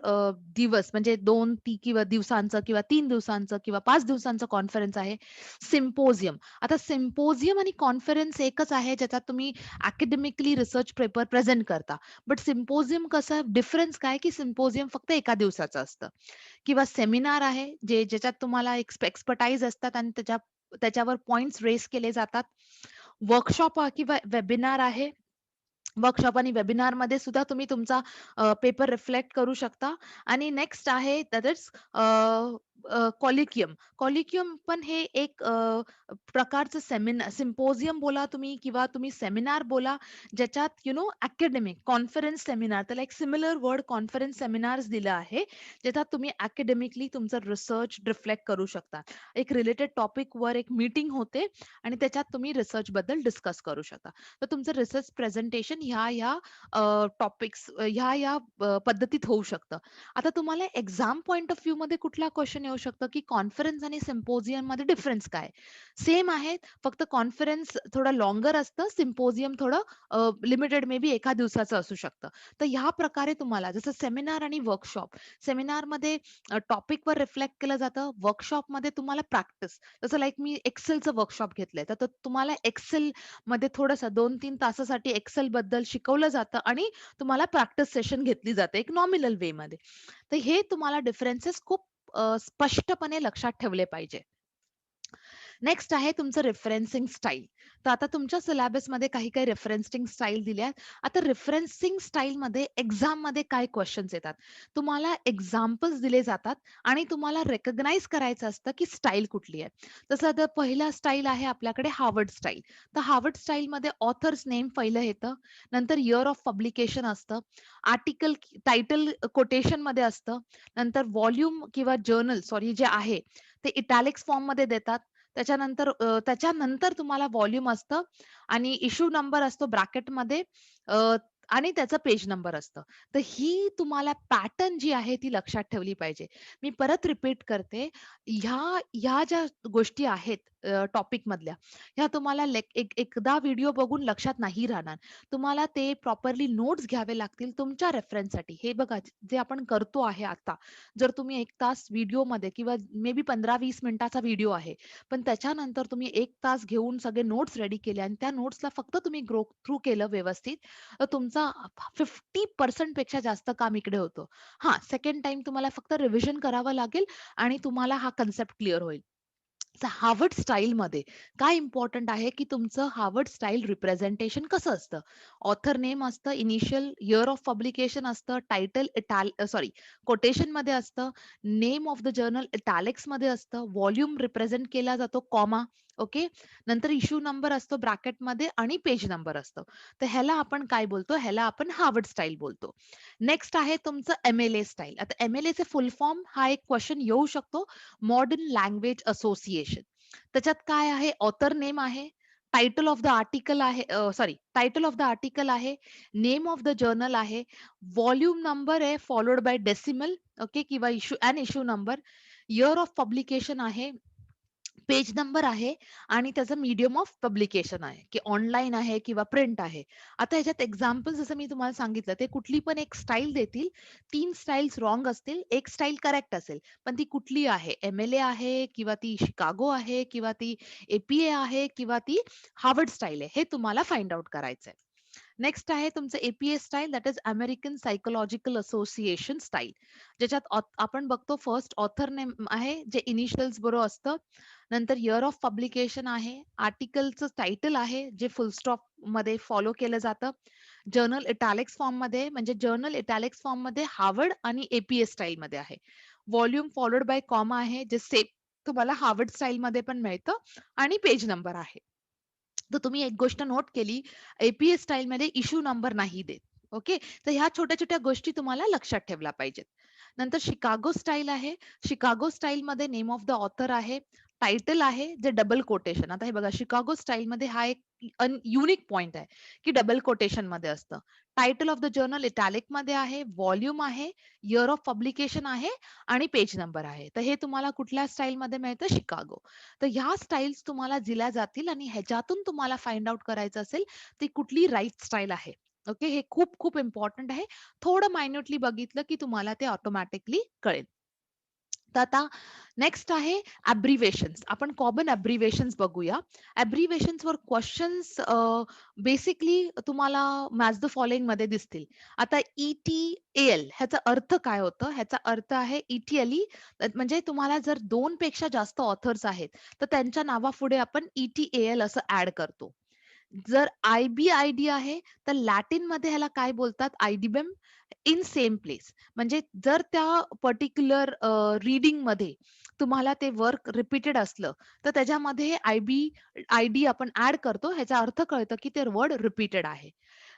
दिवस म्हणजे 2 किंवा दिवसांचं किंवा 3 दिवसांचं किंवा 5 दिवसांचं कॉन्फरन्स आहे. सिम्पोजियम. आता सिम्पोजियम आणि कॉन्फरन्स एकच आहे, ज्याच्यात तुम्ही अकॅडमिकली रिसर्च पेपर प्रेझेंट करता. बट सिम्पोजियम कसं डिफरन्स काय, की सिम्पोजियम फक्त एका दिवसाचं असतं किंवा सेमिनार आहे, ज्याच्यात तुम्हाला एक्सपर्टाईज असतात आणि त्याच्यावर पॉइंट्स रेज केले जातात. वर्कशॉप किंवा वेबिनार आहे. वर्कशॉप आणि वेबिनारमध्ये सुद्धा तुम्ही तुमचा पेपर रिफ्लेक्ट करू शकता आणि नेक्स्ट आहे दॅट इज कॉलिक्युम. कॉलिक्युम पण हे एक प्रकारचं सिम्पोजियम बोला तुम्ही किंवा तुम्ही सेमिनार बोला, ज्याच्यात अकॅडमिक कॉन्फरन्स सेमिनार त्याला एक सिमिलर वर्ड कॉन्फरन्स सेमिनार्स दिलं आहे, ज्याच्यात तुम्ही अकॅडमिकली तुमचं रिसर्च रिफ्लेक्ट करू शकता. एक रिलेटेड टॉपिकवर एक मीटिंग होते आणि त्याच्यात तुम्ही रिसर्चबद्दल डिस्कस करू शकता. तर तुमचं रिसर्च प्रेझेंटेशन ह्या टॉपिक्स ह्या पद्धतीत होऊ शकतं. आता तुम्हाला एक्झाम पॉइंट ऑफ व्ह्यूमध्ये कुठला क्वेशन येऊ शकतं, की कॉन्फरन्स आणि सिम्पोजियममध्ये डिफरन्स काय? सेम आहेत, फक्त कॉन्फरन्स थोडं लॉंगर असतं, सिम्पोजियम थोडं लिमिटेड मे बी एका दिवसाचं असू शकतं. तर ह्या प्रकारे तुम्हाला जसं सेमिनार आणि वर्कशॉप, सेमिनारमध्ये टॉपिकवर रिफ्लेक्ट केलं जातं, वर्कशॉपमध्ये तुम्हाला प्रॅक्टिस. जसं लाइक मी एक्सेलचं वर्कशॉप घेतलंय, तर तुम्हाला मध्ये थोडंसं 2-3 तासासाठी एक्सेलबद्दल शिकवलं जातं आणि तुम्हाला प्रॅक्टिस सेशन घेतली जाते एक नॉमिनल वेमध्ये. तर हे तुम्हाला डिफरन्सेस खूप स्पष्टपणे लक्षात ठेवले पाहिजे. नेक्स्ट आहे तुमचं रेफरन्सिंग स्टाईल. तर आता तुमच्या सिलेबसमध्ये काही-काही रेफरन्सिंग स्टाईल दिल्या आहेत. आता रेफरन्सिंग स्टाईलमध्ये एक्झाममध्ये काय क्वेशन्स येतात. तुम्हाला एक्झाम्पल्स दिले जातात आणि तुम्हाला रिकॉग्नाइज करायचं असतं, की स्टाईल कुठली आहे. जसं आता पहिला स्टाईल आहे आपल्याकडे हार्वर्ड स्टाईल. तर हार्वर्ड स्टाईलमध्ये ऑथर्स नेम पहिलं येतं. नंतर इयर ऑफ पब्लिकेशन असतं. आर्टिकल टायटल कोटेशनमध्ये असतं. नंतर व्हॉल्यूम किंवा जर्नल जे आहे ते इटॅलिक्स फॉर्ममध्ये देतात. त्याच्यानंतर तुम्हाला व्हॉल्यूम असतं आणि इश्यू नंबर असतो ब्रॅकेटमध्ये अ, आणि त्याचा पेज नंबर असतं. तर ही तुम्हाला पॅटर्न जी आहे ती लक्षात ठेवली पाहिजे. मी परत रिपीट करते. ह्या ह्या ज्या गोष्टी आहेत टॉपिकमधल्या, ह्या तुम्हाला एकदा व्हिडिओ बघून लक्षात नाही राहणार. तुम्हाला ते प्रॉपरली नोट्स घ्यावे लागतील तुमच्या रेफरन्ससाठी. हे बघा जे आपण करतो आहे आता, जर तुम्ही 1 तास व्हिडिओमध्ये किंवा मे बी 15-20 मिनिटाचा व्हिडिओ आहे. पण त्याच्यानंतर तुम्ही 1 तास घेऊन सगळे नोट्स रेडी केले आणि त्या नोट्सला फक्त तुम्ही थ्रू केलं व्यवस्थित, तर तुमचा तुमचा 50% पेक्षा जास्त काम इकडे होतं. हां, सेकंड टाईम तुम्हाला फक्त रिव्हिजन करावं लागेल आणि तुम्हाला हा कन्सेप्ट क्लिअर होईल. तर हार्वर्ड स्टाईलमध्ये काय इम्पोर्टंट आहे, की तुमचं हार्वर्ड स्टाईल रिप्रेझेंटेशन कसं असतं? ऑथर नेम असतं, इनिशियल इयर ऑफ पब्लिकेशन असतं, टायटल सॉरी कोटेशनमध्ये असतं, नेम ऑफ द जर्नल इटॅलिक्समध्ये असतं, व्हॉल्यूम रिप्रेझेंट केला जातो, कॉमा ओके. नंतर इश्यू नंबर असतो ब्रॅकेटमध्ये आणि पेज नंबर असतो. तर ह्याला आपण काय बोलतो? ह्याला आपण हार्वर्ड स्टाईल बोलतो. नेक्स्ट आहे तुमचं एम-एल-ए स्टाईल. आता एम-एल-एचे फुल फॉर्म हा एक क्वेशन येऊ शकतो. Modern language association. त्याच्यात काय आहे? ऑथर नेम आहे, टायटल ऑफ द आर्टिकल आहे टायटल ऑफ द आर्टिकल आहे, नेम ऑफ द जर्नल आहे, व्हॉल्यूम नंबर आहे फॉलोड बाय डेसिमल ओके किंवा issue number, year of publication आहे, पेज नंबर आहे आणि त्याचं मीडियम ऑफ पब्लिकेशन आहे, की ऑनलाईन आहे किंवा प्रिंट आहे. आता ह्याच्यात एक्झाम्पल जसं मी तुम्हाला सांगितलं, ते कुठली पण एक स्टाईल देतील. 3 स्टाईल्स रॉंग असतील, एक स्टाईल करेक्ट असेल. पण ती कुठली आहे? एम-एल-ए आहे किंवा ती शिकागो आहे किंवा ती ए-पी-ए आहे किंवा ती हार्वर्ड स्टाईल आहे, हे तुम्हाला फाइंड आउट करायचंय. नेक्स्ट आहे तुमचं A style that is American Psychological Association Style. ज्याच्यात आपण बघतो फर्स्ट ऑथर नेम आहे जे इनिशियल्स बरोबर असतं. नंतर इयर ऑफ पब्लिकेशन आहे, आर्टिकलचं टायटल आहे जे फुल स्टॉप मध्ये फॉलो केलं जातं. जर्नल इटॅलिक्स फॉर्म मध्ये म्हणजे जर्नल इटॅलिक्स फॉर्म मध्ये हार्वर्ड आणि ए स्टाईल मध्ये आहे. व्हॉल्यूम फॉलोड बाय कॉमा आहे जे सेम तुम्हाला हार्वर्ड स्टाईल मध्ये पण मिळतं आणि पेज नंबर आहे. तर तुम्ही एक गोष्ट नोट केली, ए-पी-ए स्टाईलमध्ये इश्यू नंबर नाही देत. ओके. तर ह्या छोट्या-छोट्या गोष्टी तुम्हाला लक्षात ठेवल्या पाहिजेत. नंतर शिकागो स्टाईल आहे. शिकागो स्टाईलमध्ये नेम ऑफ द ऑथर आहे, टायटल आहे, जे डबल कोटेशन. आता हे बघा शिकागो स्टाईलमध्ये हा एक युनिक पॉइंट आहे, की डबल कोटेशनमध्ये असतं. टायटल ऑफ द जर्नल इटॅलिकमध्ये आहे, व्हॉल्यूम आहे, इयर ऑफ पब्लिकेशन आहे आणि पेज नंबर आहे. तर हे तुम्हाला कुठल्या स्टाईलमध्ये मिळतं? शिकागो. तर ह्या स्टाईल्स तुम्हाला दिल्या जातील आणि ह्याच्यातून तुम्हाला फाइंड आउट करायचं असेल, ती कुठली राइट स्टाईल आहे. ओके. हे खूप खूप इम्पोर्टंट आहे. थोडं मायन्यूटली बघितलं की तुम्हाला ते ऑटोमॅटिकली कळेल. तर आता नेक्स्ट आहे अब्रिव्हिएशन्स. आपण कॉमन अब्रिव्हिएशन्स बघूया. अब्रिव्हिएशन्सवर क्वेशन्स बेसिकली तुम्हाला मॅच द फॉलोइंगमध्ये दिसतील. आता ई-टी-एल ह्याचा अर्थ काय होतं? ह्याचा अर्थ आहे ई-टी-एल-ई म्हणजे तुम्हाला जर 2 पेक्षा जास्त ऑथर्स आहेत, तर त्यांच्या नावापुढे आपण ई-टी-ए-एल असं ॲड करतो. जर आय-बी-आय-डी आहे, तर लॅटिनमध्ये ह्याला काय बोलतात? आयडीबेम इन सेम प्लेस. म्हणजे जर त्या पर्टिक्युलर रीडिंगमध्ये तुम्हाला ते वर्क रिपीटेड असलं, तर त्याच्यामध्ये आय-डी आपण ॲड करतो. ह्याचा अर्थ कळतं, की ते वर्ड रिपीटेड आहे.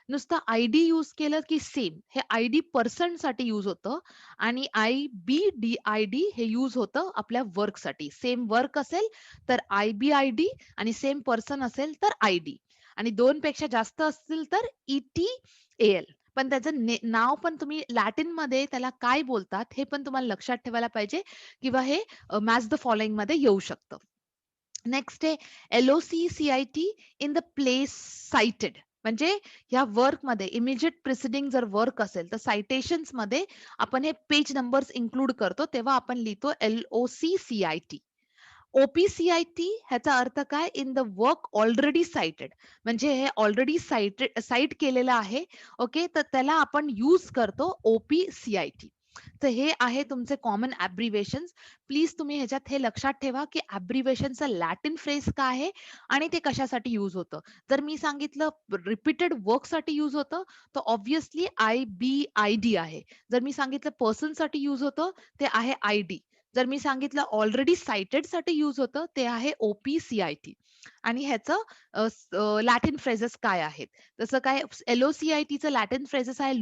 नुसतं आय-डी यूज केलं, की सेम. हे आय-डी पर्सनसाठी यूज होतं आणि आय-बी-डी-आय-डी हे यूज होतं आपल्या वर्कसाठी. सेम वर्क असेल, तर आय-बी-आय-डी आणि सेम पर्सन असेल, तर आय-डी. आणि 2 पेक्षा जास्त असतील तर ई-टी-ए-एल. पण त्याचं नाव पण तुम्ही लॅटिनमध्ये त्याला काय बोलतात हे पण तुम्हाला लक्षात ठेवायला पाहिजे किंवा हे मॅच द फॉलोइंगमध्ये येऊ शकतं. नेक्स्ट आहे एल-ओ-सी-सी-आय-टी इन द प्लेस साइटेड. म्हणजे या वर्कमध्ये इमिजिएट प्रिसिडिंग जर वर्क असेल तर सायटेशन्समध्ये आपण हे पेज नंबर्स इन्क्लूड करतो तेव्हा आपण लिहितो एल-ओ-सी-सी-आय-टी. ओ-पी-सी-आय-टी ह्याचा अर्थ काय? In the work already cited. म्हणजे हे ऑलरेडी साइट केलेलं आहे. ओके. तर त्याला आपण यूज करतो ओ-पी-सी-आय-टी. तर हे आहे तुमचे कॉमन अब्रिव्हिएशन्स. प्लीज तुम्ही ह्याच्यात हे लक्षात ठेवा, की अब्रिव्हिएशनचं लॅटिन फ्रेज काय आहे आणि ते कशासाठी यूज होतं. जर मी सांगितलं रिपीटेड वर्कसाठी यूज होतं, तर ऑब्व्हियसली आय-बी-आय-डी आहे. जर मी सांगितलं पर्सनसाठी यूज होतं, ते आहे आय-डी. जर मी सांगितलं ऑलरेडी साइटेडसाठी यूज होतं, ते आहे ओ-पी-सी-आय-टी. आणि ह्याचं लॅटिन फ्रेजेस काय आहेत? जसं काय एल-ओ-सी-आय-टीचं लॅटिन फ्रेजेस आहे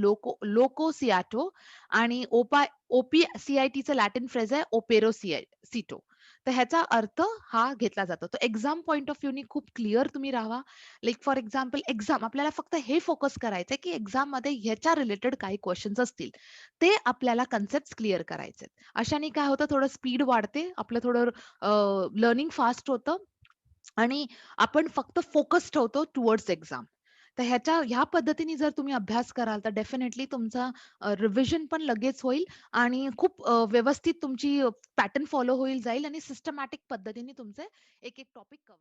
लोको-सियाटो आणि ओ-पी-सी-आय-टीचं लॅटिन फ्रेज आहे सिटो. तर ह्याचा अर्थ हा घेतला जातो. तर एक्झाम पॉइंट ऑफ व्ह्यूनी खूप क्लिअर तुम्ही राहावा. लाइक फॉर एक्झाम्पल आपल्याला फक्त हे फोकस करायचंय, की एक्झाममध्ये ह्याच्या रिलेटेड काही क्वेशन्स असतील. ते आपल्याला कन्सेप्ट्स क्लिअर करायचे अशाने काय होतं थोडं स्पीड वाढते. आपलं थोडं लर्निंग फास्ट होतं आणि आपण फक्त फोकस ठेवतो टुवर्ड्स एक्झाम. तर ह्या पद्धतीने जर तुम्ही अभ्यास कराल, तर डेफिनेटली तुमचा रिव्हिजन पण लगेच होईल आणि खूप व्यवस्थित तुमची पॅटर्न फॉलो होईल जाईल आणि सिस्टमॅटिक पद्धतीने तुमचे एक-एक टॉपिक कव्हर